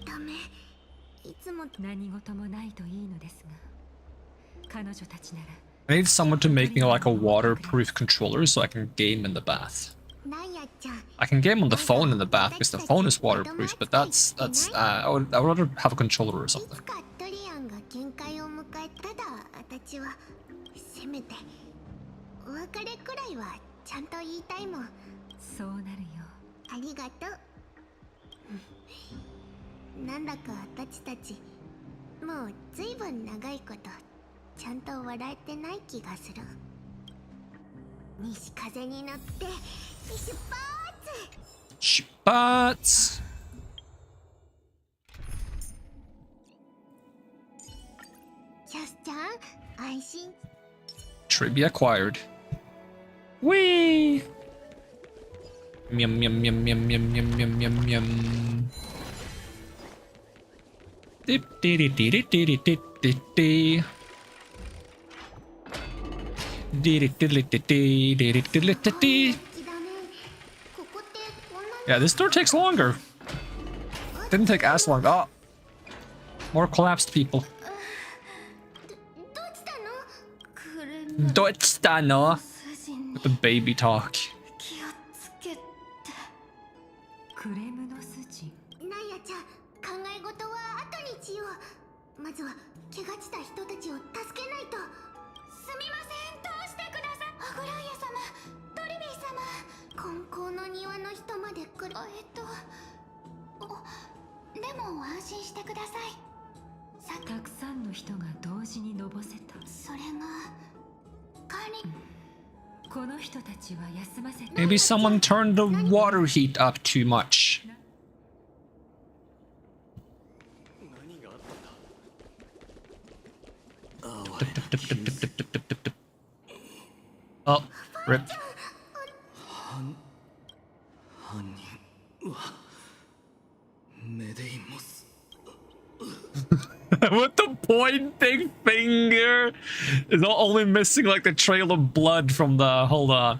ダメ。いつも
何事もないといいのですが、彼女たちなら。
I need someone to make me like a waterproof controller so I can game in the bath.
なんやちゃん。
I can game on the phone in the bath because the phone is waterproof, but I would rather have a controller or
い
something.
つかトリアンが限界を迎えただ、私はせめてお別れくらいはちゃんと言いたいもん。
そうなるよ。
ありがとう。なんだか私たちもうずいぶん長いことちゃんと笑えてない気がする。西風に乗って出発。
But
キャスちゃん安心。
trivia acquired. Whee! Yum yum yum yum yum yum yum yum yum. Dip diddy diddy diddy diddy diddy. Diddy diddly diddy diddy diddly diddy. Yeah, this door takes longer. Didn't take as long. Oh, more collapsed people. どうしたの? With the baby talk.
気をつけて。
クレームの筋。
なんやちゃん、考え事は後にしよう。まずは怪我した人たちを助けないと。すみません、通してください。アグライア様、トリビー様。金光の庭の人まで来る。でも安心してください。
たくさんの人が同時にのぼせた。
それが管理。
この人たちは休ませて。
Maybe someone turned the water heat up too much.
何があったんだ。
Dip, dip, dip, dip, dip, dip, dip, dip, dip. Oh, rip.
犯人はメデイモス。
With the pointing finger is only missing like the trail of blood from the hold on.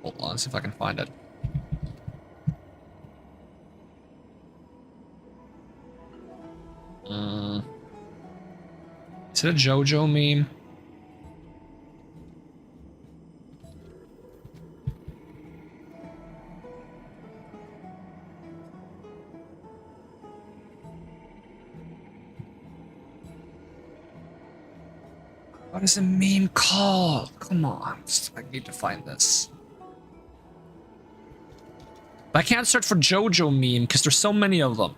Hold on, see if I can find it. Is it a JoJo meme? What is a meme called? Come on, I need to find this. But I can't search for JoJo meme because there's so many of them.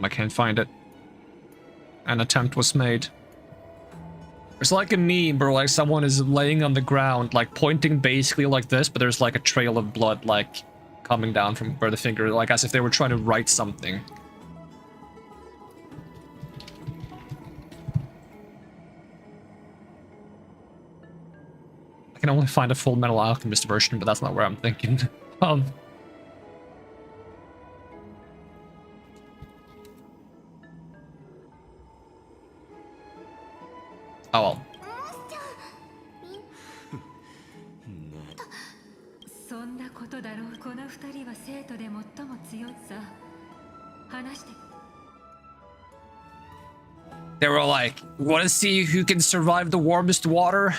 I can't find it. An attempt was made. There's like a meme where like someone is laying on the ground, like pointing basically like this, but there's like a trail of blood like coming down from where the finger, like as if they were trying to write something. I can only find a Full Metal Alchemist version, but that's not where I'm thinking of. Oh well.
そんなことだろう。この二人は生徒で最も強いさ。話して。
They were like, wanna see who can survive the warmest water?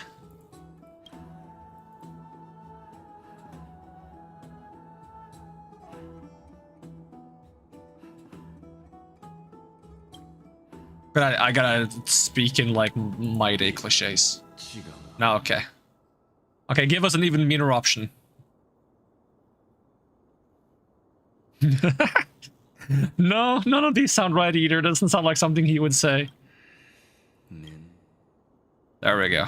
I gotta speak in like my day cliches. No, okay. Okay, give us an even meaner option. No, none of these sound right either. Doesn't sound like something he would say. There we go.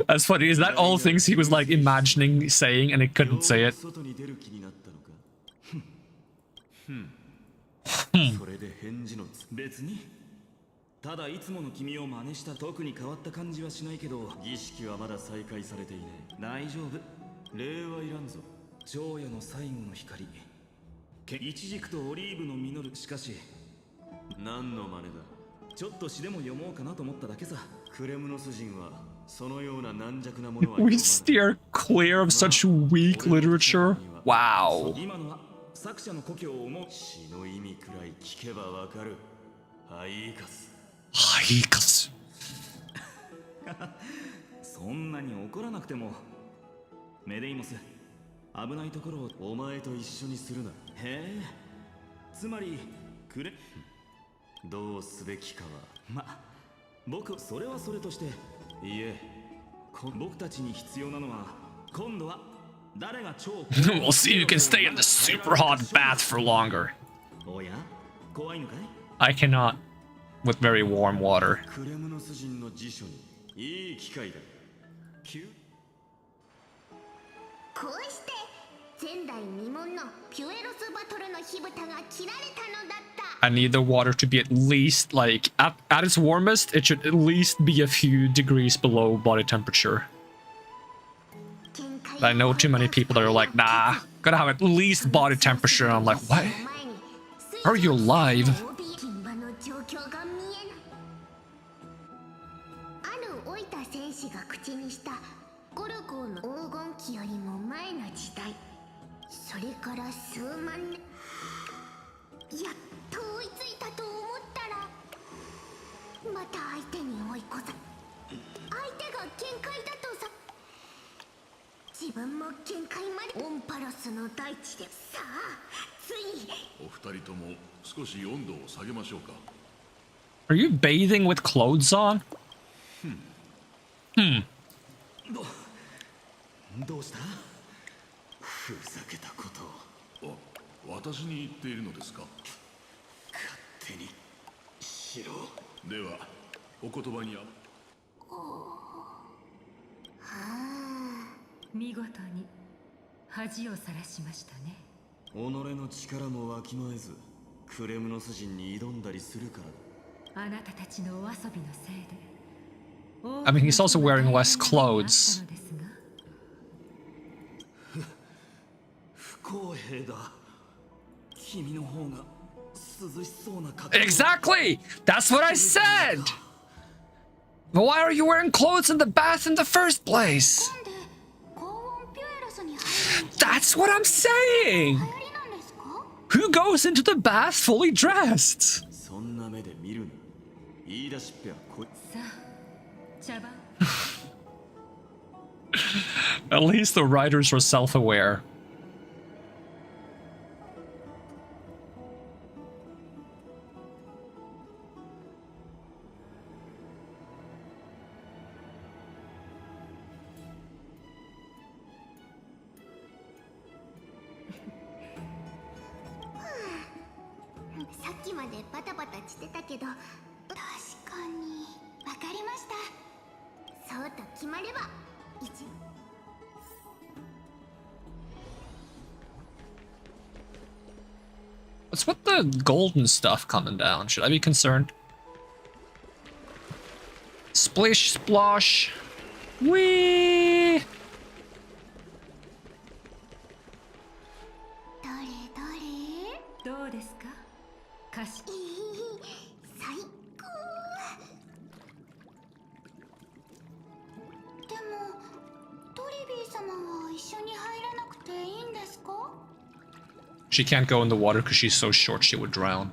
That's funny. Is that all things he was like imagining saying and he couldn't say it? We steer clear of such weak literature. Wow.
作者の故郷を思う詩の意味くらい聞けばわかる。ハイカス。
ハイカス。
そんなに怒らなくても。メデイモス、危ないところをお前と一緒にするな。へえ。つまりくれ。どうすべきかは、ま、僕それはそれとして、いえ、僕たちに必要なのは今度は。
We'll see who can stay in the super hot bath for longer. I cannot with very warm water.
こうして前代未聞のピュエロスバトルの火蓋が切られたのだった。
I need the water to be at least like at its warmest. It should at least be a few degrees below body temperature. I know too many people that are like, nah, gotta have at least body temperature. And I'm like, what? How are you alive? Are you bathing with clothes on? Hmm.
どうした？ふざけたことを。私に言っているのですか？勝手にしろ。では、お言葉には。
見事に恥をさらしましたね。
己の力もわきまえず、クレムノス人に挑んだりするからだ。
あなたたちのお遊びのせいで。
I mean, he's also wearing less clothes.
不公平だ。君の方が涼しそうな格好。
Exactly! That's what I said! But why are you wearing clothes in the bath in the first place? That's what I'm saying! Who goes into the bath fully dressed? At least the writers were self-aware. What's with the golden stuff coming down? Should I be concerned? Splish splosh. Whee! She can't go in the water because she's so short she would drown.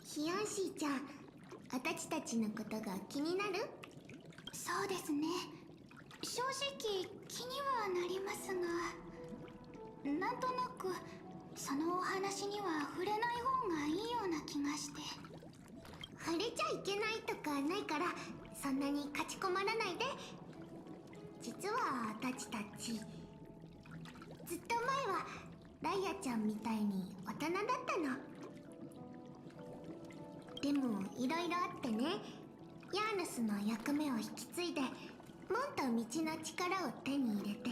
ヒヤンシーちゃん、私たちのことが気になる？そうですね。正直気にはなりますが、なんとなくそのお話には触れない方がいいような気がして。触れちゃいけないとかないから、そんなにかちこまらないで。実は私たち、ずっと前はライアちゃんみたいに大人だったの。でもいろいろあってね、ヤーヌスの役目を引き継いで門と道の力を手に入れて。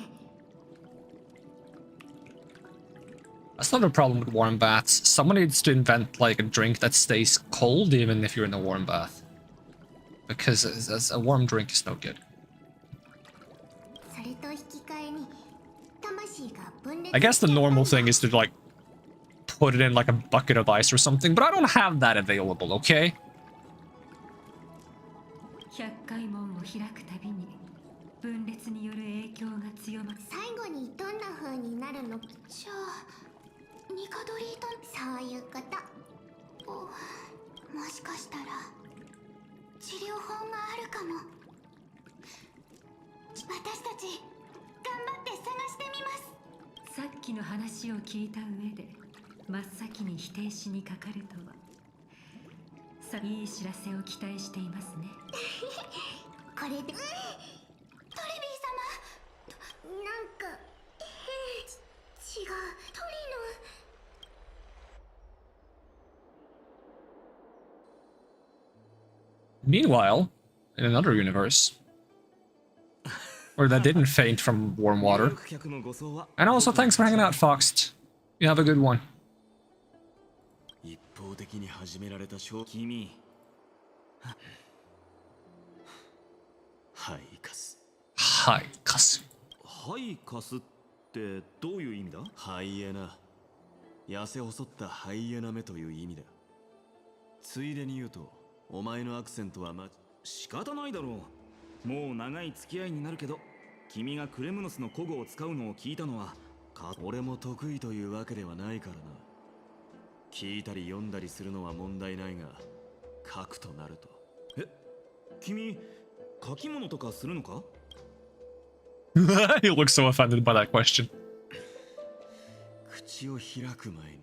That's not a problem with warm baths. Someone needs to invent like a drink that stays cold even if you're in a warm bath. Because a warm drink is no good.
それと引き換えに魂が分裂。
I guess the normal thing is to like put it in like a bucket of ice or something, but I don't have that available, okay?
100回門を開くたびに分裂による影響が強まる。
最後にどんな風になるの？じゃあニカドリーとそういうこと。もしかしたら治療法があるかも。私たち頑張って探してみます。
さっきの話を聞いた上で真っ先に否定しにかかるとは、さいい知らせを期待していますね。
これで、トレビー様、なんか違う、トリノ。
Meanwhile, in another universe, where that didn't faint from warm water. And also, thanks for hanging out, Foxed. You have a good one.
一方的に始められた君。はいカス。
はいカス。
はいカスってどういう意味だ？ハイエナ。痩せ細ったハイエナ目という意味だ。ついでに言うと、お前のアクセントは仕方ないだろう。もう長い付き合いになるけど、君がクレムノスの古語を使うのを聞いたのは俺も得意というわけではないからな。聞いたり読んだりするのは問題ないが、書くとなると。君書き物とかするのか？
He looks so offended by that question.
口を開く前に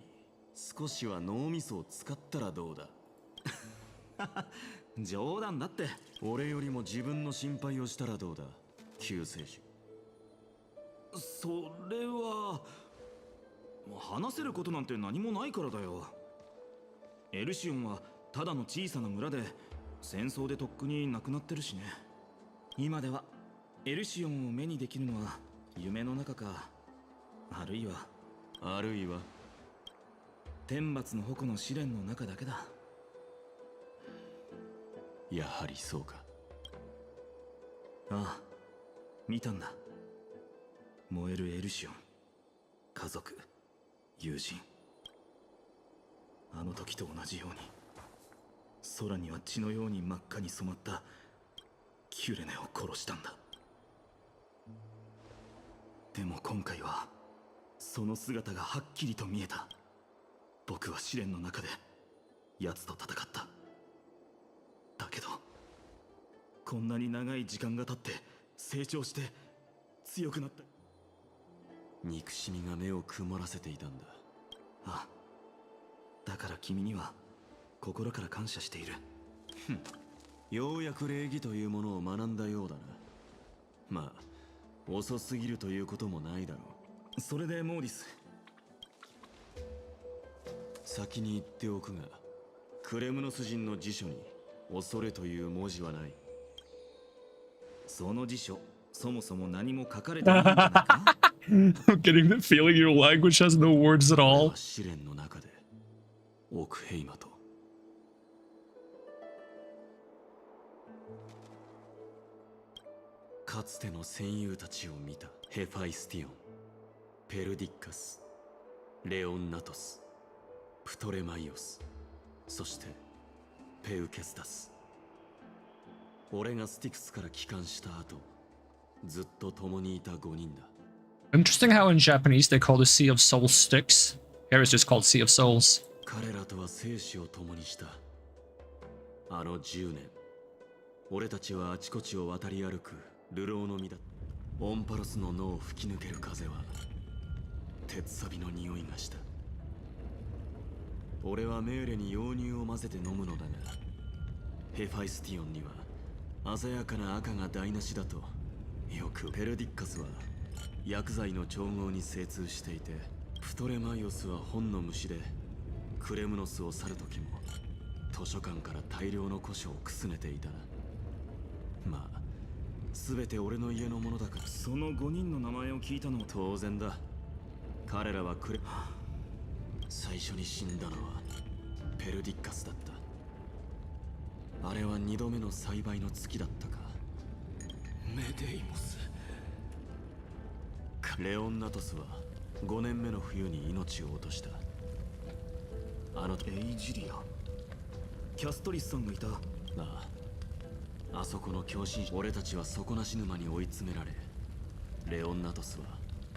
少しは脳みそを使ったらどうだ？冗談だって。俺よりも自分の心配をしたらどうだ、救世主。それは話せることなんて何もないからだよ。エルシオンはただの小さな村で戦争でとっくに亡くなってるしね。今ではエルシオンを目にできるのは夢の中か、あるいは天罰の矛の試練の中だけだ。やはりそうか。ああ、見たんだ。燃えるエルシオン、家族、友人。あの時と同じように空には血のように真っ赤に染まったキュレネを殺したんだ。でも今回はその姿がはっきりと見えた。僕は試練の中で奴と戦った。だけどこんなに長い時間が経って成長して強くなった。憎しみが目を曇らせていたんだ。ああ、だから君には心から感謝している。ようやく礼儀というものを学んだようだな。まあ遅すぎるということもないだろう。それでモーディス、先に言っておくが、クレムノス人の辞書に恐れという文字はない。その辞書、そもそも何も書かれてないんじゃないか？
I'm getting the feeling your language has no words at all.
試練の中でオクヘイマとかつての戦友たちを見た。ヘファイスティオン、ペルディッカス、レオンナトス、プトレマイオス、そしてペウケスタス。俺がスティクスから帰還した後、ずっと共にいた5人だ。
Interesting how in Japanese they call the Sea of Souls Styx. Here it's just called Sea of Souls.
彼らとは生死を共にした。あの10年、俺たちはあちこちを渡り歩く流浪の身だ。オンパロスの脳を吹き抜ける風は鉄錆の匂いがした。俺はメーレに溶乳を混ぜて飲むのだが、ヘファイスティオンには鮮やかな赤が台無しだとよく。ペルディッカスは薬剤の調合に精通していて、プトレマイオスは本の虫でクレムノスを去る時も図書館から大量の古書をくすねていたな。まあ全て俺の家のものだから。
その5人の名前を聞いたのは
当然だ。彼らは最初に死んだのはペルディッカスだった。あれは2度目の栽培の月だったか。
メデイモス。
レオンナトスは5年目の冬に命を落とした。あの
エイジリア。キャストリスさんがいた。
あそこの狂信者。俺たちは底なし沼に追い詰められ、レオンナトスは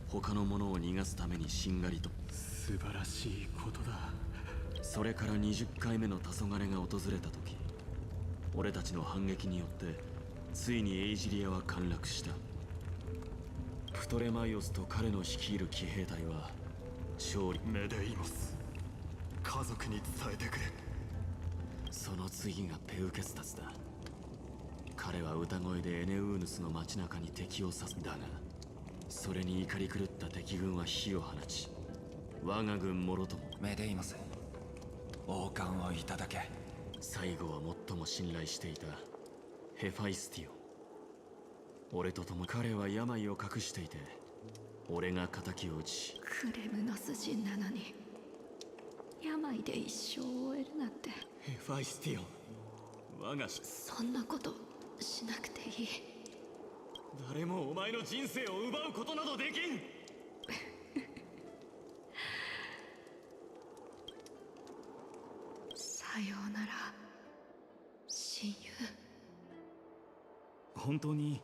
他の者を逃がすためにしんがりと。
素晴らしいことだ。
それから20回目の黄昏が訪れた時、俺たちの反撃によってついにエイジリアは陥落した。プトレマイオスと彼の率いる騎兵隊は勝利。
メデイモス、家族に伝えてくれ。
その次がペウケスタスだ。彼は歌声でエネウーヌスの街中に敵を刺す。だがそれに怒り狂った敵軍は火を放ち、我が軍もろとも。
メデイモス、王冠をいただけ。
最後は最も信頼していたヘファイスティオン。俺と共に。彼は病を隠していて、俺が仇を討ち。
クレムノス人なのに病で一生を終えるなんて。
ヘファイスティオン、我が
そんなことしなくていい。
誰もお前の人生を奪うことなどできん。
さようなら親友。
本当に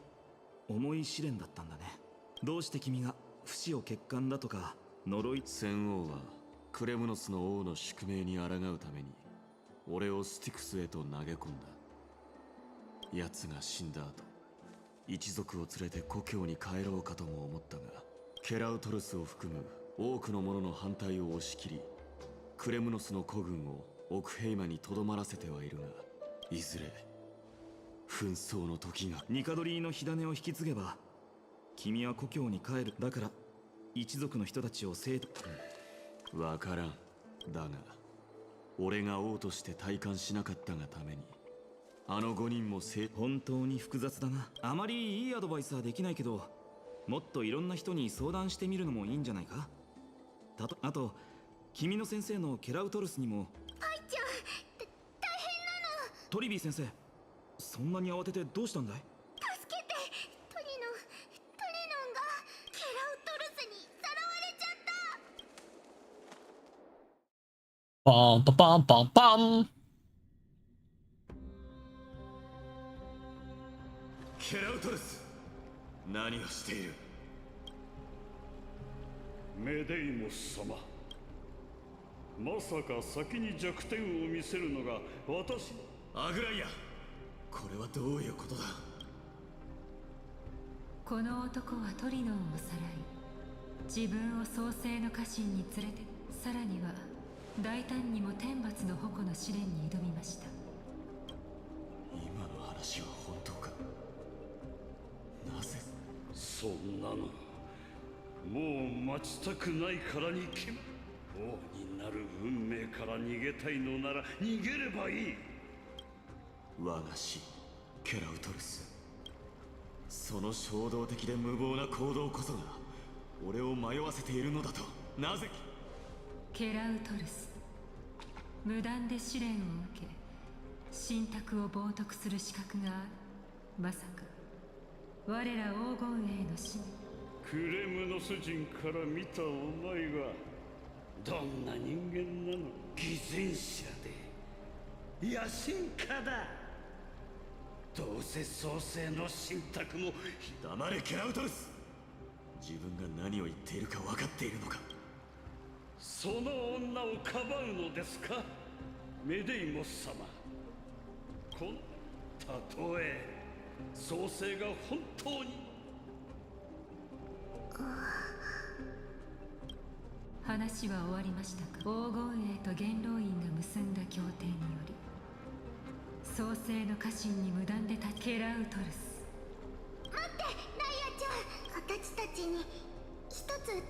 重い試練だったんだね。どうして君が不死を欠陥だとか呪い。
戦王はクレムノスの王の宿命に抗うために俺をスティクスへと投げ込んだ。奴が死んだ後、一族を連れて故郷に帰ろうかとも思ったが、ケラウトルスを含む多くの者の反対を押し切り、クレムノスの孤軍をオクヘイマにとどまらせてはいるが、いずれ紛争の時が。
ニカドリーの火種を引き継げば君は故郷に帰る。だから一族の人たちを
わからん。だが俺が王として体感しなかったがために、あの5人も
本当に複雑だな。あまりいいアドバイスはできないけど、もっといろんな人に相談してみるのもいいんじゃないか。あと君の先生のケラウトルスにも。
パイちゃん、大変なの。
トリビー先生、そんなに慌ててどうしたんだい。
助けて。トリノンがケラウトルスにさらわれちゃった。
パンパパンパンパン。
ケラウトルス、何をしている。
メデイモス様、まさか先に弱点を見せるのが私。
アグライア、これはどういうことだ。
この男はトリノンをさらい、自分を創世の家臣に連れて、さらには大胆にも天罰の矛の試練に挑みました。
今の話は本当か。なぜ。
そんなのもう待ちたくないからに決まる。王になる運命から逃げたいのなら逃げればいい。
我が師ケラウトルス、その衝動的で無謀な行動こそが俺を迷わせているのだと。なぜ。
ケラウトルス、無断で試練を受け神託を冒涜する資格がある。まさか我ら黄金衛の死に。
クレムノス人から見たお前はどんな人間なの。偽善者で野心家だ。どうせ創世の神託も。
黙れケラウトルス。自分が何を言っているか分かっているのか。
その女をかばうのですか、メデイモス様。たとえ創世が本当に。
話は終わりましたか。黄金衛と元老院が結んだ協定により創世の家臣に無断でケラウトルス。
待って、ライアちゃん、私たちに一つ提案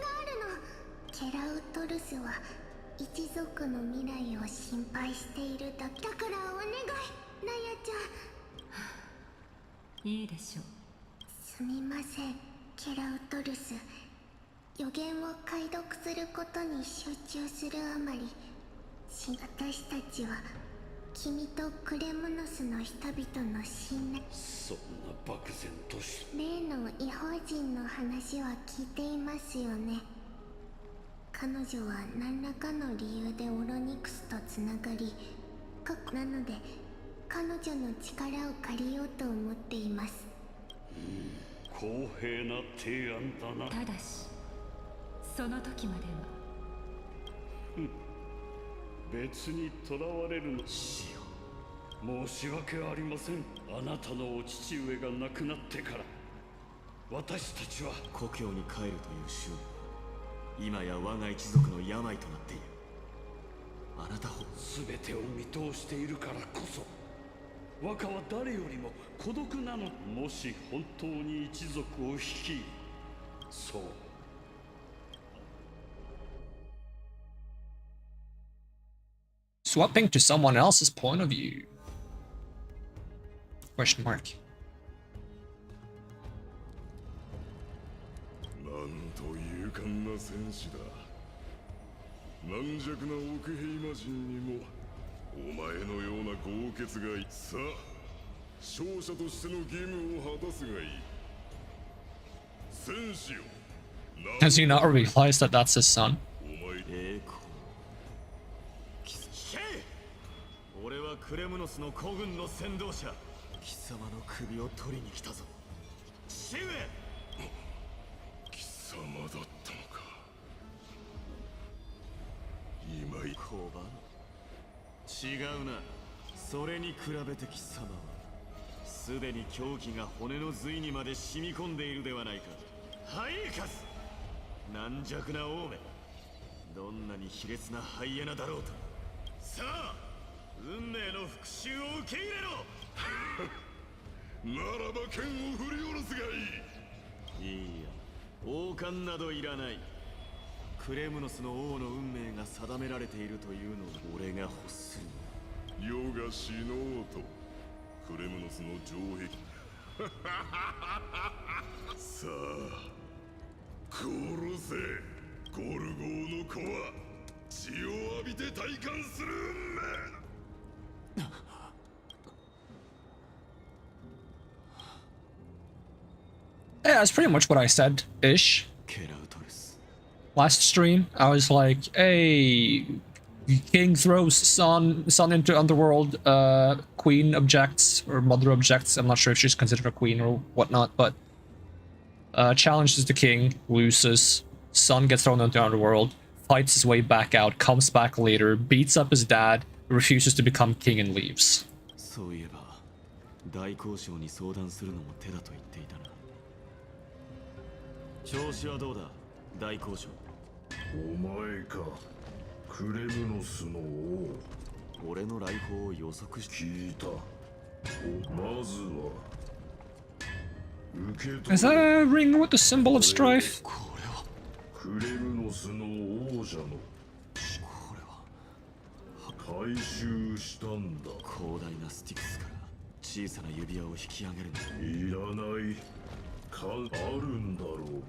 があるの。ケラウトルスは一族の未来を心配しているだけだからお願い、ライアちゃん。
いいでしょう。
すみません、ケラウトルス。予言を解読することに集中するあまり、私たちは君とクレムノスの人々の信頼、
そんな漠然とし
例の異邦人の話は聞いていますよね。彼女は何らかの理由でオロニクスとつながり、なので彼女の力を借りようと思っています。
公平な提案だな。
ただしその時までは
別に囚われるの。死よ、申し訳ありません。あなたのお父上が亡くなってから私たちは
故郷に帰るという執念は今や我が一族の病となっている。あなたほ
全てを見通しているからこそ若は誰よりも孤独なの。もし本当に一族を率い、そう
Swapping to someone else's point of view? Question mark.
なんと勇敢な戦士だ。軟弱な奥平魔人にもお前のような豪傑がい。さあ、勝者としての義務を果たすがいい。戦士よ。
Does he not realize that that's his son?
俺はクレムノスの古軍の先導者。貴様の首を取りに来たぞ。父上。
貴様だったのか。今井
コバン。違うな。それに比べて貴様はすでに狂気が骨の髄にまで染み込んでいるではないか。ハイエカス。軟弱な王め。どんなに卑劣なハイエナだろうと。さあ、運命の復讐を受け入れろ。
ならば剣を振り下ろすがいい。
いいや、王冠などいらない。クレムノスの王の運命が定められているというのを俺が欲する。
世が死のうとクレムノスの城壁さあ殺せ。ゴルゴーの子は血を浴びて体感する運命。
Yeah, that's pretty much what I said, ish. Last stream, I was like, hey, king throws son into underworld, queen objects, or mother objects, I'm not sure if she's considered a queen or whatnot, but challenges the king, loses, son gets thrown into underworld, fights his way back out, comes back later, beats up his dad, refuses to become king and leaves.
そういえば大交渉に相談するのも手だと言っていたな。調子はどうだ、大交渉。
お前か、クレムノスの王。
俺の来訪を予測し
聞いた。まずは受け取れ。
Is that a ring with the symbol of strife?
これは
クレムノスの王者の
これは
回収したんだ。
広大なスティクスから小さな指輪を引き上げるの。
いらない。あるんだろう。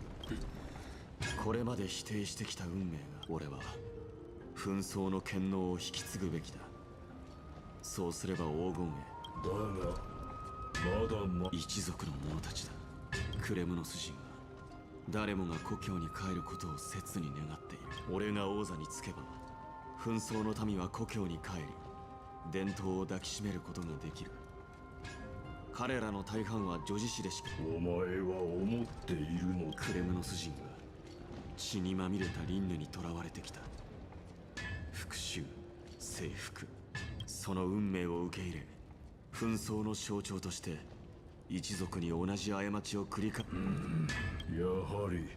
これまで否定してきた運命が、俺は紛争の権能を引き継ぐべきだ。そうすれば黄金
だがまだ
一族の者たちだ。クレムノス人は誰もが故郷に帰ることを切に願っている。俺が王座につけば紛争の民は故郷に帰り伝統を抱きしめることができる。彼らの大半は女子誌でしか。
お前は思っているの。
クレムノス人が
血にまみれた輪廻に囚われてきた。復讐、征服、その運命を受け入れ、紛争の象徴として一族に同じ過ちを繰り返
やはり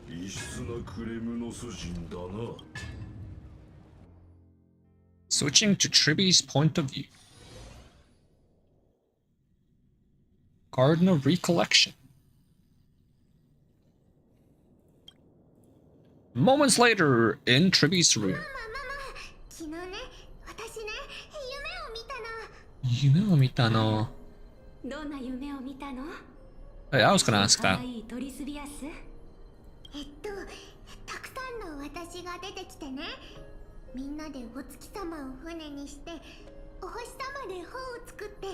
異質なクレムノス人だな。
Switching to Triby's point of view. Garden of Recollection. Moments later, in Triby's room.
昨日ね、私ね、
夢を見たの。
どんな夢を見たの？
Hey, I was gonna ask that.
トリスビアス？たくさんの私が出てきてね、みんなでお月様を船にして、お星様で帆を作って、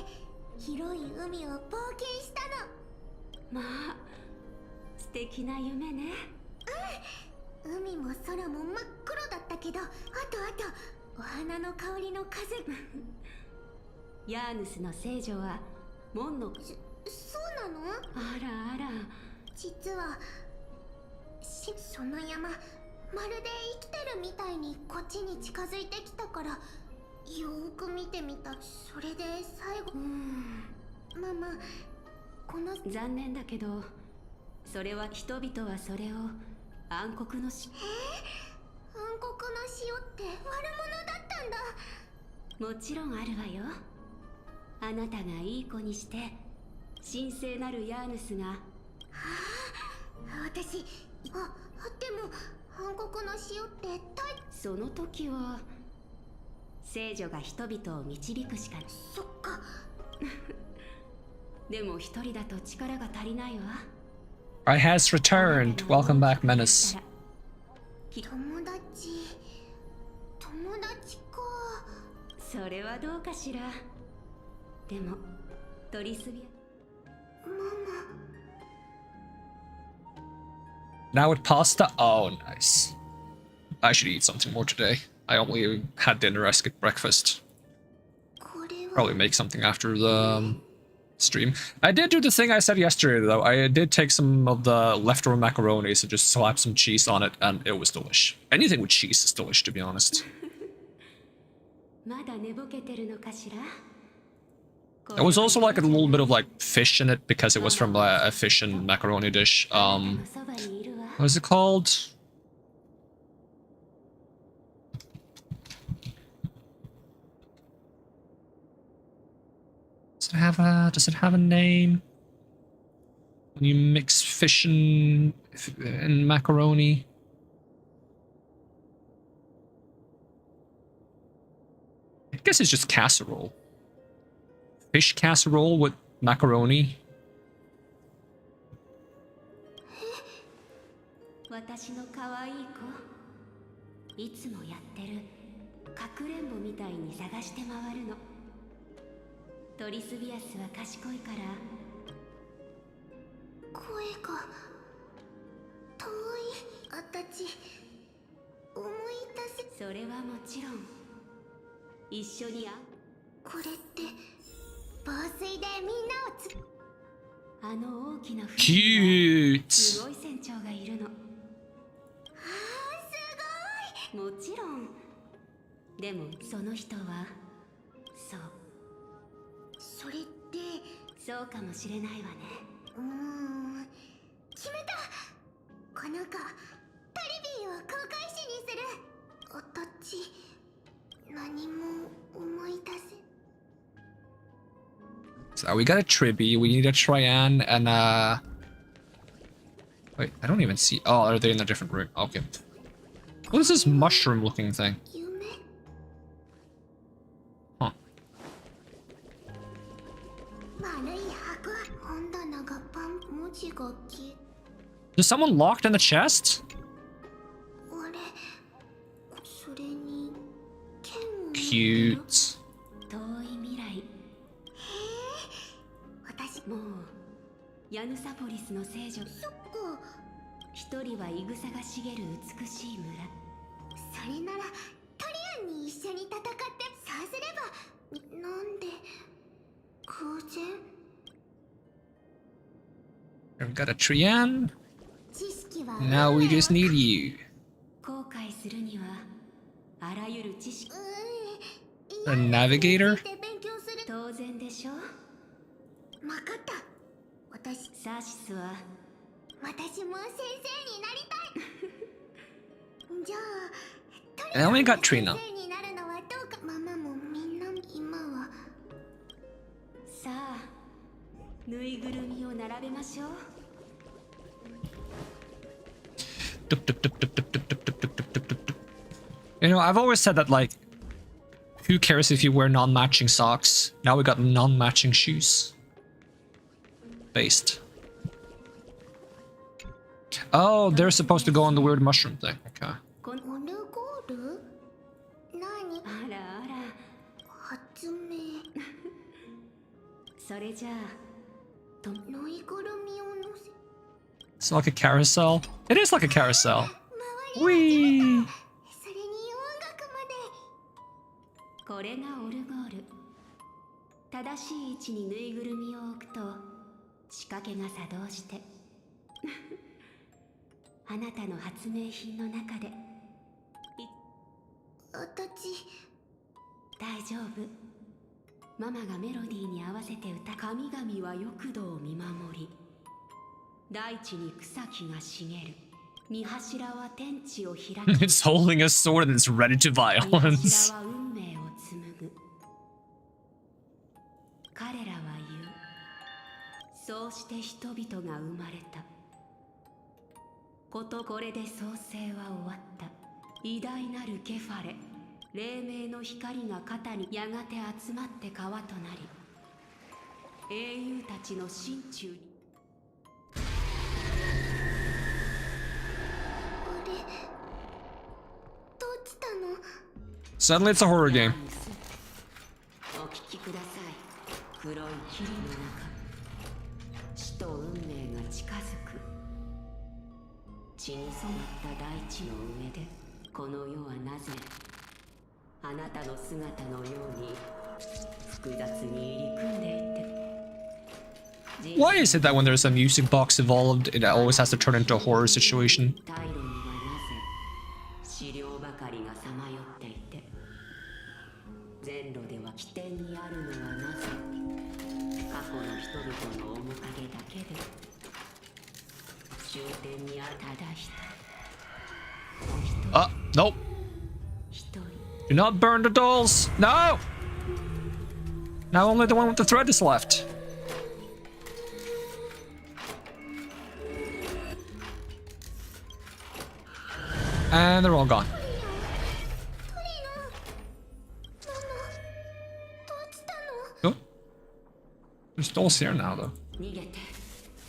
広い海を冒険したの。まあ、素敵な夢ね。海も空も真っ黒だったけど、あとお花の香りの風。ヤーヌスの聖女は門のそうなの？あらあら、実はその山まるで生きてるみたいにこっちに近づいてきたから、よーく見てみた。それで最後ママ、この残念だけど、それは人々はそれを暗黒の塩。暗黒の塩って悪者だったんだ。もちろんあるわよ。あなたがいい子にして神聖なるヤーヌスが。私、でも暗黒の塩ってその時は聖女が人々を導くしかない。そっか。でも一人だと力が足りないわ。
I has returned. Welcome back, Menace.
友達か。それはどうかしら。でもトリスビア。ママ。
Now with pasta? Oh, nice. I should eat something more today. I only had dinner, I skipped breakfast. Probably make something after the stream. I did do the thing I said yesterday, though. I did take some of the leftover macaronis and just slap some cheese on it, and it was delish. Anything with cheese is delish, to be honest. There was also like a little bit of like fish in it because it was from a fish and macaroni dish. What is it called? Does it have a name? When you mix fish and macaroni? I guess it's just casserole. Fish casserole with macaroni.
私の可愛い子、いつもやってるかくれんぼみたいに探して回るの。トリスビアスは賢いから。声が遠い。あたち思い出せ。それはもちろん一緒にこれって防水でみんなをあの大きな
Cute.
すごい船長がいるの。すごい。もちろん。でもその人はそう。それってそうかもしれないわね。決めた。この子トリビーを航海士にする。おたち何も思い出せ。
So we got a Tribby, we need a Tryan, and wait, I don't even see. Oh, are they in a different room? Okay. What is this mushroom looking thing? Huh. Is someone locked in the chest? Cute.
もうヤヌサポリスの聖女。そっか。一人はイグサが茂る美しい村。それならトリアンに一緒に戦って。そうすれば。なんで偶然。
I've got a Tryan.
知識
Now we just need you.
後悔するにはあらゆる知識
A navigator?
当然でしょ。
分かった。私
サーシスは
も先生になりたい。じゃあ
And then we got Trina.
先生になるのはどうか。ママもみんな今は。
さあぬいぐるみを並べましょう。
You know, I've always said that, like, who cares if you wear non-matching socks? Now we got non-matching shoes. Based. Oh, they're supposed to go on the weird mushroom thing. Okay.
オルゴール？何？
あらあら
発明。
それじゃあ
ぬいぐるみを乗せ。
It's like a carousel. It is like a carousel. Whee!
それに音楽まで。
これがオルゴール。正しい位置にぬいぐるみを置くと仕掛けが作動してあなたの発明品の中で
私
大丈夫。ママがメロディーに合わせて歌。神々は翼土を見守り、大地に草木が茂る。見柱は天地を開き
It's holding a sword and it's ready to
見
violence.
柱は運命を紡ぐ。彼らは言う。そうして人々が生まれた。ことこれで創世は終わった。偉大なるケファレ、黎明の光が肩にやがて集まって川となり、英雄たちの心中に。
あれどうしたの？
Suddenly it's a horror game.
お聞きください。黒い霧の中、死と運命が近づく。血に染まった大地の上で、この世はなぜあなたの姿のように複雑に入り組んでいて。
Why is it that when there's a music box involved, it always has to turn into a horror situation?
大路にはなぜ資料ばかりがさまよっていて、全路では起点にあるのはなぜ過去の人々の面影だけで、終点にあただ一人。
Nope.
一人
Do not burn the dolls. No! Now only the one with the thread is left. And they're all gone.
どうしたの？
Oh. There's dolls here now, though.
逃げて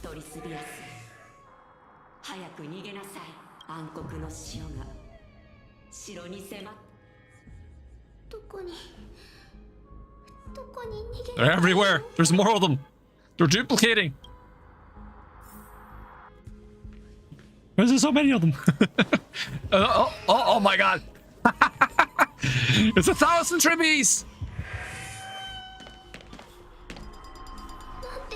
トリスビアス。早く逃げなさい。暗黒の潮が城に迫っ。
どこに逃げ？
They're everywhere. There's more of them. They're duplicating. Why is there so many of them? Oh my god. It's 1,000 tribbies.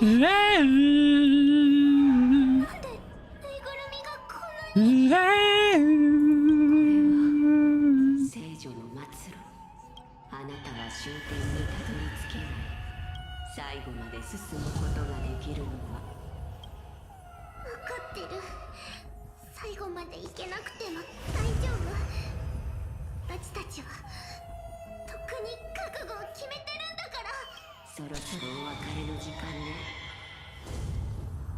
なんでぬいぐるみがこんなに？
聖女の末路。あなたは終点にたどり着けない。最後まで進むことができるのは。
分かってる。最後まで行けなくても大丈夫。私たちはとっくに覚悟を決めてるんだから。
そろそろお別れの時間ね。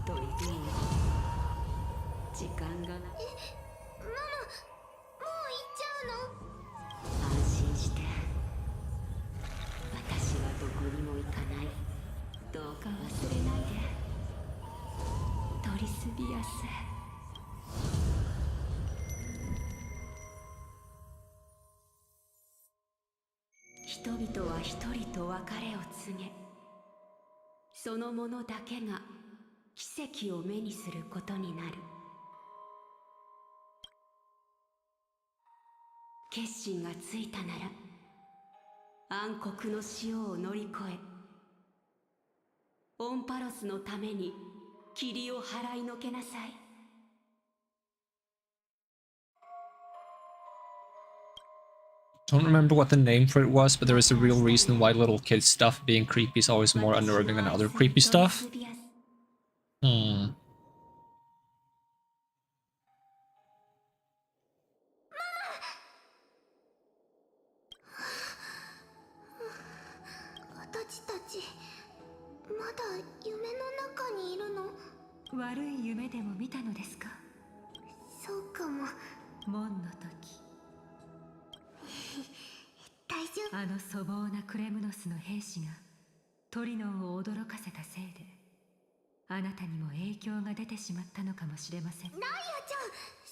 トリディーン、時間がない。
ママ、もう行っちゃうの？
安心して。私はどこにも行かない。どうか忘れないで。トリスビアス。人々は一人と別れを告げ、そのものだけが奇跡を目にすることになる。決心がついたなら、暗黒の潮を乗り越え、オンパロスのために霧を払いのけなさい。
Don't remember what the name for it was, but there is a real reason why little kid stuff being creepy is always more unnerving than other creepy stuff. Hmm.
私たちまだ夢の中にいるの？
悪い夢でも見たのですか？
そうかも。
門の時
大丈夫。
あの粗暴なクレムノスの兵士がトリノンを驚かせたせいであなたにも影響が出てしまったのかもしれません。
ライアちゃん、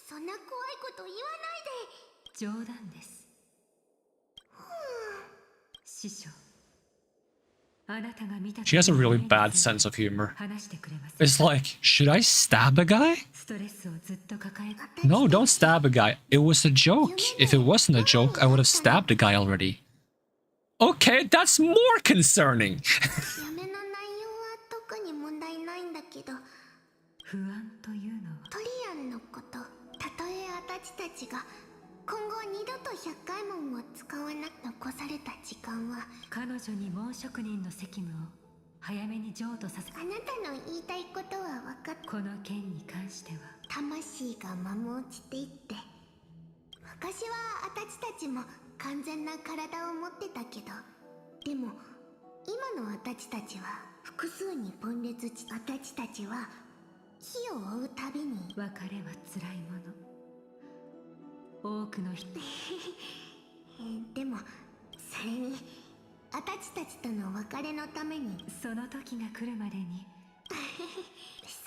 そんな怖いこと言わないで。
冗談です。師匠、あなたが見た
She has a really bad sense of humor. It's like, should I stab a guy?
ストレスをずっと抱え
No, don't stab a guy. It was a joke. If it wasn't a joke, I would have stabbed a guy already. Okay, that's more concerning.
夢の内容は特に問題ないんだけど、
不安というのは
トリアンのこと、たとえ私たちが今後二度と100回門を使わなく残された時間は、
彼女に門職人の責務を早めに譲渡させ、
あなたの言いたいことは分かった。
この件に関しては
魂が摩耗していって、昔は私たちも完全な体を持ってたけど、でも今の私たちは複数に分裂し、私たちは火を追うたびに
別れは辛いもの。多くの人
でもそれに私たちとの別れのために、
その時が来るまでに
そ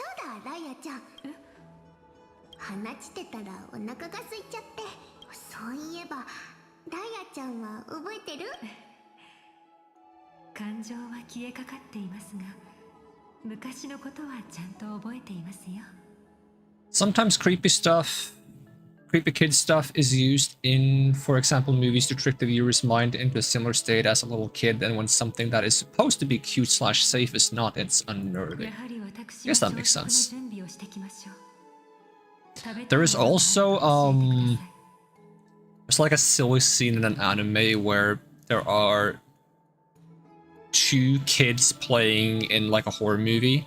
うだライアちゃん、話してたらお腹が空いちゃって。そういえばライアちゃんは覚えてる？
感情は消えかかっていますが、昔のことはちゃんと覚えていますよ。
Sometimes creepy kid stuff is used in, for example, movies to trick the viewer's mind into a similar state as a little kid, and when something that is supposed to be cute/safe is not, it's unnerving. I guess that makes sense. There is also, there's like a silly scene in an anime where there are two kids playing in like a horror movie,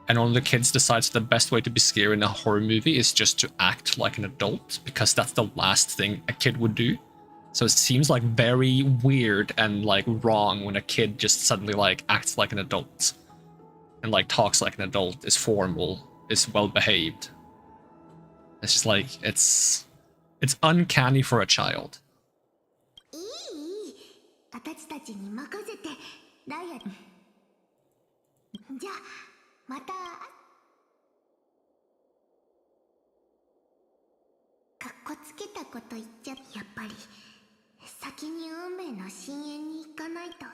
and one of the kids decides the best way to be scary in a horror movie is just to act like an adult, because that's the last thing a kid would do. So it seems like very weird and like wrong when a kid just suddenly like acts like an adult and like talks like an adult, is formal, is well behaved. It's just like, it's uncanny for a child.
いい、私たちに任せてライア。じゃあまた。かっこつけたこと言っちゃ、やっぱり先に運命の深淵に行かないと。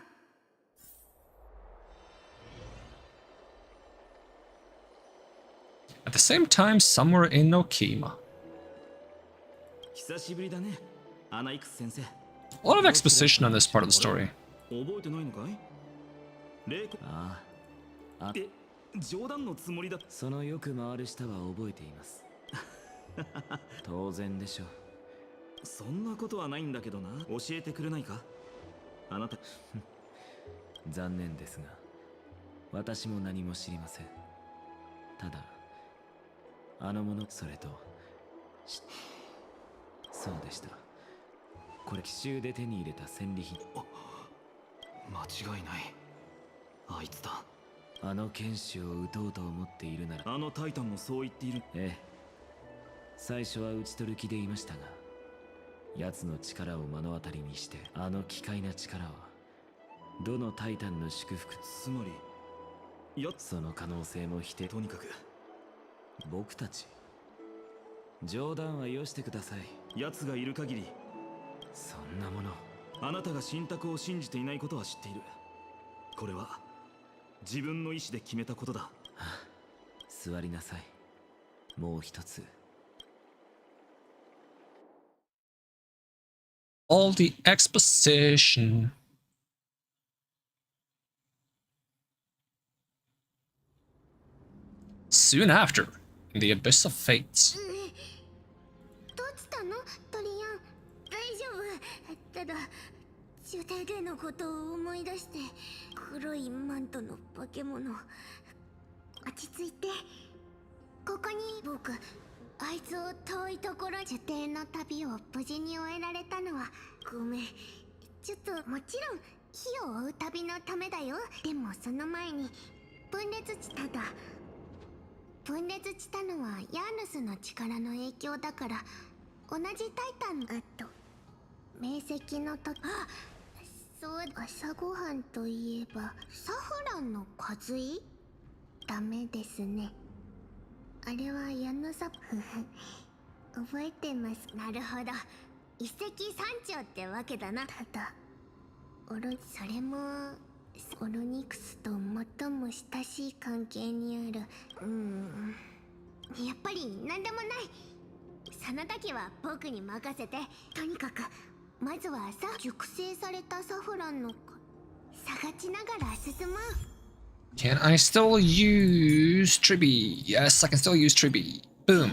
At the same time, somewhere in Nokima.
久しぶりだね、アナイクス先生。
A lot of exposition on this part of the story.
覚えてないのかい？
ああ。
冗談のつもりだ。
そのよく回る舌は覚えています。当然でしょう。
そんなことはないんだけどな。教えてくれないか？あなた。
残念ですが、私も何も知りません。ただ、あのもの、それと、そうでした。これ奇襲で手に入れた戦利品。
間違いない。あいつだ。
あの剣士を撃とうと思っているなら、
あのタイタンもそう言っている。
ええ。最初は討ち取る気でいましたが、奴の力を目の当たりにして、あの奇怪な力はどのタイタンの祝福、
つまり
その可能性も否定。
とにかく
僕たち、冗談はよしてください。
奴がいる限り、
そんなもの。
あなたが信託を信じていないことは知っている。これは自分の意志で決めたことだ。は
あ、座りなさい。もう一つ。
All the exposition. Soon after, in the abyss of fate.
どうしたのトリアン？大丈夫？のことを思い出して、黒いマントの化け物。落ち着いて。ここに僕、あいつを遠いところ、受験の旅を無事に終えられたのはごめん。ちょっともちろん火を追う旅のためだよ。でもその前に分裂しただ。分裂したのはヤーヌスの力の影響だから、同じタイタン。明晰の時、あ、そう、朝ごはんといえばサフランの数い？ダメですね。あれはヤヌサ覚えてます。なるほど、一石三鳥ってわけだな。ただそれもオロニクスと最も親しい関係にある。やっぱり何でもない。その時は僕に任せて。とにかくまずは熟成されたサフランの探しながら進もう。
Can I still use Tribby? Yes, I can still use Tribby. Boom.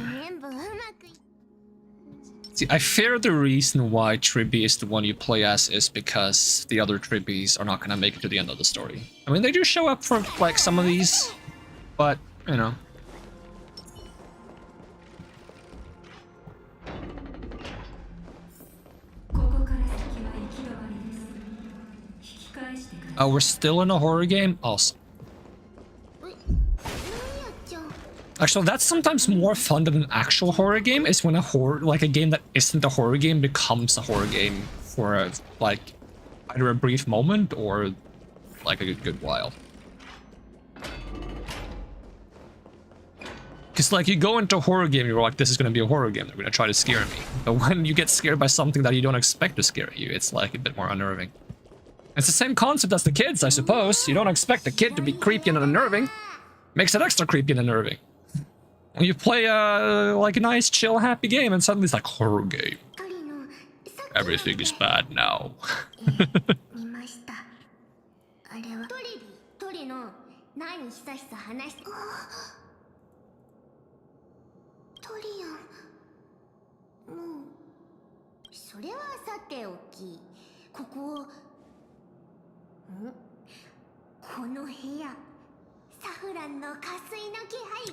See, I fear the reason why Tribby is the one you play as is because the other Tribbies are not gonna make it to the end of the story. I mean, they do show up for, like, some of these, but, you know. Oh, we're still in a horror game? Awesome. Actually, that's sometimes more fun than an actual horror game, is when a horror, like a game that isn't a horror game becomes a horror game for a, like, either a brief moment or like a good while. Because like you go into a horror game, you're like, this is going to be a horror game, they're going to try to scare me. But when you get scared by something that you don't expect to scare you, it's like a bit more unnerving. It's the same concept as the kids, I suppose. You don't expect a kid to be creepy and unnerving. Makes it extra creepy and unnerving. When you play like a nice, chill, happy game, and suddenly it's like horror game. Everything is bad now.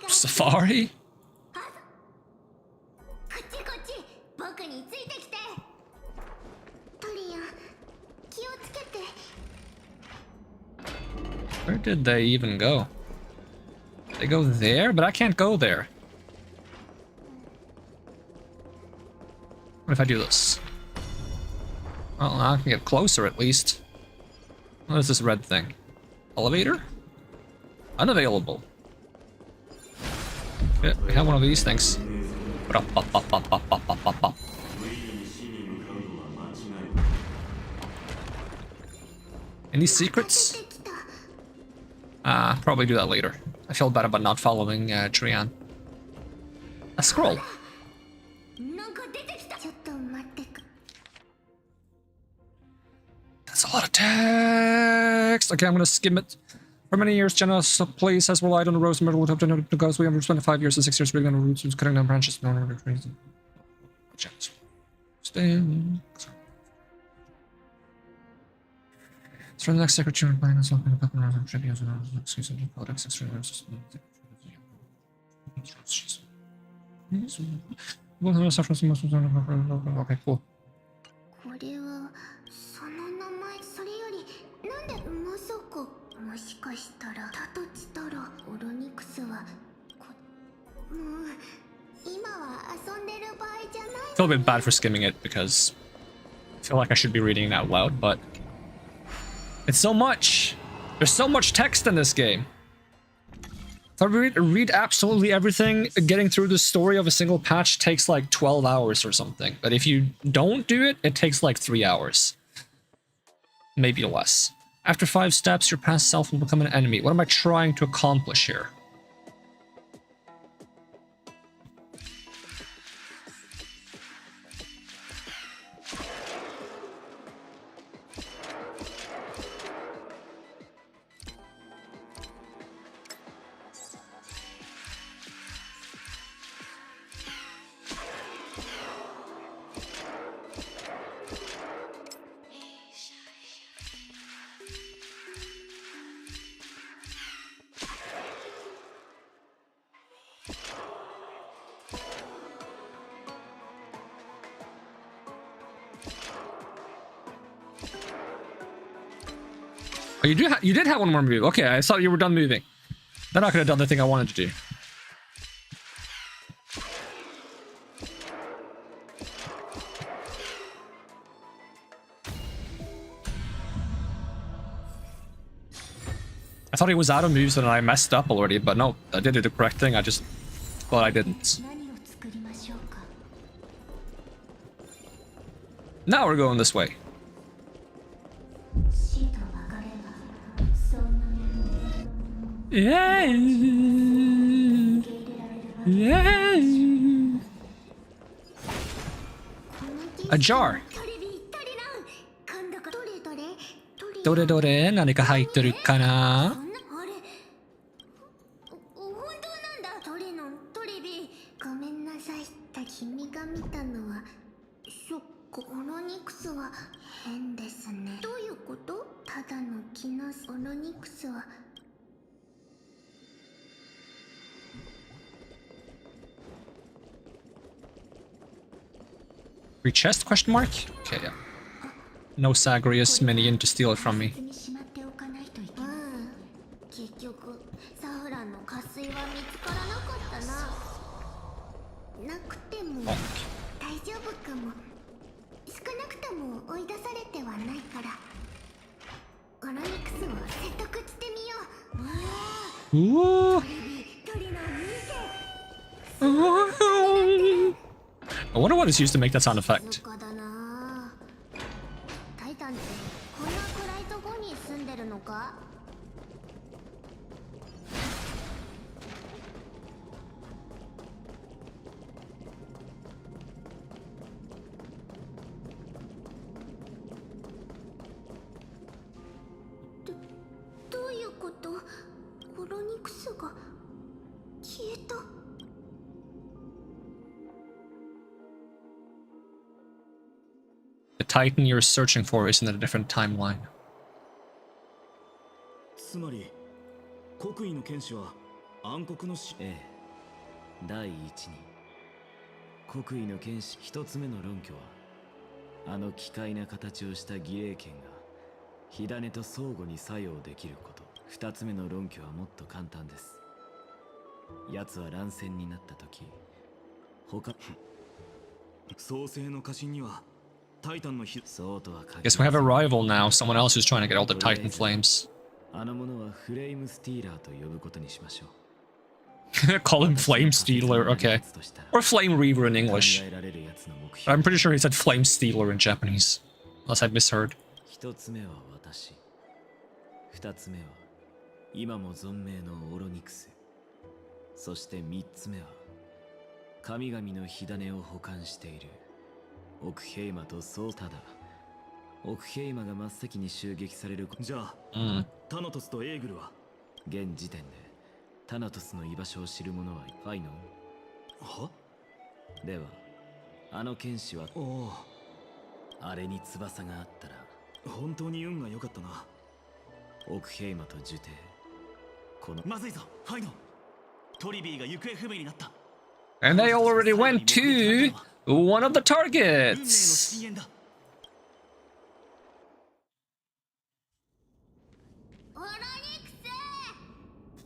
Safari? Where did they even go? They go there? But I can't go there. What if I do this? Well, I can get closer at least. What is this red thing? Elevator? Unavailable. Yeah, we have one of these things. Any secrets? Probably do that later. I feel bad about not following Trian. A scroll. That's a lot of text. Okay, I'm gonna skim it. For many years, Jenna's place has relied on the rose myrtle to obtain because we have spent 5 years and 6 years reading on the roots and cutting down branches. No, no, Stay. For the next secretary, planning on something about the should be as an excuse of politics, extreme system. Okay, cool. I feel a bit bad for skimming it because I feel like I should be reading it out loud, but it's so much. There's so much text in this game. If I read absolutely everything, getting through the story of a single patch takes like 12 hours or something. But if you don't do it, it takes like 3 hours. Maybe less. After 5 steps, your past self will become an enemy. What am I trying to accomplish here? Oh, you did have one more move. Okay, I thought you were done moving. Then I could have done the thing I wanted to do. I thought he was out of moves and I messed up already, but no, I did the correct thing. I just thought I didn't. Now we're going this way. Yeah. Yeah. A jar. どれどれ何か入ってるかな
ごめんなさい。君が見たのは、そっか、オロニクスは変ですね。どういうこと？ただの気のオロニクスは。
Free chest? Question mark? Okay, yeah. No Sagrius minion to steal it from me.
結局サフランの渇水は見つからなかったな。なくても大丈夫かも。少なくとも追い出されてはないから。オロニクスを説得してみよう。
Ooh.
トリノ見て。
I wonder what is used to make that sound effect.
タイタンってこんな暗いとこに住んでるのか？どういうこと？オロニクスが消えた。
The Titan you're searching for is in a different timeline.
つまり国威の剣士は暗黒の死。
ええ、第一に国威の剣士一つ目の論拠は、あの奇怪な形をした儀礼剣が火種と相互に作用できること。二つ目の論拠はもっと簡単です。奴は乱戦になった時、他
創世の家臣にはタイタンの火。
そうとは限りません。
Guess we have a rival now, someone else who's trying to get all the Titan flames.
あの者はフレームスティーラーと呼ぶことにしましょう。
Call him Flame Stealer, okay. Or Flame Reaver in English. I'm pretty sure he said Flame Stealer in Japanese. Unless I misheard.
一つ目は私。二つ目は今も存命のオロニクス。そして三つ目は神々の火種を保管しているオクヘイマとソータだ。オクヘイマが真っ先に襲撃される。
じゃあ、タノトスとエーグルは
現時点でタナトスの居場所を知る者はファイノン。
は？
ではあの剣士は、
おお、
あれに翼があったら
本当に運が良かったな。
オクヘイマとジュテ、この
まずいぞファイノン。トリビーが行方不明になった。
And they already went to one of the
運命の
targets.
深淵だ。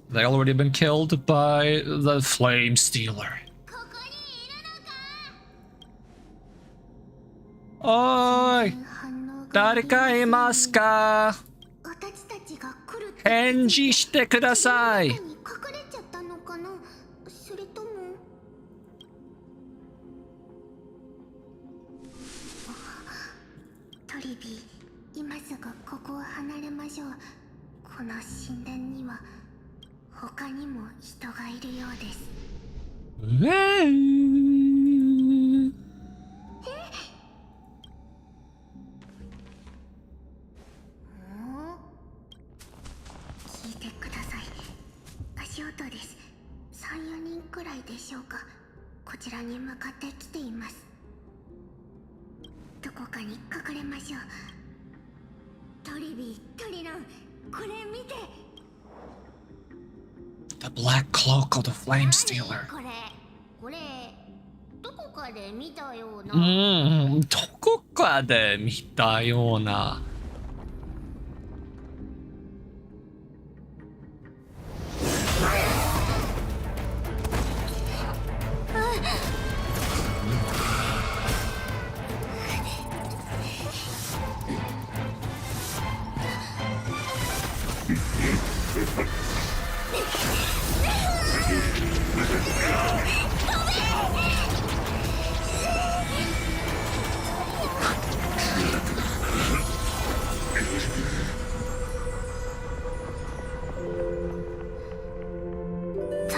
They already been killed by the Flame Stealer. Oi! 誰かいますか？返事してください。
トリビー、今すぐここを離れましょう。この神殿には他にも人がいるようです。聞いてください。足音です。3、4人くらいでしょうか。こちらに向かってきています。どこかに隠れましょう。トリビー、トリノン、これ見て。
The black cloak of the Flame Stealer.
これどこかで見たような。
どこかで見たような。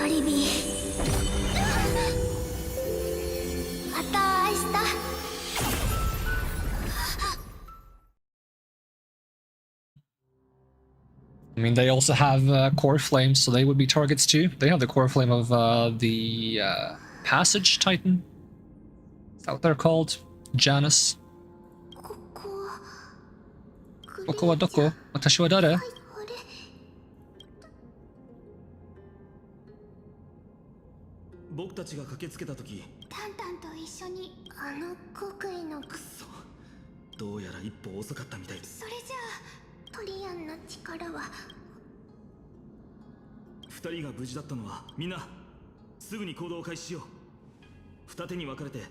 リビまた明日
I mean, they also have core flames, so they would be targets too. They have the core flame of the Passage Titan. Is that what they're called? Janus. ここはどこ? 私は誰?
僕たちが駆けつけた時、
タンタンと一緒にあの国威のクソ。
どうやら一歩遅かったみたい。
それじゃあトリアンの力は。
二人が無事だったのはみんなすぐに行動を開始しよう。二手に分かれて、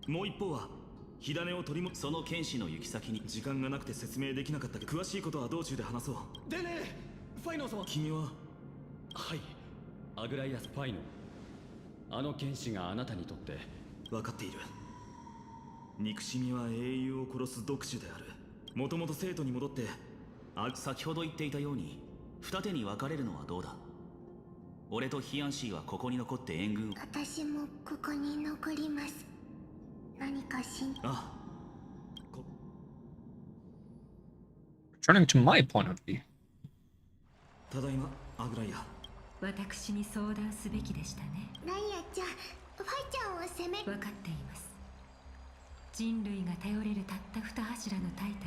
もう一方は火種を取り
その剣士の行き先に
時間がなくて説明できなかったけど、詳しいことは道中で話そう。
でね、ファイノ様。
君は？
はい、アグライアス・ファイノ。あの剣士があなたにとって。
分かっている。憎しみは英雄を殺す毒種である。もともと生徒に戻って、
先ほど言っていたように二手に分かれるのはどうだ。俺とヒアンシーはここに残って援軍。
私もここに残ります。何か
ああ。
Turning to my point of view.
ただいま、アグライア。
私に相談すべきでしたね。
ライアちゃん、ファイちゃんを責め。
分かっています。人類が頼れるたった二柱のタイタ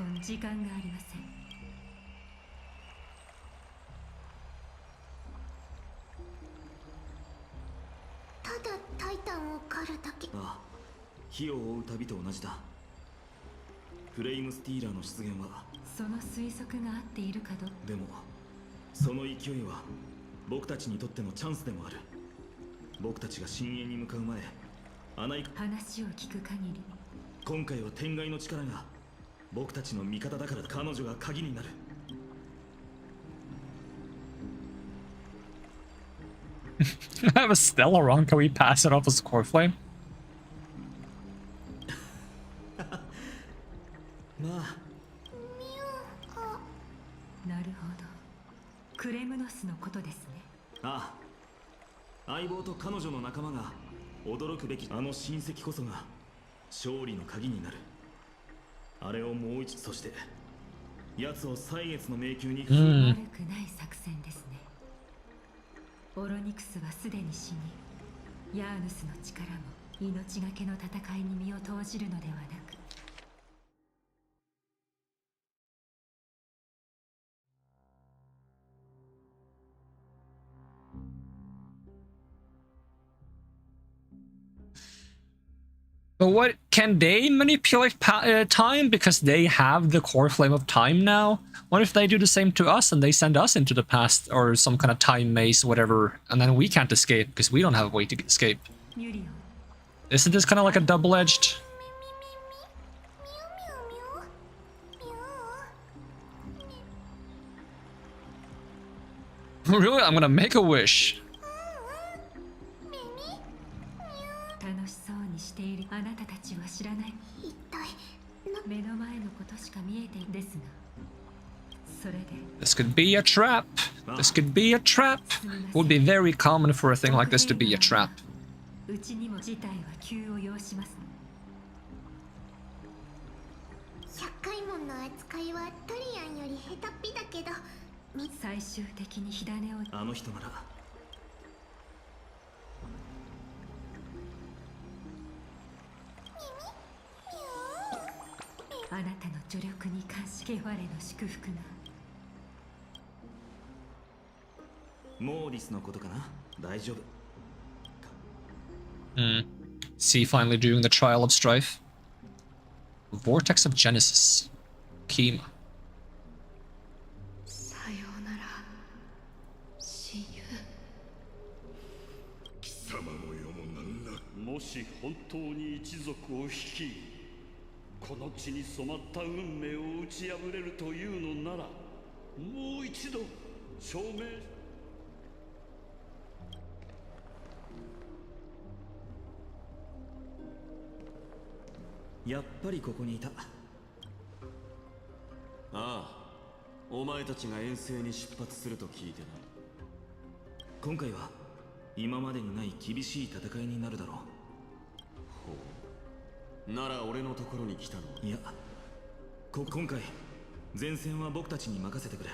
ンが時間がありません。
ただタイタンを狩るだけ。
ああ、火を追う旅と同じだ。フレイムスティーラーの出現は
その推測が合っているかど。
でもその勢いは僕たちにとってのチャンスでもある。僕たちが深淵に向かう前、
話を聞く限り
今回は天外の力が僕たちの味方だから。彼女が鍵になる。
I have a Stella wrong. Can we pass it off as core flame?
まあ。
なるほど。クレムノスのことですね。
ああ、相棒と彼女の仲間が驚くべきあの親戚こそが勝利の鍵になる。あれをもう一度、そして奴を歳月の迷宮に。
悪くない作戦ですね。オロニクスはすでに死に、ヤーヌスの力も命がけの戦いに身を投じるのではなく。
But what can they manipulate time because they have the core flame of time now? What if they do the same to us and they send us into the past or some kind of time maze, whatever, and then we can't escape because we don't have a way to escape? Isn't this kind of like a double-edged? Really? I'm gonna make a wish.
楽しそうにしているあなたたちは知らない。
一体
目の前のことしか見えていですが、それで
This could be a trap. This could be a trap. It would be very common for a thing like this to be a trap.
うちにも事態は急を要します。
百回門の扱いはトリアンより下手っぴだけど、
最終的に火種を。
あの人なら。
あなたの助力に関しケファレの祝福が。
モーリスのことかな。大丈夫。
See, finally doing the trial of strife. Vortex of Genesis. Kima.
さようなら、親友。
貴様の世もなんだ。もし本当に一族を率い、この地に染まった運命を打ち破れるというのなら、もう一度証明。
やっぱりここにいた。
ああ、お前たちが遠征に出発すると聞いてな。
今回は今までにない厳しい戦いになるだろ
う。なら俺のところに来たの？
いや、今回前線は僕たちに任せてくれ。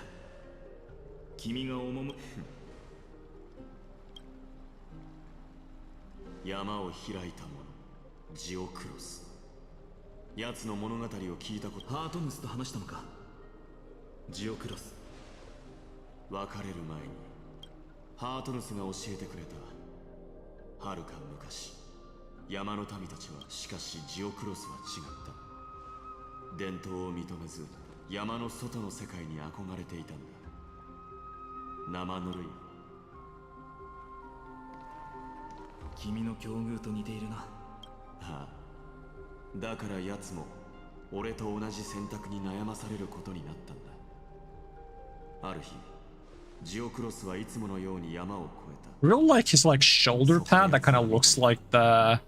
君が
山を開いた者、ジオクロス。奴の物語を聞いたこと。
ハートヌスと話したのか、ジオクロス。
別れる前にハートヌスが教えてくれた。はるか昔、山の民たちはしかしジオクロスは違った。伝統を認めず山の外の世界に憧れていたんだ。生ぬるい。
君の境遇と似ているな。
はあ、だから奴も俺と同じ選択に悩まされることになったんだ。ある日ジオクロスはいつものように山を越えた。
Real like his like shoulder pad that kind of looks like the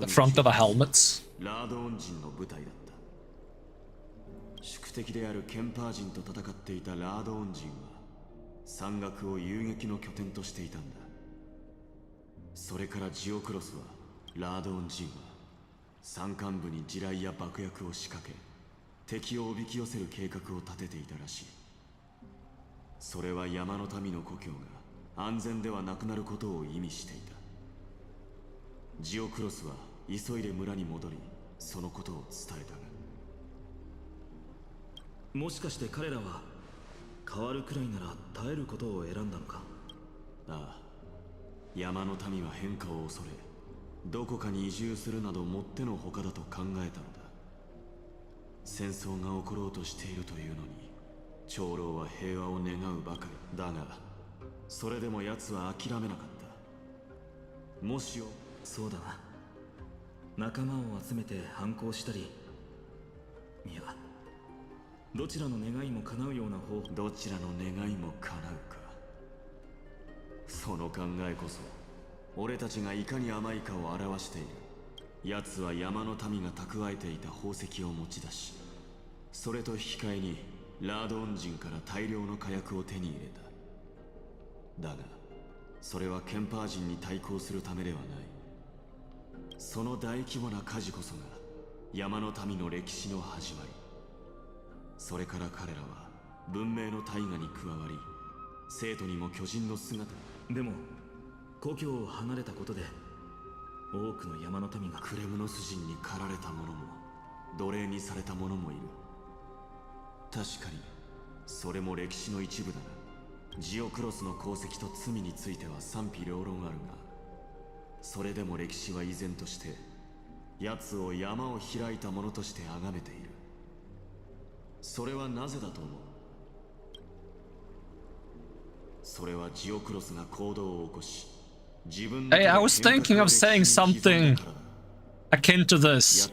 front of the helmets.
ラードオン人の部隊だった。宿敵であるケンパー人と戦っていたラードオン人は山岳を遊撃の拠点としていたんだ。それからジオクロスはラードオン人は山間部に地雷や爆薬を仕掛け敵をおびき寄せる計画を立てていたらしい。それは山の民の故郷が安全ではなくなることを意味していた。ジオクロスは急いで村に戻りそのことを伝えたが、
もしかして彼らは変わるくらいなら耐えることを選んだのか。
ああ、山の民は変化を恐れどこかに移住するなどもってのほかだと考えたのだ。戦争が起ころうとしているというのに長老は平和を願うばかりだが、それでも奴は諦めなかった。もしよ。
そうだな、仲間を集めて反抗したり、いやどちらの願いも叶うような方法。
どちらの願いも叶うか。その考えこそ俺たちがいかに甘いかを表している。奴は山の民が蓄えていた宝石を持ち出し、それと引き換えにラードオン人から大量の火薬を手に入れた。だがそれはケンパー人に対抗するためではない。その大規模な火事こそが山の民の歴史の始まり。それから彼らは文明の大河に加わり、生徒にも巨人の姿。
でも故郷を離れたことで多くの山の民が
クレムノス人に駆られた者も奴隷にされた者もいる。確かにそれも歴史の一部だな。ジオクロスの功績と罪については賛否両論あるが、それでも歴史は依然として奴を山を開いた者として崇めている。それはなぜだと思う？それはジオクロスが行動を起こし、自分の
Hey, I was thinking of saying something akin to this.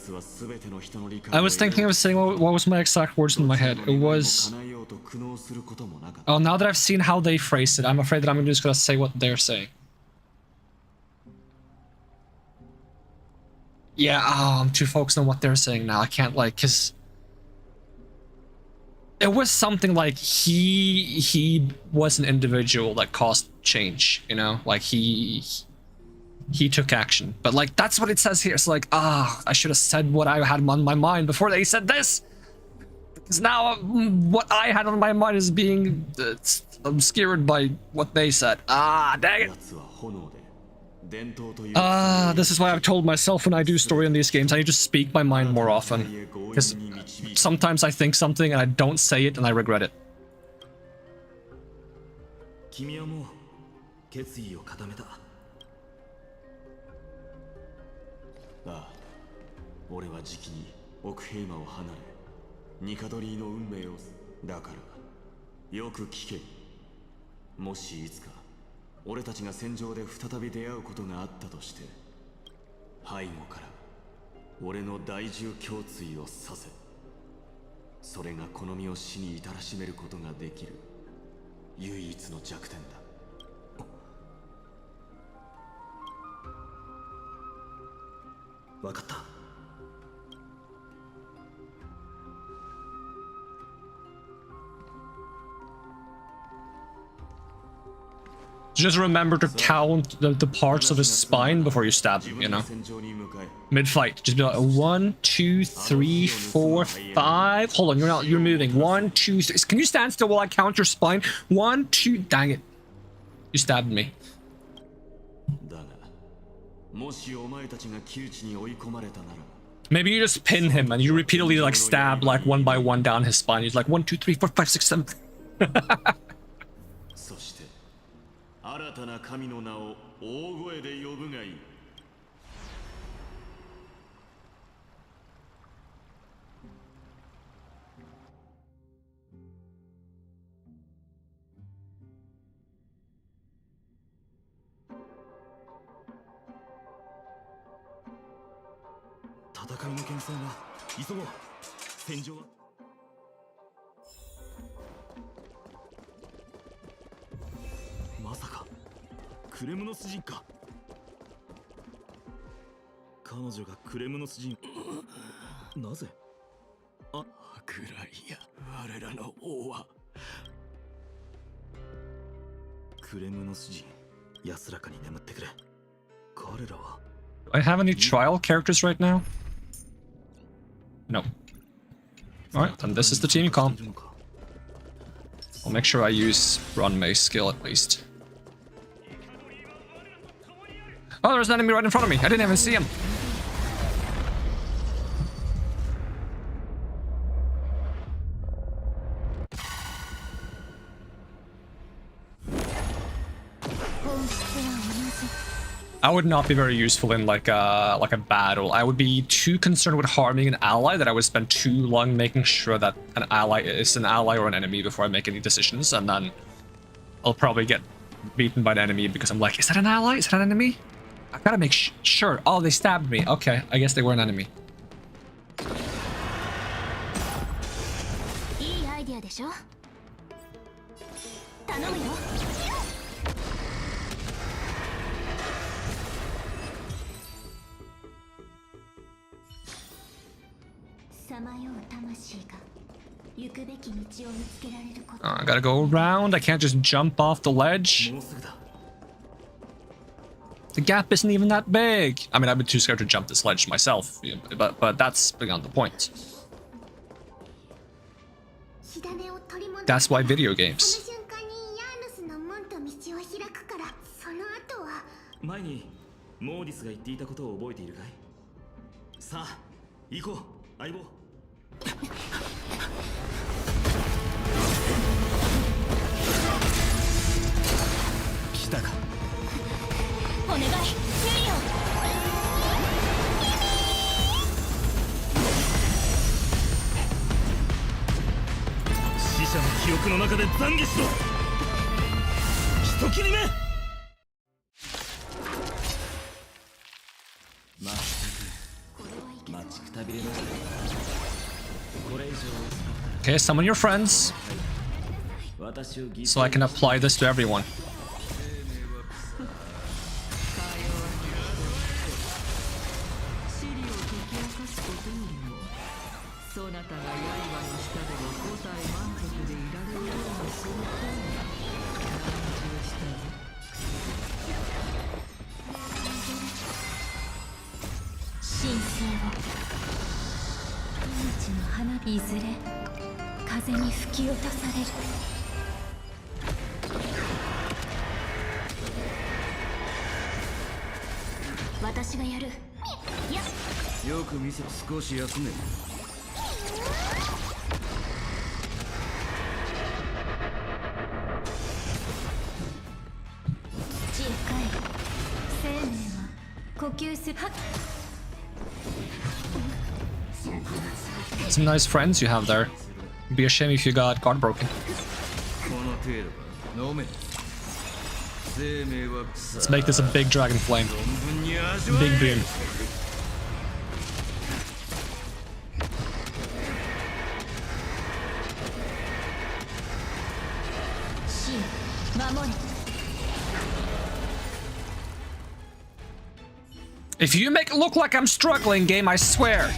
I was thinking of saying what was my exact words in my head. It was... Oh, now that I've seen how they phrase it, I'm afraid that I'm just gonna say what they're saying. Yeah, oh, I'm too focused on what they're saying now. I can't, like, cause... It was something like he was an individual that caused change, you know? Like, he took action. But, like, that's what it says here. It's like, I should have said what I had on my mind before they said this! Because now what I had on my mind is being obscured by what they said. Dang it! This is why I've told myself when I do story on these games, I need to speak my mind more often. Because sometimes I think something and I don't say it and I regret it.
君はもう決意を固めた。
俺はじきに奥平間を離れ、ニカドリーの運命を。だからよく聞け。もしいつか俺たちが戦場で再び出会うことがあったとして、背後から俺の第十胸椎を刺せ。それがこの身を死に至らしめることができる唯一の弱点だ。
分かった。
Just remember to count the parts of his spine before you stab him, you know? Mid-fight. Just be like, 1, 2, 3, 4, 5. Hold on, you're moving. 1, 2, 3. Can you stand still while I count your spine? 1, 2. Dang it. You stabbed me. Maybe you just pin him and you repeatedly like stab like one by one down his spine. He's like 1, 2, 3, 4, 5, 6, 7. Do I have any trial characters right now? No. Alright, then this is the team comp. I'll make sure I use Run Mace skill at least. Oh, there's an enemy right in front of me. I didn't even see him. I would not be very useful in like a battle. I would be too concerned with harming an ally that I would spend too long making sure that an ally is an ally or an enemy before I make any decisions, and then I'll probably get beaten by the enemy because I'm like, is that an ally? Is that an enemy? I gotta make sure. Oh, they stabbed me. Okay, I guess they were an enemy. I gotta go around. I can't just jump off the ledge. The gap isn't even that big. I mean, I've been too scared to jump this ledge myself, but that's beyond the point. That's why video games. Okay, summon your friends so I can apply this to everyone. Some nice friends you have there. It'd be a shame if you got guard broken. Let's make this a big dragon flame. Big boom. If you make it look like I'm struggling, game, I swear.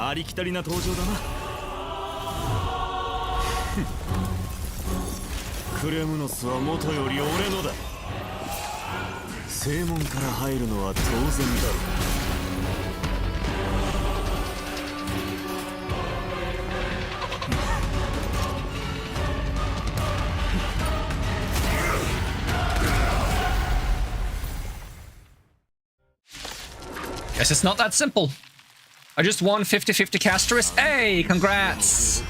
ありきたりな登場だな。クレムノスは元より俺のだ。正門から入るのは当然だろう。
Guess it's not that simple. I just won 50-50 Casterus. Hey, congrats!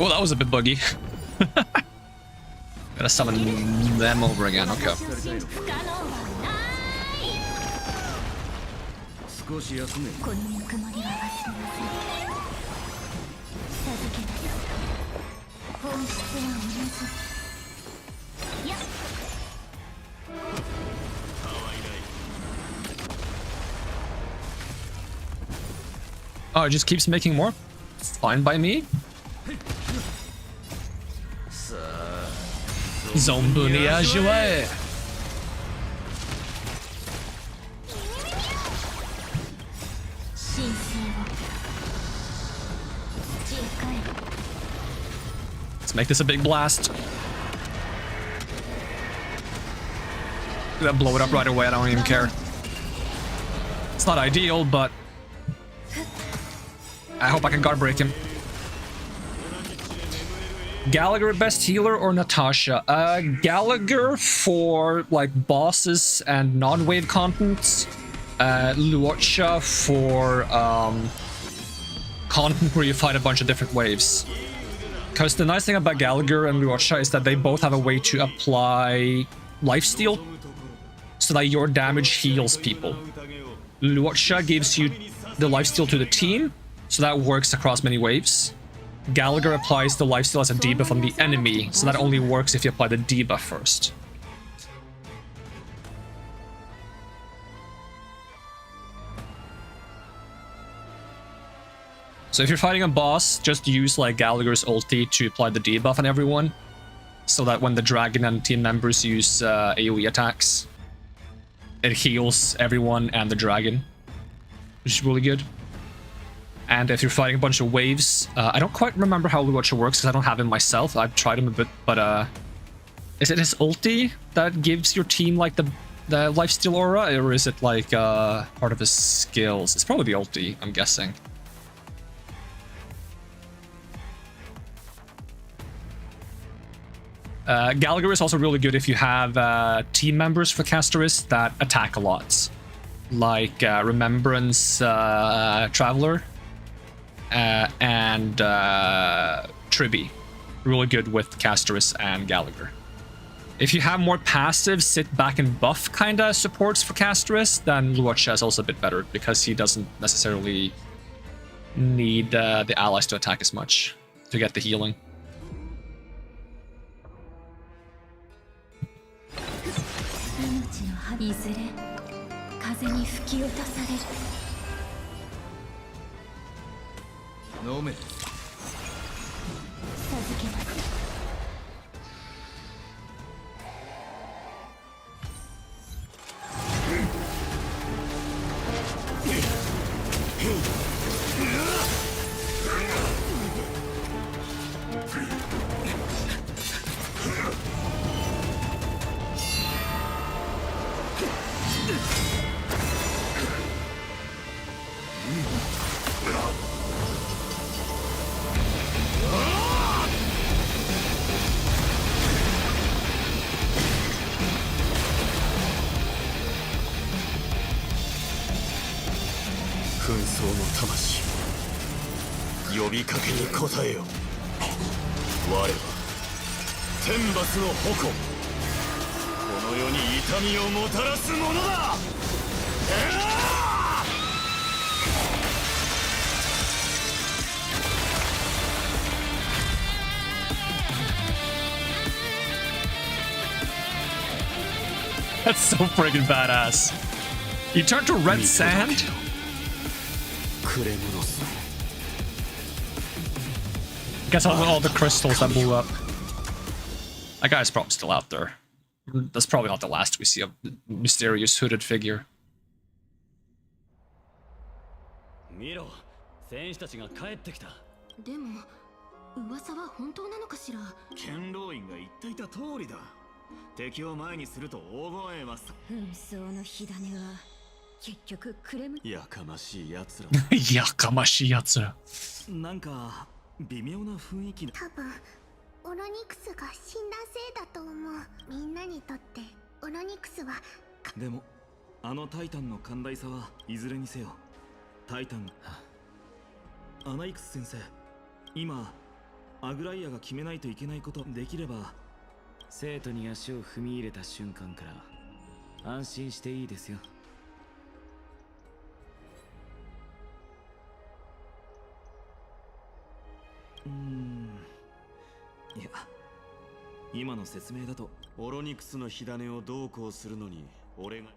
Oh, that was a bit buggy. Gotta summon them over again, okay. Oh, it just keeps making more? It's fine by me. Zombuni à jouer. Let's make this a big blast. Blow it up right away, I don't even care. It's not ideal, but I hope I can guard break him. Gallagher best healer or Natasha? Gallagher for like bosses and non-wave contents. Luocha for content where you fight a bunch of different waves. Because the nice thing about Gallagher and Luocha is that they both have a way to apply lifesteal so that your damage heals people. Luocha gives you the lifesteal to the team, so that works across many waves. Gallagher applies the lifesteal as a debuff on the enemy, so that only works if you apply the debuff first. So if you're fighting a boss, just use like Gallagher's ulti to apply the debuff on everyone, so that when the dragon and team members use AoE attacks, it heals everyone and the dragon, which is really good. And if you're fighting a bunch of waves, I don't quite remember how Luocha works because I don't have him myself. I've tried him a bit, but is it his ulti that gives your team like the lifesteal aura, or is it like part of his skills? It's probably the ulti, I'm guessing. Gallagher is also really good if you have team members for Casterus that attack a lot, like Remembrance Traveler. And Tribby. Really good with Casterus and Gallagher. If you have more passive sit back and buff kinda supports for Casterus, then Luocha is also a bit better because he doesn't necessarily need the allies to attack as much to get the healing.
No me.
That's so friggin' badass. You turn to red sand? Guess all the crystals that blew up. That guy's probably still out there. That's probably not the last we see of the mysterious hooded figure.
見ろ、戦士たちが帰ってきた。
でも、噂は本当なのかしら。
元老院が言っていた通りだ。敵を前にすると大声はさ。
紛争の火種は結局クレム。
やかましい奴ら。
やかましい奴ら。
なんか微妙な雰囲気だ。
多分オロニクスが死んだせいだと思う。みんなにとってオロニクスは。
でもあのタイタンの寛大さはいずれにせよタイタン。アナイクス先生、今アグライアが決めないといけないことできれば。
生徒に足を踏み入れた瞬間から安心していいですよ。
いや、今の説明だと
オロニクスの火種をどうこうするのに俺が。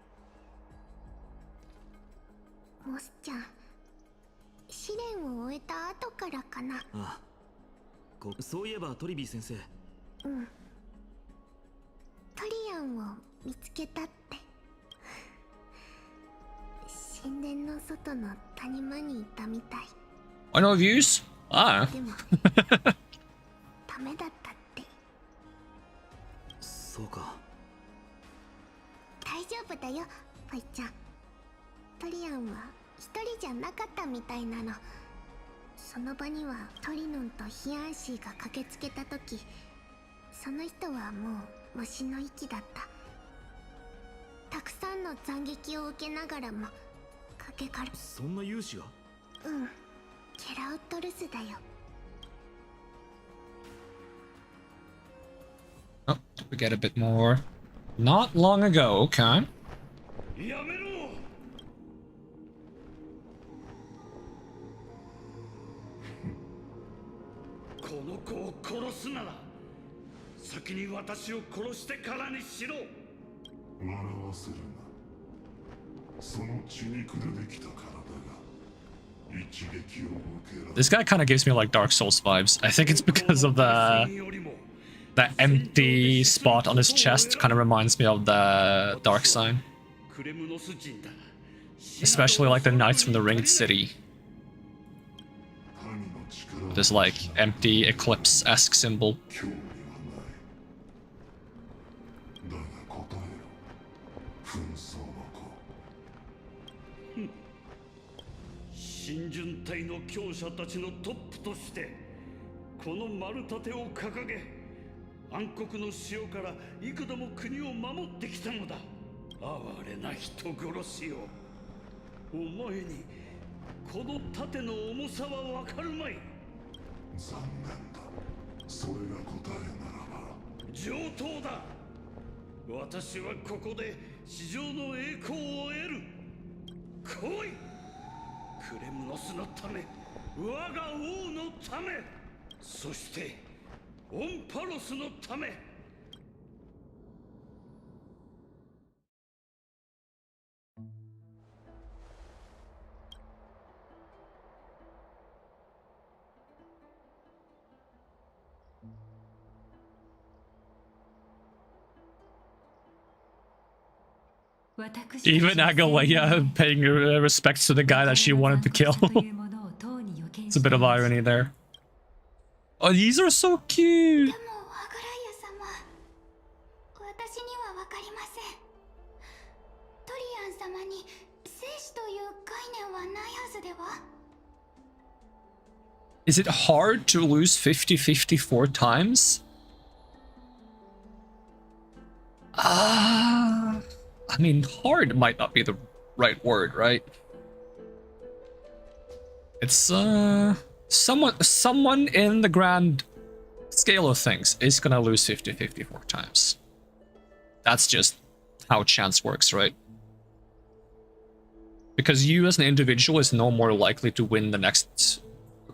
モスちゃん、試練を終えた後からかな。
ああ、そういえばトリビー先生。
うん、トリアンを見つけたって。神殿の外の谷間にいたみたい。
I know views? Ah.
でもダメだったって。
そうか。
大丈夫だよ、ポイちゃん。トリアンは一人じゃなかったみたいなの。その場にはトリノンとヒアンシーが駆けつけた時、その人はもう虫の息だった。たくさんの斬撃を受けながらも駆けから。
そんな勇士が？
うん、ケラウトルスだよ。
Oh, we get a bit more. Not long ago, okay.
やめろ。この子を殺すなら先に私を殺してからにしろ。
笑わせるな。その血にくるべきた体が一撃を受けられる。
This guy kind of gives me like Dark Souls vibes. I think it's because of the empty spot on his chest. Kind of reminds me of the Dark Sign. Especially like the Knights from the Ringed City. This like empty eclipse-esque symbol.
新巡隊の強者たちのトップとしてこの丸盾を掲げ暗黒の潮から幾度も国を守ってきたのだ。哀れな人殺しを。お前にこの盾の重さはわかるまい。
残念だ。それが答えならば。
上等だ。私はここで史上の栄光を得る。来い。クレムノスのため、我が王のため、そしてオンパロスのため。
Even Agalea paying respects to the guy that she wanted to kill. It's a bit of irony there. Oh, these are so cute.
私にはわかりません。トリアン様に生死という概念はないはずでは。
Is it hard to lose 50-50 4 times? I mean, hard might not be the right word, right? It's someone in the grand scale of things is gonna lose 50-50 4 times. That's just how chance works, right? Because you as an individual is no more likely to win the next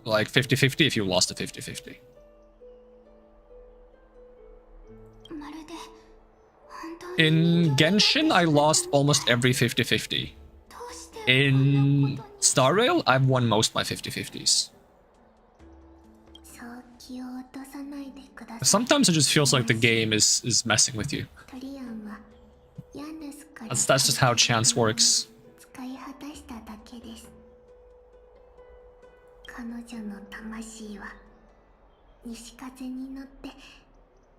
like 50-50 if you lost a 50-50.
まるで本当
In Genshin, I lost almost every 50-50. In Star Rail, I've won most my 50-50s. Sometimes it just feels like the game is messing with you. That's just how chance works.
彼女の魂は西風に乗って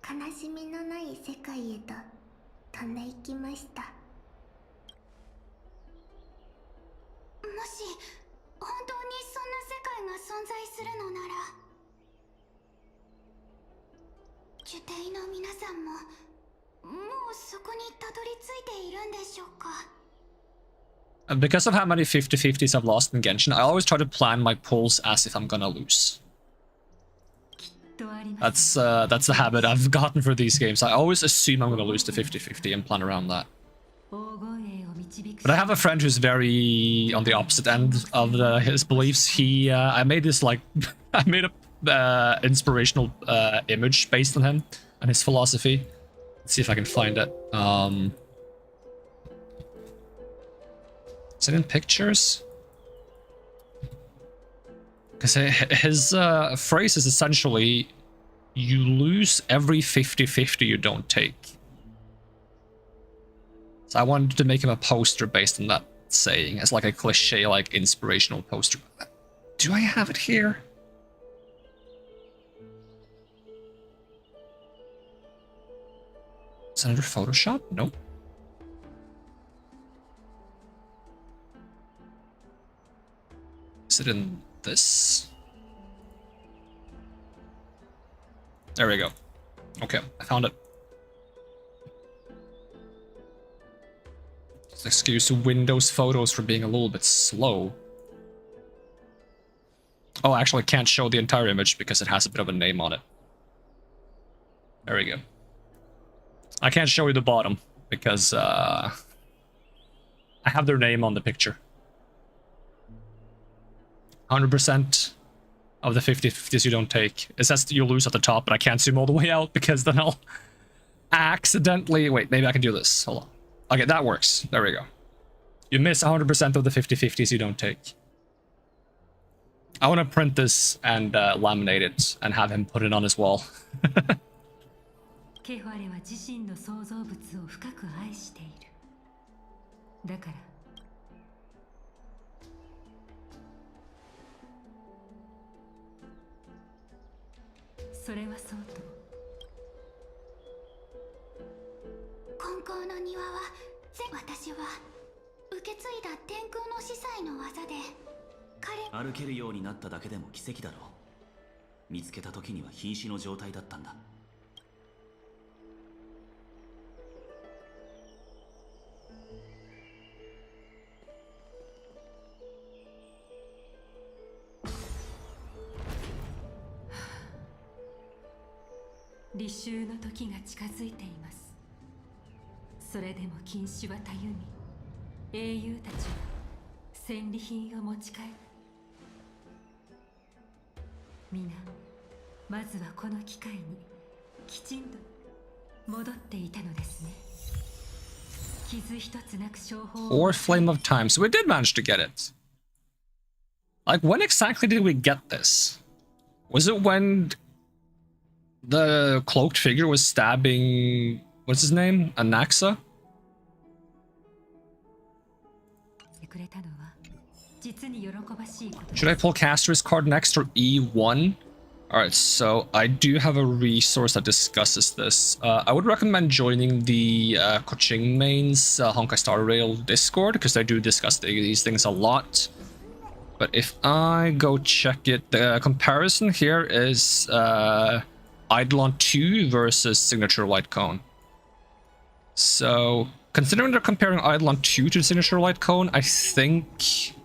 悲しみのない世界へと飛んでいきました。もし本当にそんな世界が存在するのなら、呪帝の皆さんももうそこにたどり着いているんでしょうか。
Because of how many 50-50s I've lost in Genshin, I always try to plan my pulls as if I'm gonna lose. That's the habit I've gotten for these games. I always assume I'm gonna lose the 50-50 and plan around that. But I have a friend who's very on the opposite end of his beliefs. I made this like, I made a inspirational image based on him and his philosophy. Let's see if I can find it. Is it in pictures? Because his phrase is essentially, you lose every 50-50 you don't take. So I wanted to make him a poster based on that saying, as like a cliche, like inspirational poster. Do I have it here? Is it under Photoshop? Nope. Is it in this? There we go. Okay, I found it. Just excuse Windows Photos for being a little bit slow. Oh, actually, I can't show the entire image because it has a bit of a name on it. There we go. I can't show you the bottom because I have their name on the picture. 100% of the 50-50s you don't take. It says you lose at the top, but I can't zoom all the way out because then I'll accidentally... Wait, maybe I can do this. Hold on. Okay, that works. There we go. You miss 100% of the 50-50s you don't take. I want to print this and laminate it and have him put it on his wall.
ケファレは自身の創造物を深く愛している。だからそれはそうと。
金光の庭は私は受け継いだ天空の司祭の技で
歩けるようになっただけでも奇跡だろう。見つけた時には瀕死の状態だったんだ。
履修の時が近づいています。それでも禁止はたゆみ、英雄たちは戦利品を持ち帰る。皆、まずはこの機会にきちんと戻っていたのですね。傷一つなく商法を。
Or Flame of Time. So we did manage to get it. Like, when exactly did we get this? Was it when the cloaked figure was stabbing... What's his name? Anaxa? Should I pull Caster's card next or E1? Alright, so I do have a resource that discusses this. I would recommend joining the Koching Main's Honkai Star Rail Discord, because they do discuss these things a lot. But if I go check it, the comparison here is Eidolon 2 versus Signature Light Cone. So, considering they're comparing Eidolon 2 to Signature Light Cone, I think...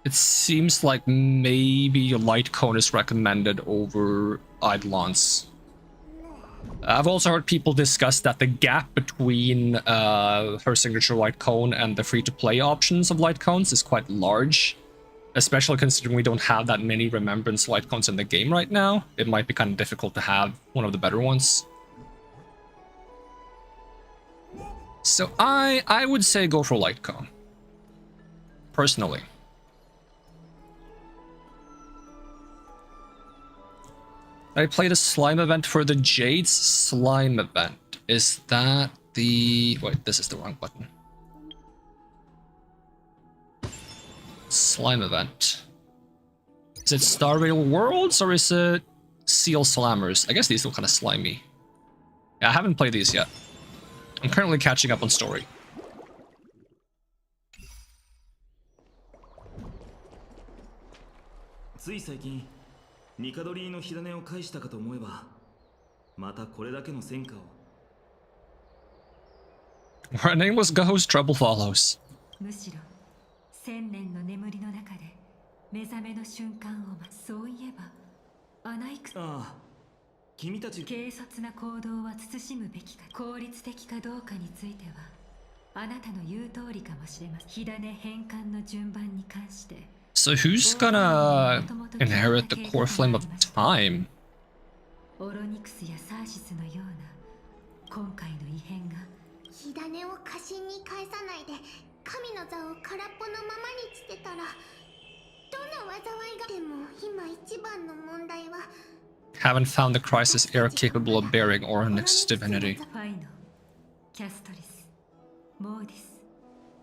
it seems like maybe Light Cone is recommended over Eidolon's. I've also heard people discuss that the gap between her Signature Light Cone and the free-to-play options of Light Cones is quite large. Especially considering we don't have that many remembrance light cones in the game right now, it might be kind of difficult to have one of the better ones. So I would say go for light cone. Personally. I played a slime event for the Jade's slime event. Is that the... Wait, this is the wrong button. Slime event. Is it Star Rail Worlds or is it Seal Slammers? I guess these look kind of slimy. Yeah, I haven't played these yet. I'm currently catching up on story. Her name was Ghost, trouble follows.
千年の眠りの中で目覚めの瞬間を待つ。そういえばアナイク君たち軽率な行動は慎むべきか、効率的かどうかについてはあなたの言う通りかもしれません。火種変換の順番に関して。
So who's gonna inherit the core flame of time?
オロニクスやサーシスのような今回の異変が
火種を過信に返さないで神の座を空っぽのままにしてたら、どんな災いがでも今一番の問題は
Haven't found the crisis air capable of bearing Oryx's divinity.
ファイノ、キャストリス、モーディス、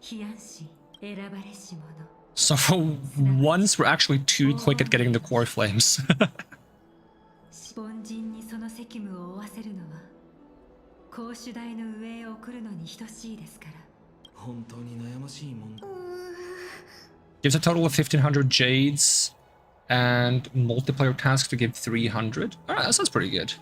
ヒアンシー、選ばれし者。
So for once we're actually too quick at getting the core flames.
凡人にその責務を負わせるのは公主台の上へ送るのに等しいですから。
Gives a total of 1500 jades and multiplayer tasks to give 300. Alright, that sounds pretty good.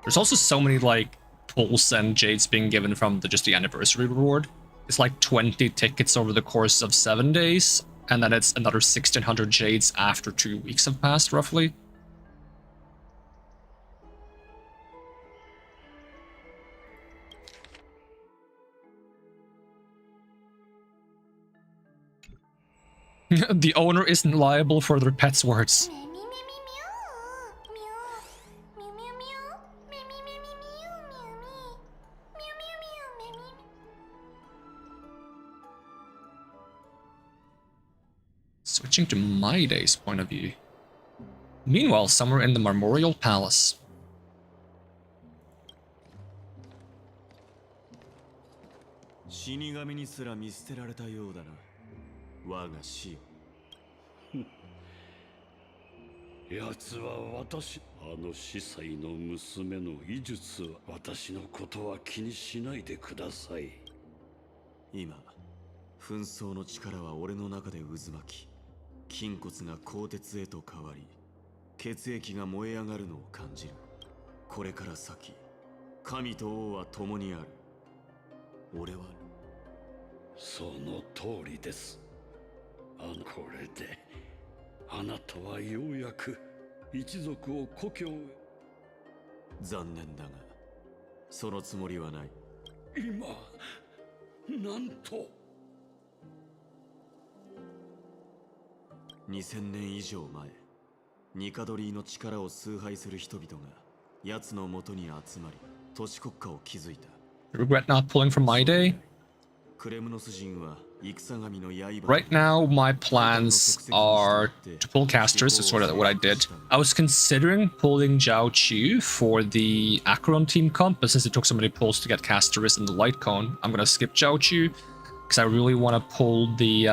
There's also so many like pulls and jades being given from just the anniversary reward. It's like 20 tickets over the course of 7 days, and then it's another 1600 jades after 2 weeks have passed, roughly. The owner isn't liable for their pet's words. Switching to my day's point of view. Meanwhile, somewhere in the Memorial Palace.
死神にすら見捨てられたようだな。我が死よ。
奴は私、あの司祭の娘の医術は私のことは気にしないでください。
今、紛争の力は俺の中で渦巻き、筋骨が鋼鉄へと変わり、血液が燃え上がるのを感じる。これから先、神と王は共にある。俺は
その通りです。これであなたはようやく一族を故郷へ。
残念だがそのつもりはない。
今なんと
2000年以上前、ニカドリーの力を崇拝する人々が奴の元に集まり都市国家を築いた。
Regret not pulling from my day?
クレムノス人は戦神の刃。
Right now, my plans are to pull casters. That's what I did. I was considering pulling Zhao Chu for the Acheron team comp, but since it took so many pulls to get casters in the light cone, I'm gonna skip Zhao Chu because I really want to pull the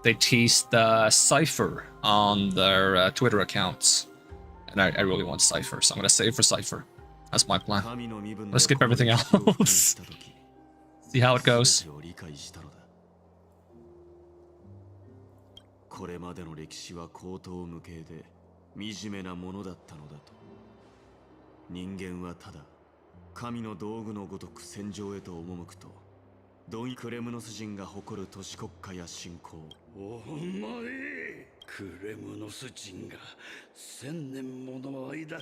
they teased the Cypher on their Twitter accounts, and I really want Cypher, so I'm gonna save for Cypher. That's my plan. Let's skip everything else. See how it goes.
これまでの歴史は荒唐無稽で惨めなものだったのだと。人間はただ神の道具のごとく戦場へと赴くと、ドンクレムノス人が誇る都市国家や信仰。
お前、クレムノス人が1000年もの間。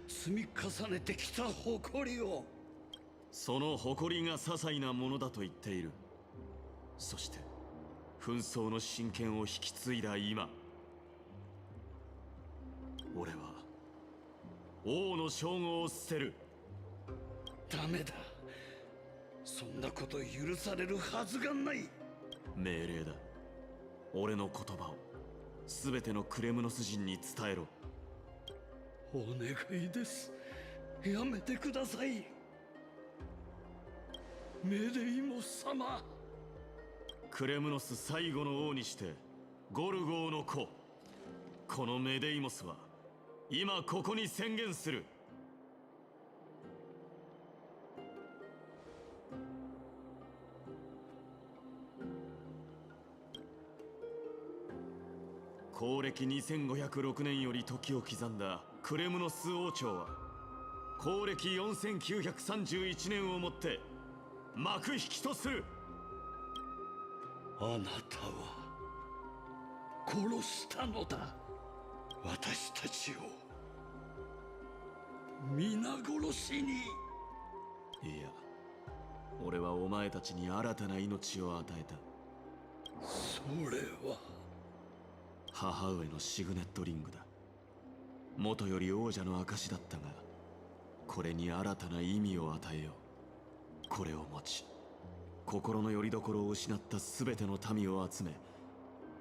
積み重ねてきた誇りを。
その誇りが些細なものだと言っている。そして紛争の真剣を引き継いだ今、俺は王の称号を捨てる。
ダメだ。そんなこと許されるはずがない。
命令だ。俺の言葉を全てのクレムノス人に伝えろ。
お願いです。やめてください。メデイモ様。
クレムノス最後の王にしてゴルゴーの子、このメデイモスは今ここに宣言する。公暦2506年より時を刻んだクレムノス王朝は公暦4931年をもって幕引きとする。
あなたは殺したのだ。私たちを皆殺しに。
いや、俺はお前たちに新たな命を与えた。
それは
母上のシグネットリングだ。元より王者の証だったが、これに新たな意味を与えよう。これを持ち、心の拠り所を失った全ての民を集め、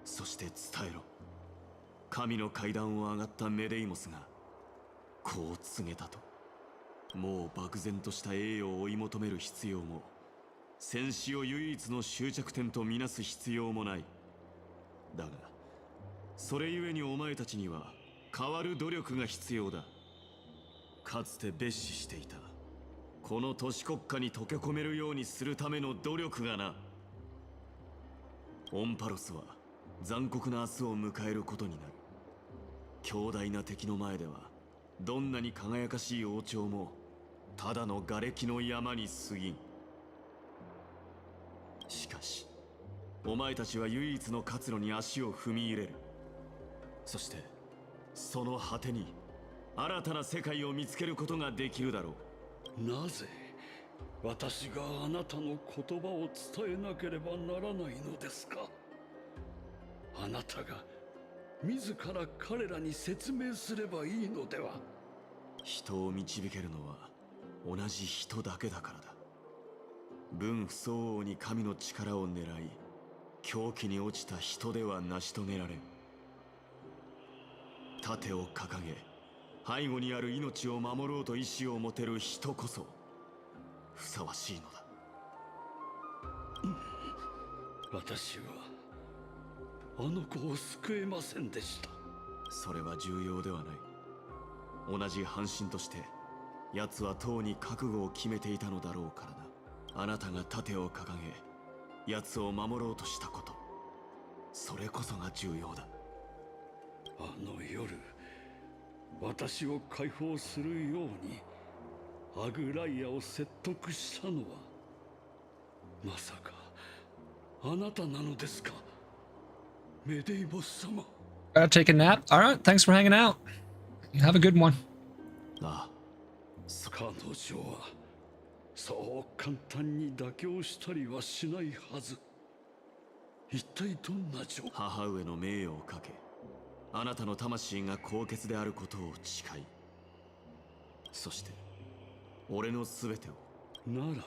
そして伝えろ。神の階段を上がったメデイモスがこう告げたと。もう漠然とした栄誉を追い求める必要も、戦士を唯一の終着点とみなす必要もない。だがそれゆえにお前たちには変わる努力が必要だ。かつて蔑視していたこの都市国家に溶け込めるようにするための努力がな。オンパロスは残酷な明日を迎えることになる。強大な敵の前ではどんなに輝かしい王朝もただの瓦礫の山に過ぎん。しかしお前たちは唯一の活路に足を踏み入れる。そしてその果てに新たな世界を見つけることができるだろ
う。なぜ私があなたの言葉を伝えなければならないのですか。あなたが自ら彼らに説明すればいいのでは。
人を導けるのは同じ人だけだからだ。分不相応に神の力を狙い狂気に落ちた人では成し遂げられん。盾を掲げ背後にある命を守ろうと意志を持てる人こそふさわしいのだ。
私はあの子を救えませんでした。
それは重要ではない。同じ半身として奴はとうに覚悟を決めていたのだろうからな。あなたが盾を掲げ奴を守ろうとしたこと、それこそが重要だ。
あの夜私を解放するようにアグライアを説得したのはまさかあなたなのですか、メデイモス様。
Gotta take a nap? Alright, thanks for hanging out. Have a good one.
ああ、
彼女はそう簡単に妥協したりはしないはず。一体どんな
母上の名誉をかけ、あなたの魂が高潔であることを誓い、そして俺の全てを。
なら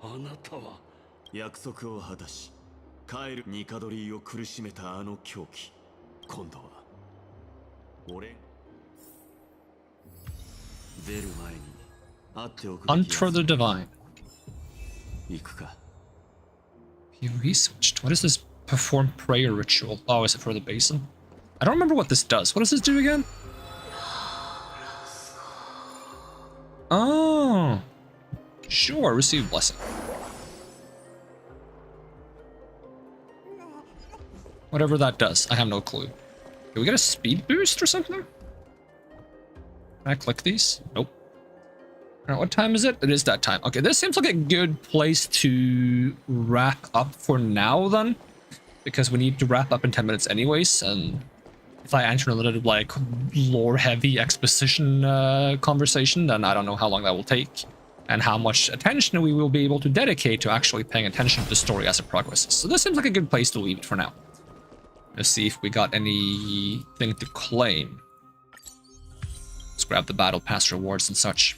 あなたは
約束を果たし帰る。ニカドリーを苦しめたあの狂気、今度は俺出る前に会っておくべき。
Hunt for the Divine.
行くか。
You researched. What is this perform prayer ritual? Oh, is it for the basin? I don't remember what this does. What does this do again? Oh. Sure, receive blessing. Whatever that does, I have no clue. Do we get a speed boost or something? Can I click these? Nope. Alright, what time is it? It is that time. Okay, this seems like a good place to wrap up for now then. Because we need to wrap up in 10 minutes anyways, and if I enter a little like lore-heavy exposition conversation, then I don't know how long that will take, and how much attention we will be able to dedicate to actually paying attention to the story as it progresses. So this seems like a good place to leave it for now. Let's see if we got anything to claim. Let's grab the battle pass rewards and such.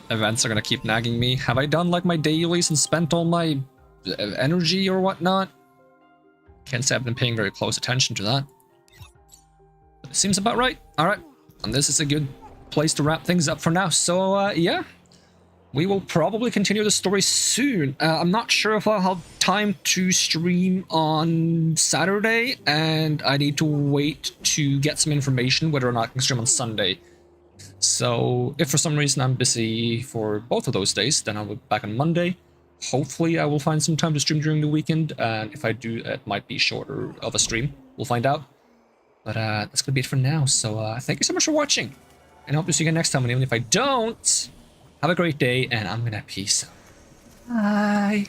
Events are gonna keep nagging me. Have I done like my dailies and spent all my energy or whatnot? Can't say I've been paying very close attention to that. But it seems about right. Alright. And this is a good place to wrap things up for now. So yeah. We will probably continue the story soon. I'm not sure if I'll have time to stream on Saturday, and I need to wait to get some information whether or not I can stream on Sunday. So if for some reason I'm busy for both of those days, then I'll be back on Monday. Hopefully I will find some time to stream during the weekend, and if I do, it might be shorter of a stream. We'll find out. But that's gonna be it for now. So thank you so much for watching, and I hope to see you again next time. And even if I don't, have a great day, and I'm gonna peace out. Bye.